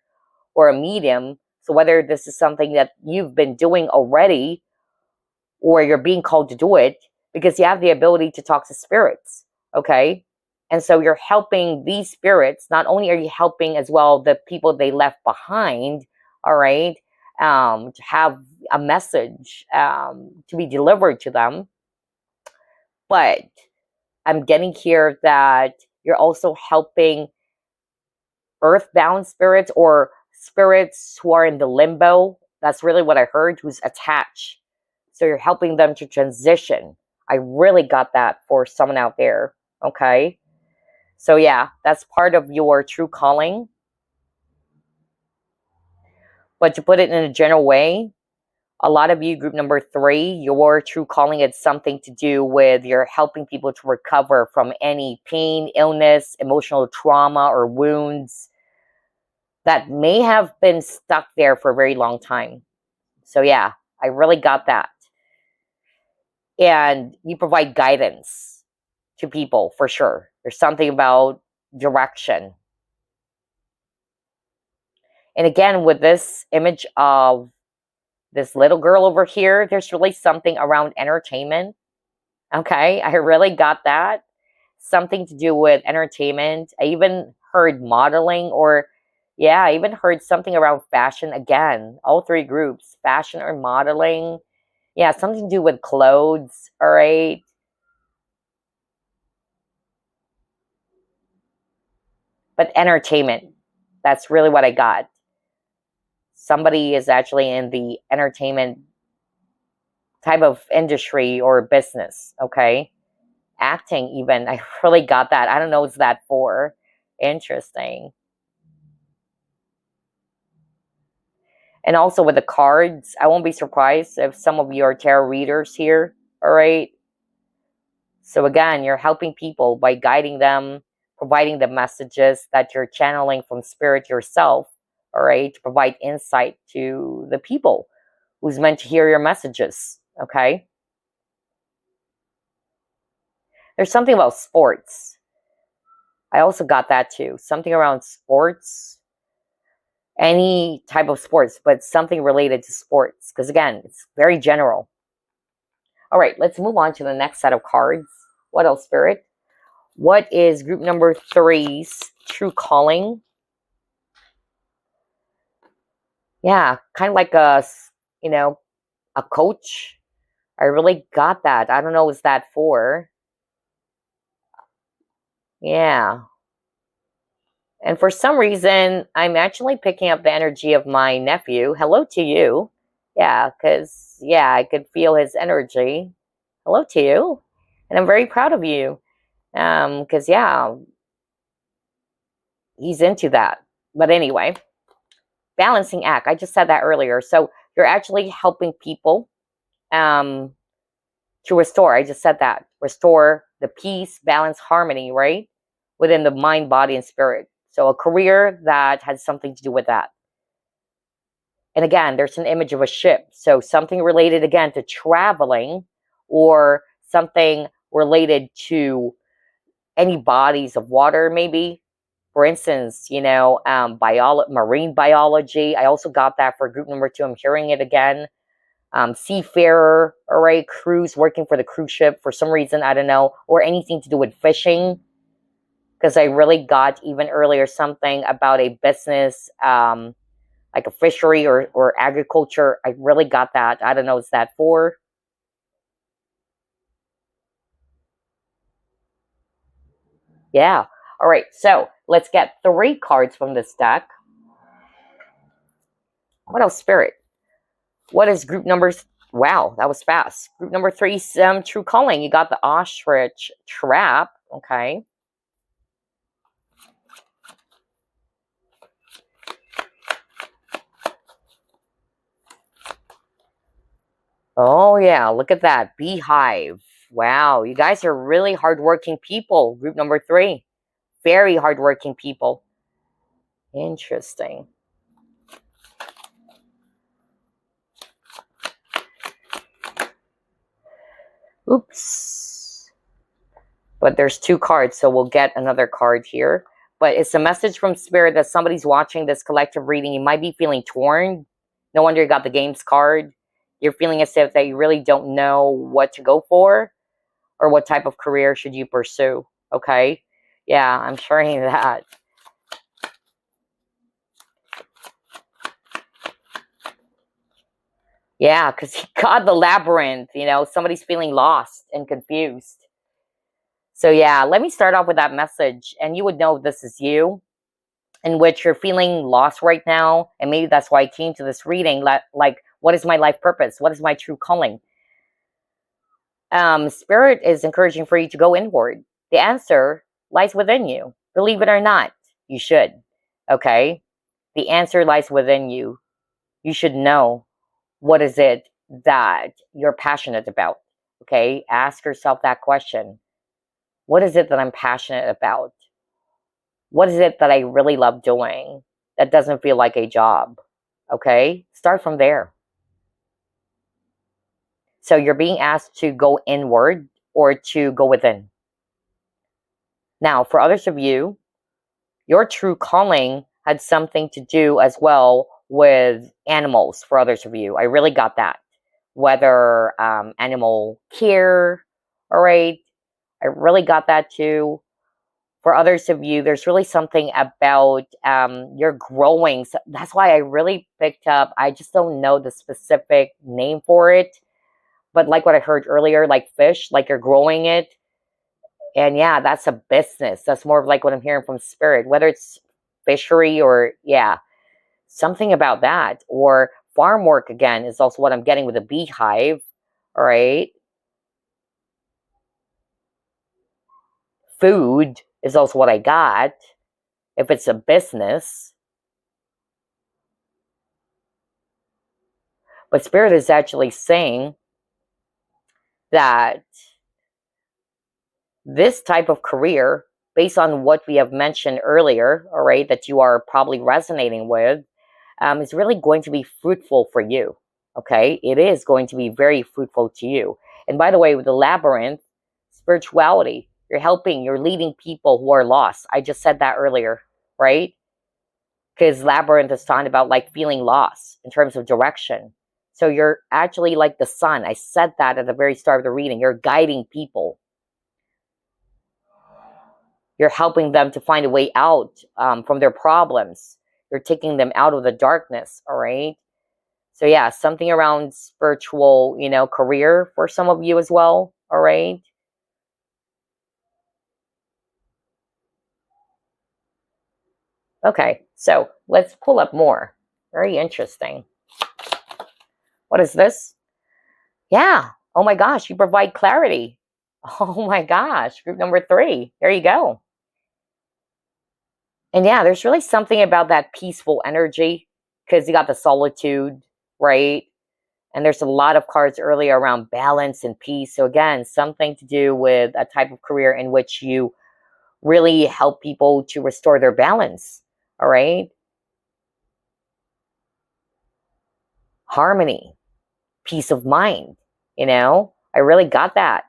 or a medium. So whether this is something that you've been doing already or you're being called to do it, because you have the ability to talk to spirits, okay? And so you're helping these spirits. Not only are you helping as well the people they left behind, all right, to have a message to be delivered to them, but I'm getting here that you're also helping earthbound spirits or spirits who are in the limbo. That's really what I heard, who's attached. So you're helping them to transition. I really got that for someone out there. Okay. So yeah, that's part of your true calling. But to put it in a general way, a lot of you, group number 3, your true calling is something to do with you're helping people to recover from any pain, illness, emotional trauma, or wounds that may have been stuck there for a very long time. So yeah, I really got that. And you provide guidance to people for sure. There's something about direction. And again, with this image of this little girl over here, there's really something around entertainment. Okay, I really got that. Something to do with entertainment. I even heard modeling, or yeah, I even heard something around fashion again. All 3 groups, fashion or modeling. Yeah, something to do with clothes, all right? But entertainment, that's really what I got. Somebody is actually in the entertainment type of industry or business, okay? Acting even, I really got that. I don't know what's that for. Interesting. And also with the cards, I won't be surprised if some of you are tarot readers here, all right? So again, you're helping people by guiding them, providing the messages that you're channeling from spirit yourself, all right, to provide insight to the people who's meant to hear your messages, okay? There's something about sports. I also got that too. Something around sports, any type of sports, but something related to sports. Because again, it's very general. All right, let's move on to the next set of cards. What else, Spirit? What is group number 3's true calling? Yeah, kind of like a coach. I really got that. I don't know what's that for. Yeah. And for some reason, I'm actually picking up the energy of my nephew. Hello to you. Yeah, because, yeah, I could feel his energy. Hello to you. And I'm very proud of you. Because, yeah, he's into that. But anyway, balancing act. I just said that earlier. So you're actually helping people to restore. I just said that. Restore the peace, balance, harmony, right? Within the mind, body, and spirit. So a career that has something to do with that. And again, there's an image of a ship. So something related, again, to traveling or something related to any bodies of water, maybe. For instance, marine biology. I also got that for group number 2. I'm hearing it again. Seafarer, all right, cruise, working for the cruise ship for some reason, I don't know, or anything to do with fishing. Because I really got even earlier something about a business, like a fishery or agriculture. I really got that. I don't know what's that for. Yeah. All right. So let's get 3 cards from this deck. What else, Spirit? What is group numbers? Wow, that was fast. Group number 3, true calling. You got the ostrich trap. Okay. Oh, yeah. Look at that. Beehive. Wow. You guys are really hardworking people. Group number 3. Very hardworking people. Interesting. Oops. But there's 2 cards, so we'll get another card here. But it's a message from Spirit that somebody's watching this collective reading. You might be feeling torn. No wonder you got the Games card. You're feeling as if that you really don't know what to go for or what type of career should you pursue. Okay? Yeah, I'm sharing that. Yeah, because he got the labyrinth. You know, somebody's feeling lost and confused. So yeah, let me start off with that message, and you would know this is you, in which you're feeling lost right now, and maybe that's why I came to this reading. Like, what is my life purpose? What is my true calling? Spirit is encouraging for you to go inward. The answer lies within you. Believe it or not, you should. Okay? The answer lies within you. You should know what is it that you're passionate about. Okay? Ask yourself that question. What is it that I'm passionate about? What is it that I really love doing that doesn't feel like a job? Okay? Start from there. So you're being asked to go inward or to go within. Now, for others of you, your true calling had something to do as well with animals. For others of you, I really got that. Whether animal care, all right, I really got that too. For others of you, there's really something about your growing. So that's why I really picked up. I just don't know the specific name for it, but like what I heard earlier, like fish, like you're growing it. And yeah, that's a business. That's more of like what I'm hearing from Spirit, whether it's fishery or, yeah, something about that. Or farm work, again, is also what I'm getting with a beehive. All right. Food is also what I got. If it's a business. But Spirit is actually saying that this type of career, based on what we have mentioned earlier, all right, that you are probably resonating with, is really going to be fruitful for you. Okay, it is going to be very fruitful to you. And by the way, with the labyrinth, spirituality, you're leading people who are lost. I just said that earlier, right? Because labyrinth is talking about like feeling lost in terms of direction. So you're actually like the sun. I said that at the very start of the reading. You're guiding people. You're helping them to find a way out from their problems. You're taking them out of the darkness, all right? So yeah, something around spiritual, career for some of you as well, all right? Okay, so let's pull up more. Very interesting. What is this? Yeah, oh my gosh, you provide clarity. Oh my gosh, group number 3. There you go. And yeah, there's really something about that peaceful energy because you got the solitude, right? And there's a lot of cards earlier around balance and peace. So again, something to do with a type of career in which you really help people to restore their balance. All right. Harmony, peace of mind. I really got that.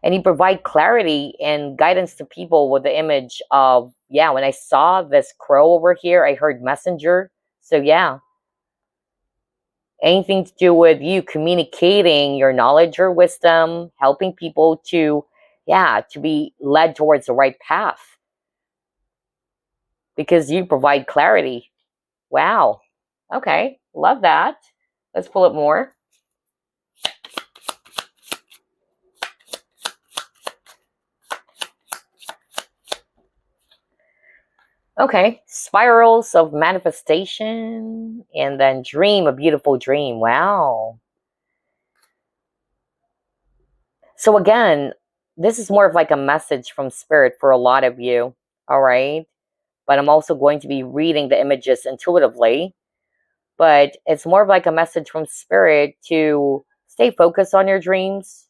And you provide clarity and guidance to people with the image of, yeah, when I saw this crow over here, I heard messenger. So yeah, anything to do with you communicating your knowledge or wisdom, helping people to, yeah, to be led towards the right path. Because you provide clarity. Wow. Okay. Love that. Let's pull it more. Okay. Spirals of manifestation and then dream a beautiful dream. Wow. So again, this is more of like a message from Spirit for a lot of you. All right. But I'm also going to be reading the images intuitively. but it's more of like a message from spirit to stay focused on your dreams.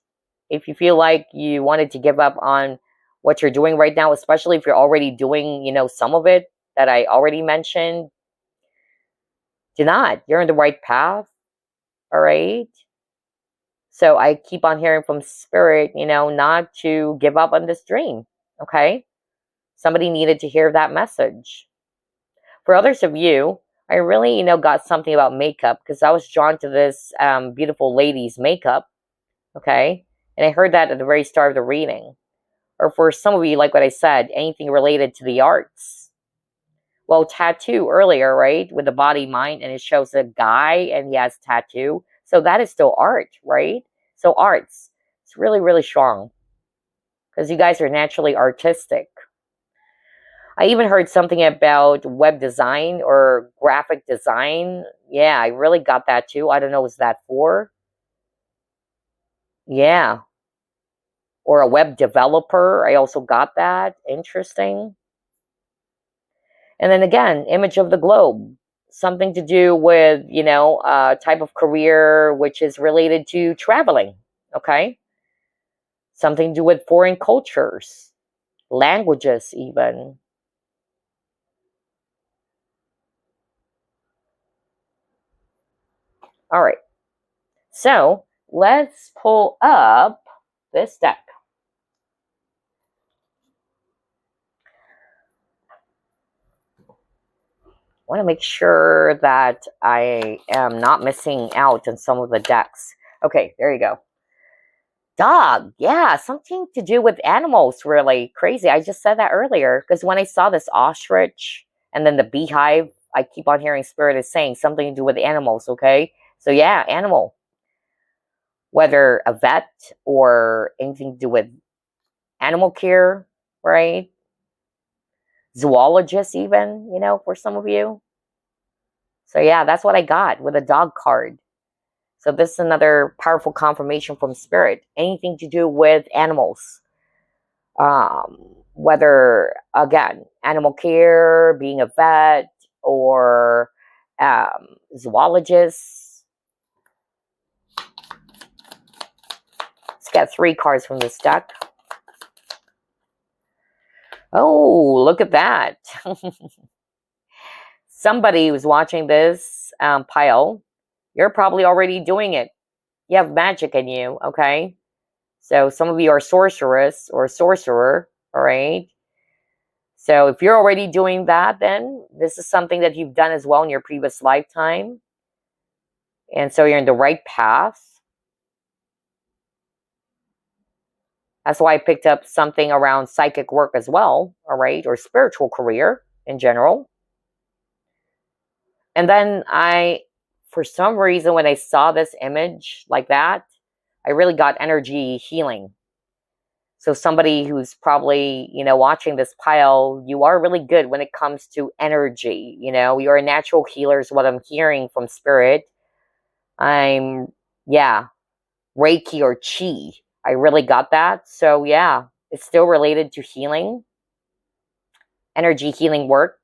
If you feel like you wanted to give up on what you're doing right now, especially if you're already doing, some of it that I already mentioned, do not. You're in the right path. All right. So I keep on hearing from spirit, not to give up on this dream. Okay. Somebody needed to hear that message. For others of you, I really, got something about makeup because I was drawn to this beautiful lady's makeup. Okay. And I heard that at the very start of the reading. Or for some of you, like what I said, anything related to the arts. Well, tattoo earlier, right? With the body, mind, and it shows a guy and he has tattoo. So that is still art, right? So arts, it's really, really strong because you guys are naturally artistic. I even heard something about web design or graphic design. Yeah, I really got that too. I don't know what's that for. Yeah. Or a web developer. I also got that. Interesting. And then again, image of the globe. Something to do with, type of career which is related to traveling. Okay. Something to do with foreign cultures, languages even. All right. So let's pull up this deck. I want to make sure that I am not missing out on some of the decks. Okay, there you go. Dog, yeah, something to do with animals, really crazy. I just said that earlier because when I saw this ostrich and then the beehive, I keep on hearing spirit is saying something to do with animals, okay? So yeah, animal. Whether a vet or anything to do with animal care, right? Zoologist even, for some of you. So yeah, that's what I got with a dog card. So this is another powerful confirmation from spirit. Anything to do with animals. Whether, again, animal care, being a vet, or zoologist. Let's get 3 cards from this deck. Oh, look at that. Somebody who's watching this pile, you're probably already doing it. You have magic in you, okay? So some of you are sorceress or sorcerer, all right? So if you're already doing that, then this is something that you've done as well in your previous lifetime. And so you're in the right path. That's why I picked up something around psychic work as well, all right? Or spiritual career in general. And then for some reason, when I saw this image like that, I really got energy healing. So somebody who's probably, watching this pile, you are really good when it comes to energy. You're a natural healer is what I'm hearing from spirit. Reiki or chi. I really got that. So yeah, it's still related to healing. Energy healing work.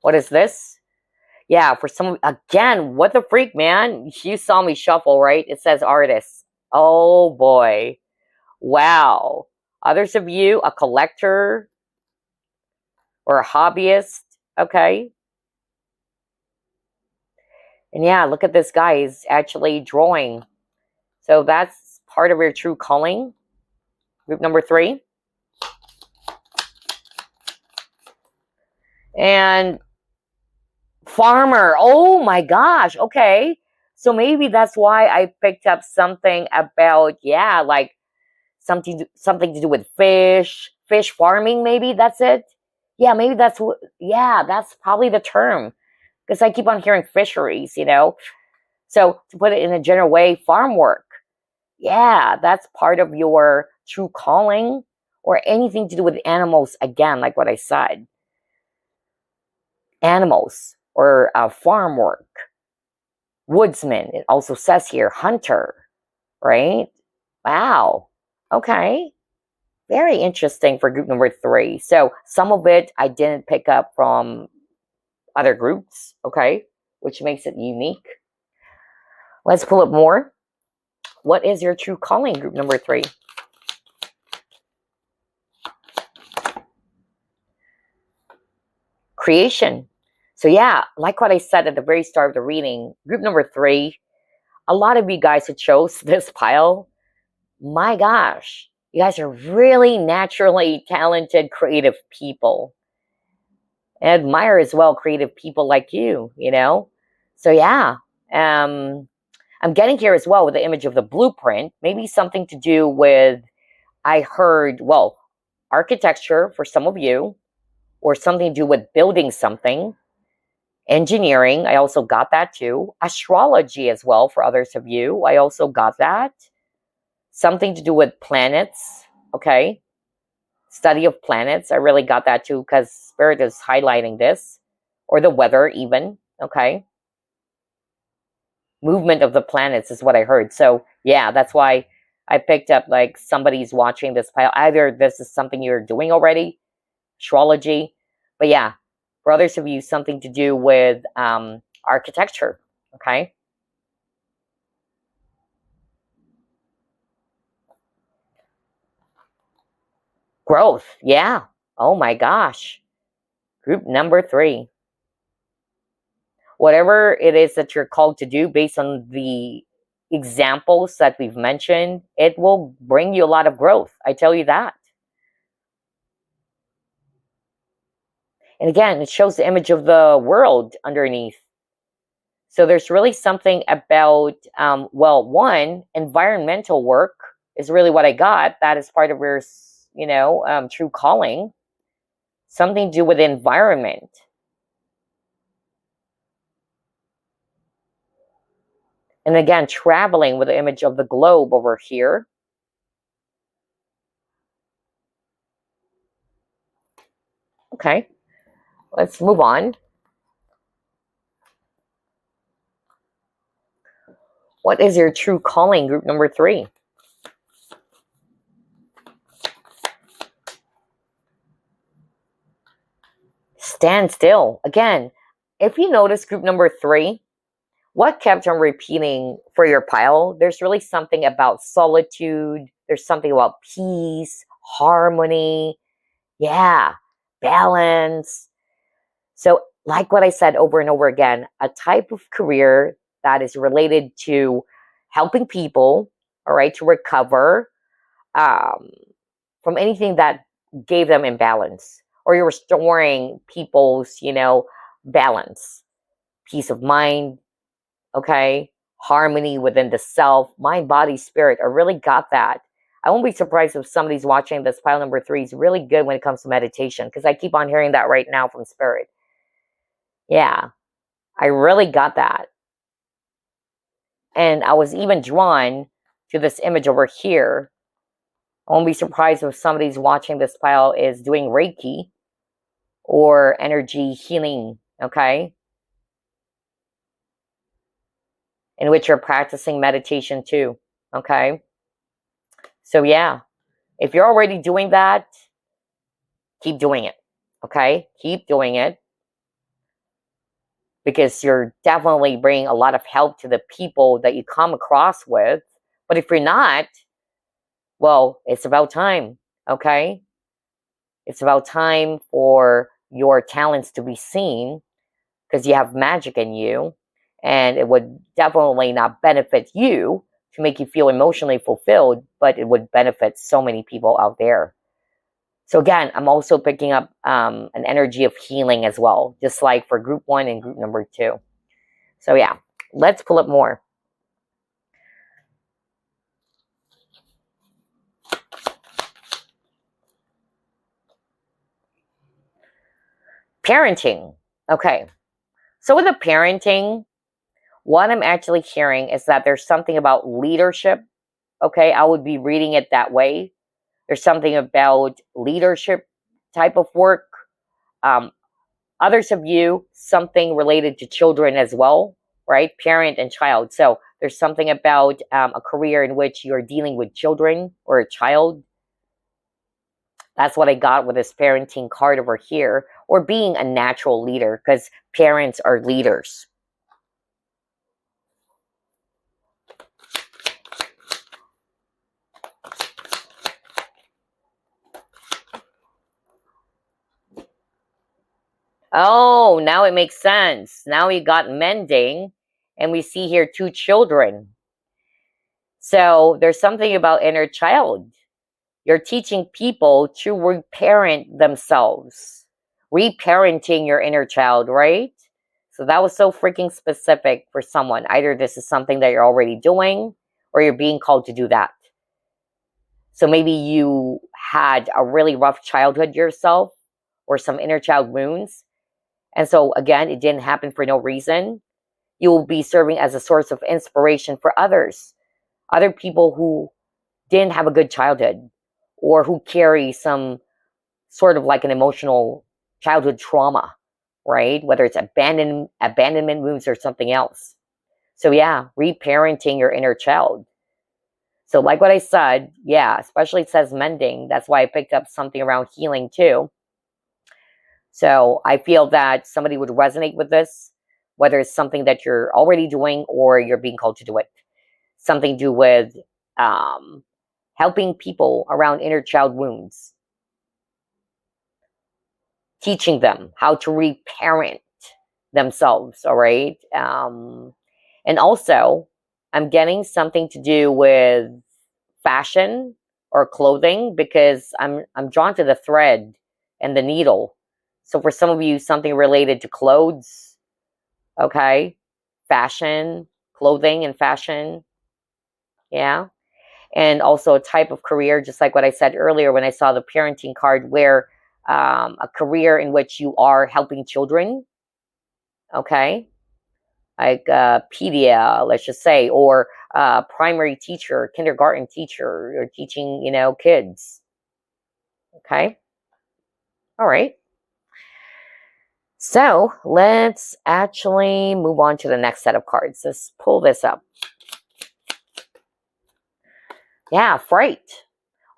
What is this? Yeah, for some, again, what the freak, man? You saw me shuffle, right? It says artist. Oh boy. Wow. Others of you, a collector or a hobbyist, okay? And yeah, look at this guy. He's actually drawing. So that's part of your true calling. Group number 3. And farmer. Oh my gosh. Okay. So maybe that's why I picked up something about, like something to do with fish farming. Maybe that's it. Yeah, maybe that's what, that's probably the term. Because I keep on hearing fisheries, So to put it in a general way, farm work. Yeah, that's part of your true calling or anything to do with animals. Again, like what I said. Animals or farm work. Woodsman, it also says here, hunter, right? Wow. Okay. Very interesting for group number 3. So some of it I didn't pick up from other groups, okay, which makes it unique. Let's pull up more. What is your true calling, group number 3? Creation. So yeah, like what I said at the very start of the reading, group number 3, a lot of you guys who chose this pile, my gosh, you guys are really naturally talented, creative people. I admire as well creative people like you, you know? So yeah, I'm getting here as well with the image of the blueprint, maybe something to do with, I heard, well, architecture for some of you, or something to do with building something, engineering, I also got that too, astrology as well for others of you, I also got that, something to do with planets, okay, study of planets, I really got that too, because Spirit is highlighting this, or the weather even, okay, movement of the planets is what I heard. So yeah, that's why I picked up like somebody's watching this pile. Either this is something you're doing already, astrology, but yeah, for others of you, something to do with architecture, okay? Growth, yeah. Oh my gosh. Group number 3. Whatever it is that you're called to do based on the examples that we've mentioned, it will bring you a lot of growth. I tell you that. And again, it shows the image of the world underneath. So there's really something about, well, one, environmental work is really what I got. That is part of your, true calling. Something to do with the environment. And again, traveling with the image of the globe over here. Okay, let's move on. What is your true calling, group number 3? Stand still. Again, if you notice group number 3, what kept on repeating for your pile, there's really something about solitude. There's something about peace, harmony. Yeah, balance. So like what I said over and over again, a type of career that is related to helping people, all right, to recover from anything that gave them imbalance, or you're restoring people's, balance, peace of mind, okay, harmony within the self, mind, body, spirit. I really got that. I won't be surprised if somebody's watching this pile number 3 is really good when it comes to meditation, because I keep on hearing that right now from Spirit. Yeah, I really got that. And I was even drawn to this image over here. I won't be surprised if somebody's watching this pile is doing Reiki or energy healing, okay? In which you're practicing meditation too, okay? So yeah, if you're already doing that, keep doing it, okay? Keep doing it, because you're definitely bringing a lot of help to the people that you come across with. But if you're not, well, it's about time, okay? It's about time for your talents to be seen, because you have magic in you, and it would definitely not benefit you to make you feel emotionally fulfilled, but it would benefit so many people out there. So again, I'm also picking up an energy of healing as well, just like for group 1 and group number 2. So yeah, let's pull up more. Parenting. Okay. So with the parenting, what I'm actually hearing is that there's something about leadership. Okay, I would be reading it that way. There's something about leadership type of work. Others of you, something related to children as well, right? Parent and child. So there's something about a career in which you're dealing with children or a child. That's what I got with this parenting card over here, or being a natural leader, because parents are leaders. Oh, now it makes sense. Now we got mending, and we see here 2 children. So there's something about inner child. You're teaching people to reparent themselves, reparenting your inner child, right? So that was so freaking specific for someone. Either this is something that you're already doing, or you're being called to do that. So maybe you had a really rough childhood yourself, or some inner child wounds. And so again, it didn't happen for no reason. You will be serving as a source of inspiration for others. Other people who didn't have a good childhood, or who carry some sort of like an emotional childhood trauma, right? Whether it's abandonment wounds or something else. So yeah, reparenting your inner child. So like what I said, yeah, especially it says mending. That's why I picked up something around healing too. So I feel that somebody would resonate with this, whether it's something that you're already doing or you're being called to do it. Something to do with helping people around inner child wounds. Teaching them how to reparent themselves, all right? And also, I'm getting something to do with fashion or clothing, because I'm drawn to the thread and the needle. So for some of you, something related to clothes, okay? Fashion, clothing and fashion, yeah? And also a type of career, just like what I said earlier when I saw the parenting card, where a career in which you are helping children, okay? Like pedia, let's just say, or primary teacher, kindergarten teacher, or teaching, kids, okay? All right. So let's actually move on to the next set of cards. Let's pull this up. Yeah, fright.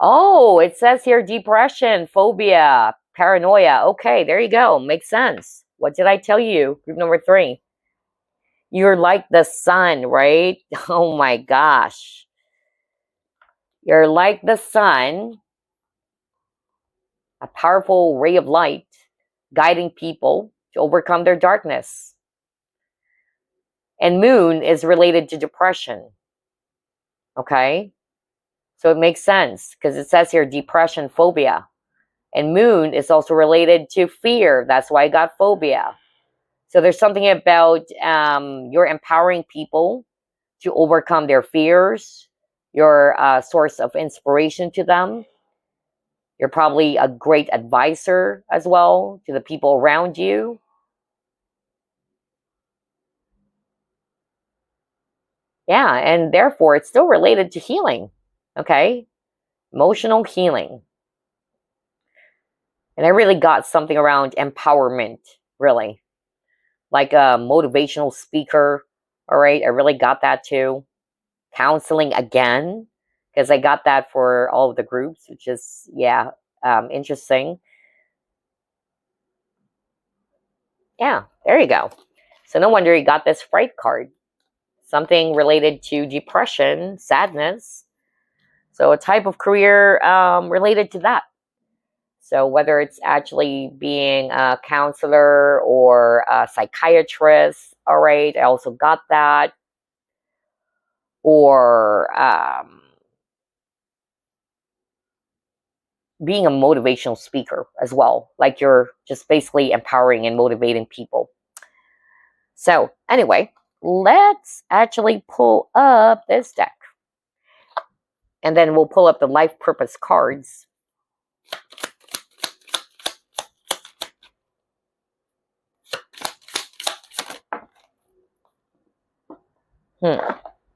Oh, it says here depression, phobia, paranoia. Okay, there you go. Makes sense. What did I tell you? Group number 3. You're like the sun, right? Oh my gosh. You're like the sun, a powerful ray of light, guiding people to overcome their darkness. And moon is related to depression. Okay? So it makes sense, because it says here depression, phobia. And moon is also related to fear. That's why I got phobia. So there's something about you're empowering people to overcome their fears. You're a source of inspiration to them. You're probably a great advisor as well to the people around you. Yeah, and therefore it's still related to healing. Okay? Emotional healing. And I really got something around empowerment, really. Like a motivational speaker. All right, I really got that too. Counseling again, because I got that for all of the groups, which is, yeah, interesting. Yeah, there you go. So no wonder you got this fright card. Something related to depression, sadness. So a type of career related to that. So whether it's actually being a counselor or a psychiatrist, all right, I also got that. Or being a motivational speaker as well. Like you're just basically empowering and motivating people. So anyway, let's actually pull up this deck. And then we'll pull up the life purpose cards.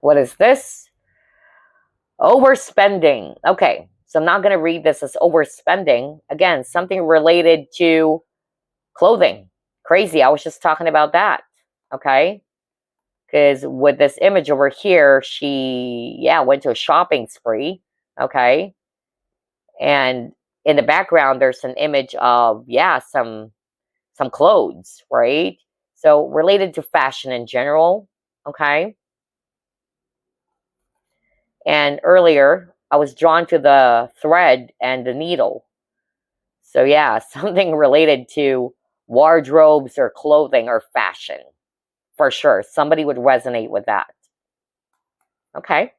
What is this? Overspending. Okay, so I'm not going to read this as overspending. Again, something related to clothing. Crazy. I was just talking about that. Okay. Because with this image over here, she, went to a shopping spree. Okay. And in the background, there's an image of, yeah, some clothes, right? So related to fashion in general, okay? And earlier, I was drawn to the thread and the needle. So yeah, something related to wardrobes or clothing or fashion, for sure. Somebody would resonate with that. Okay,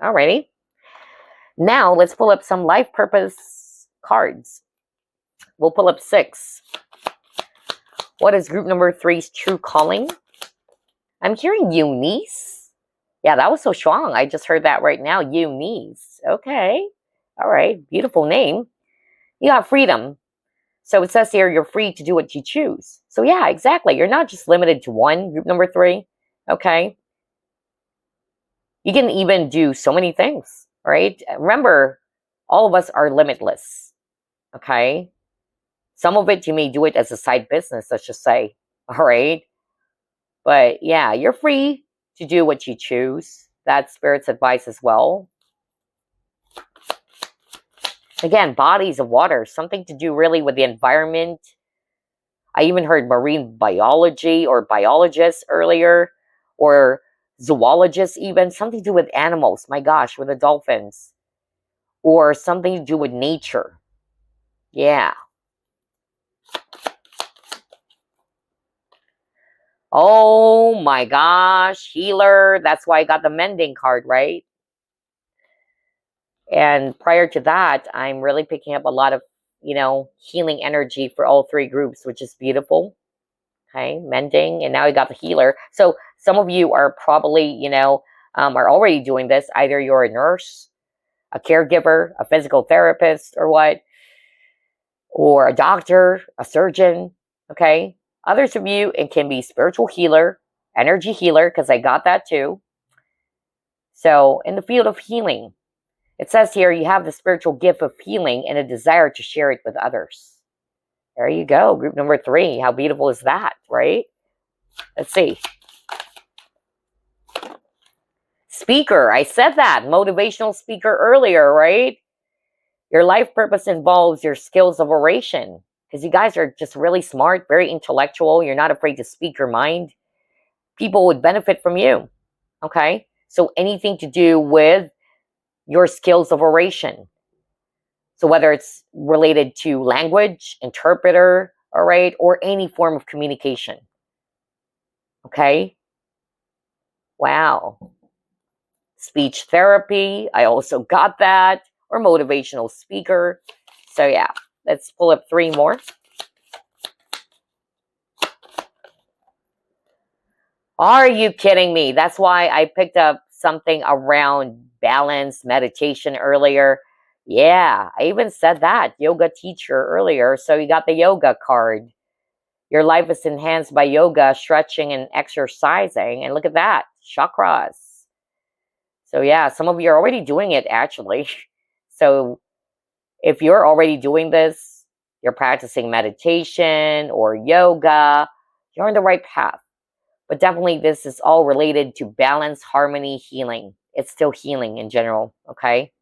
alrighty. Now let's pull up some life purpose cards. We'll pull up 6. What is group number 3's true calling? I'm hearing Eunice. Yeah, that was so strong. I just heard that right now. Eunice. Okay. All right. Beautiful name. You got freedom. So it says here you're free to do what you choose. So yeah, exactly. You're not just limited to one, group number 3. Okay. You can even do so many things, right? Remember, all of us are limitless. Okay. Some of it, you may do it as a side business, let's just say. All right. But yeah, you're free to do what you choose. That's Spirit's advice as well. Again, bodies of water, something to do really with the environment. I even heard marine biology or biologists earlier, or zoologists even, something to do with animals, my gosh, with the dolphins. Or something to do with nature. Yeah. Oh my gosh, healer. That's why I got the mending card, right? And prior to that, I'm really picking up a lot of, healing energy for all 3 groups, which is beautiful. Okay, mending, and now we got the healer. So some of you are probably, are already doing this. Either you're a nurse, a caregiver, a physical therapist, or what, or a doctor, a surgeon. Okay, others of you, it can be spiritual healer, energy healer, because I got that too. So in the field of healing, it says here you have the spiritual gift of healing and a desire to share it with others. There you go, group number 3. How beautiful is that, right? Let's see. Speaker, I said that, motivational speaker earlier, right? Your life purpose involves your skills of oration, because you guys are just really smart, very intellectual. You're not afraid to speak your mind. People would benefit from you, okay? So anything to do with your skills of oration. So whether it's related to language, interpreter, all right, or any form of communication. Okay? Wow. Speech therapy, I also got that, or motivational speaker. So yeah, let's pull up 3 more. Are you kidding me? That's why I picked up something around balance, meditation earlier. Yeah, I even said that, yoga teacher earlier. So you got the yoga card. Your life is enhanced by yoga, stretching, and exercising. And look at that, chakras. So yeah, some of you are already doing it, actually. So if you're already doing this, you're practicing meditation or yoga, you're on the right path. But definitely this is all related to balance, harmony, healing. It's still healing in general, okay?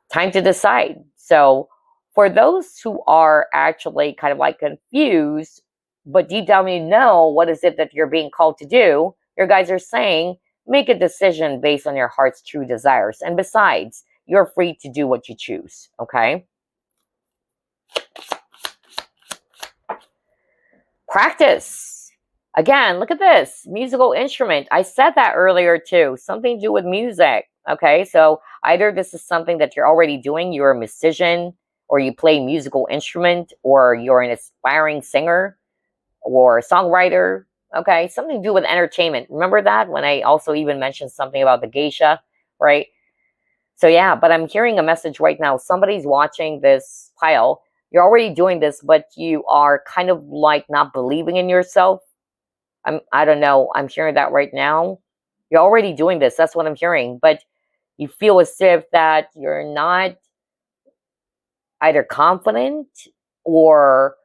Time to decide. So for those who are actually kind of like confused, but deep down you know what is it that you're being called to do, your guys are saying, make a decision based on your heart's true desires. And besides, you're free to do what you choose, okay? Practice. Again, look at this, musical instrument. I said that earlier too, something to do with music, okay? So either this is something that you're already doing, you're a musician, or you play musical instrument, or you're an aspiring singer, or songwriter, okay? Something to do with entertainment. Remember that when I also even mentioned something about the geisha, right? So yeah, but I'm hearing a message right now. Somebody's watching this pile. You're already doing this, but you are kind of like not believing in yourself. I don't know. I'm hearing that right now. You're already doing this. That's what I'm hearing. But you feel as if that you're not either confident or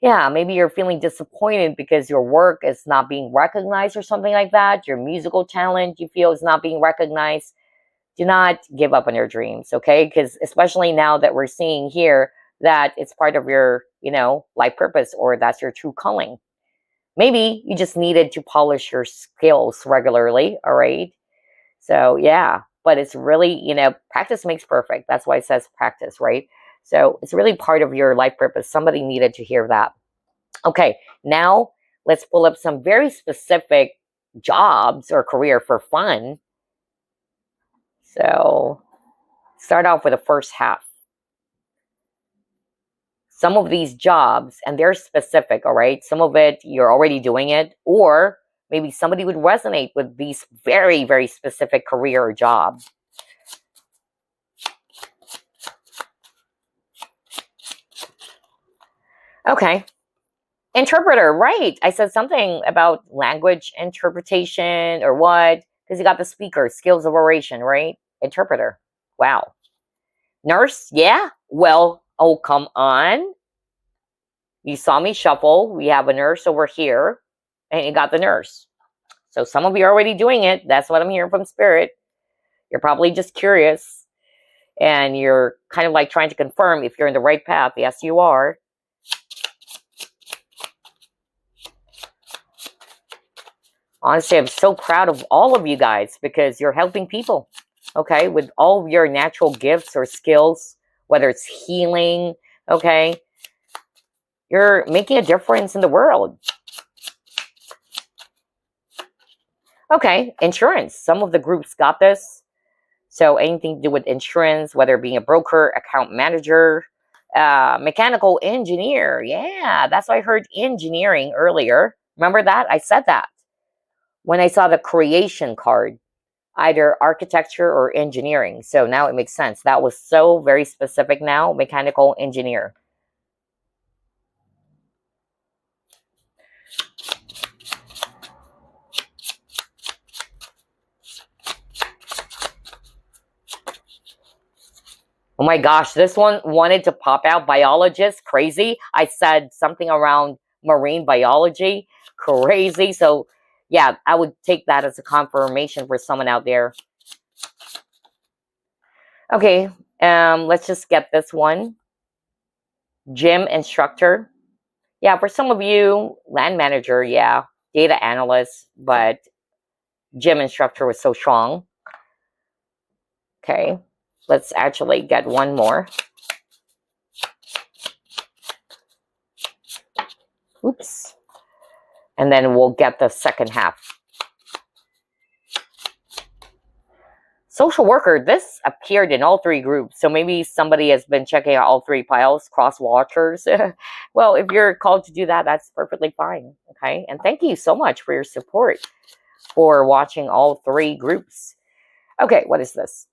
Yeah, maybe you're feeling disappointed because your work is not being recognized or something like that. Your musical talent you feel is not being recognized. Do not give up on your dreams, okay? Because especially now that we're seeing here that it's part of your, life purpose, or that's your true calling. Maybe you just needed to polish your skills regularly, all right? So, yeah, but it's really, practice makes perfect. That's why it says practice, right? So, it's really part of your life purpose. Somebody needed to hear that. Okay, now let's pull up some very specific jobs or career for fun. So, start off with the first half. Some of these jobs, and they're specific, all right? Some of it, you're already doing it, or maybe somebody would resonate with these very, very specific career or job. Okay. Interpreter, right. I said something about language interpretation or what, because you got the speaker, skills of oration, right? Interpreter. Wow. Nurse, yeah. Well, oh, come on. You saw me shuffle. We have a nurse over here, and you got the nurse. So some of you are already doing it. That's what I'm hearing from Spirit. You're probably just curious, and you're kind of like trying to confirm if you're in the right path. Yes, you are. Honestly, I'm so proud of all of you guys because you're helping people, okay, with all of your natural gifts or skills, whether it's healing, okay? You're making a difference in the world. Okay, insurance. Some of the groups got this. So anything to do with insurance, whether being a broker, account manager, mechanical engineer. Yeah, that's why I heard engineering earlier. Remember that? I said that when I saw the creation card, either architecture or engineering. So now it makes sense. That was so very specific now, mechanical engineer. Oh my gosh, this one wanted to pop out. Biologist, crazy. I said something around marine biology, crazy. So yeah, I would take that as a confirmation for someone out there. Okay, let's just get this one. Gym instructor. Yeah, for some of you, land manager, yeah, data analyst, but gym instructor was so strong. Okay, let's actually get one more. Oops. And then we'll get the second half. Social worker, this appeared in all three groups. So maybe somebody has been checking out all three piles, cross watchers. Well, if you're called to do that, that's perfectly fine. Okay. And thank you so much for your support for watching all three groups. Okay. What is this?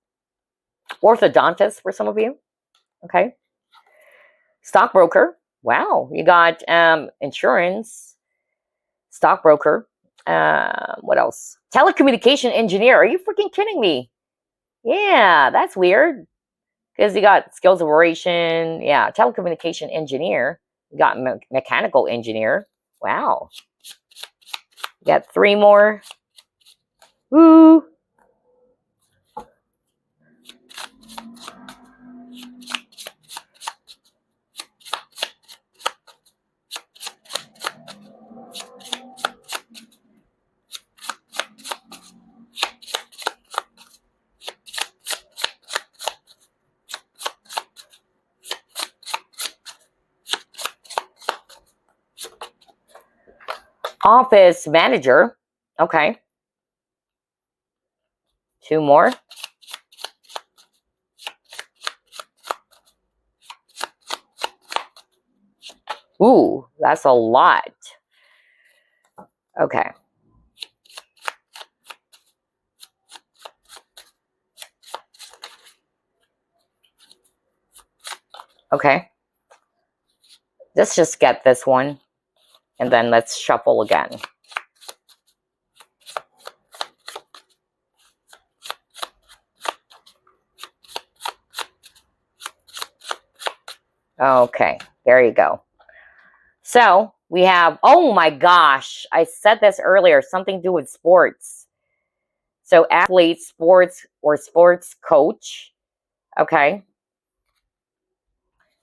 Orthodontist for some of you. Okay. Stockbroker. Wow. You got insurance. Stockbroker. What else? Telecommunication engineer. Are you freaking kidding me? Yeah, that's weird. Because you got skills of oration. Yeah, telecommunication engineer. You got mechanical engineer. Wow. You got three more. Woo. Office manager. Okay. Two more. Ooh, that's a lot. Okay. Okay. Let's just get this one. And then let's shuffle again. Okay, there you go. So we have, oh my gosh, I said this earlier, something to do with sports. So athlete, sports, or sports coach. Okay.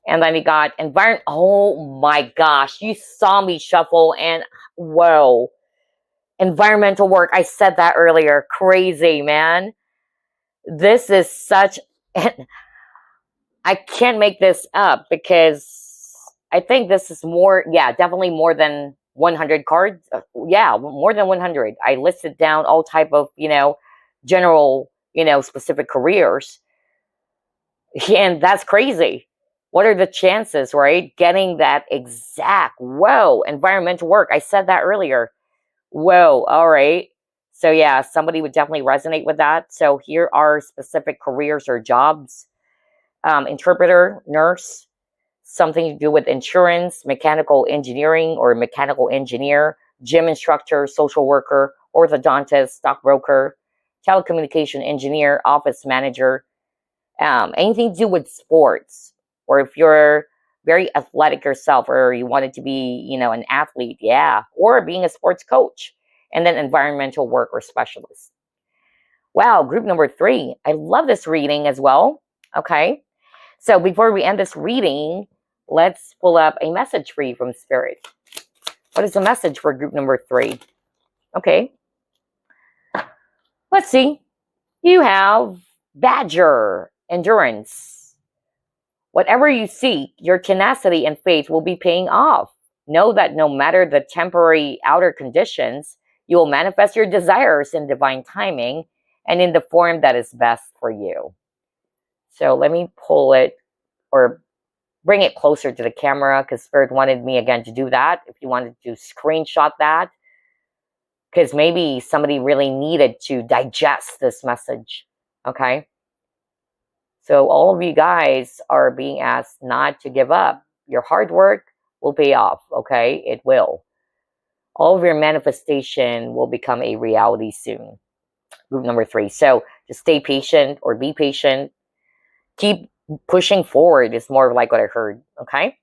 And then we got environment. Oh my gosh, you saw me shuffle and whoa. Environmental work. I said that earlier. Crazy, man. This is such, I can't make this up because I think this is more, yeah, definitely more than 100 cards. Yeah, more than 100. I listed down all type of, general, specific careers. And that's crazy. What are the chances, right? Getting that exact, whoa, environmental work. I said that earlier. Whoa, all right. So yeah, somebody would definitely resonate with that. So here are specific careers or jobs. Interpreter, nurse, something to do with insurance, mechanical engineering or mechanical engineer, gym instructor, social worker, orthodontist, stockbroker, telecommunication engineer, office manager, anything to do with sports, or if you're very athletic yourself or you wanted to be, an athlete, yeah, or being a sports coach, and then environmental work or specialist. Wow, group number 3. I love this reading as well. Okay. So before we end this reading, let's pull up a message for you from Spirit. What is the message for group number 3? Okay. Let's see. You have Badger, endurance. Whatever you seek, your tenacity and faith will be paying off. Know that no matter the temporary outer conditions, you will manifest your desires in divine timing and in the form that is best for you. So let me pull it or bring it closer to the camera because Spirit wanted me again to do that. If you wanted to screenshot that, because maybe somebody really needed to digest this message. Okay. So all of you guys are being asked not to give up. Your hard work will pay off. Okay. It will. All of your manifestation will become a reality soon. Group number 3. So just stay patient or be patient. Keep pushing forward is more like what I heard. Okay.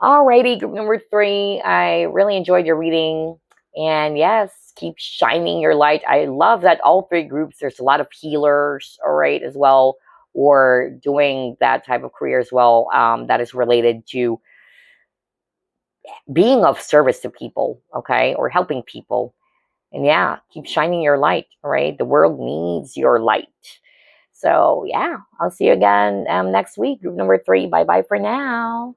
Alrighty, group number 3. I really enjoyed your reading. And yes, keep shining your light. I love that all 3 groups, there's a lot of healers, all right, as well, or doing that type of career as well, that is related to being of service to people, okay, or helping people. And yeah, keep shining your light, all right? The world needs your light. So yeah, I'll see you again next week, group number 3. Bye-bye for now.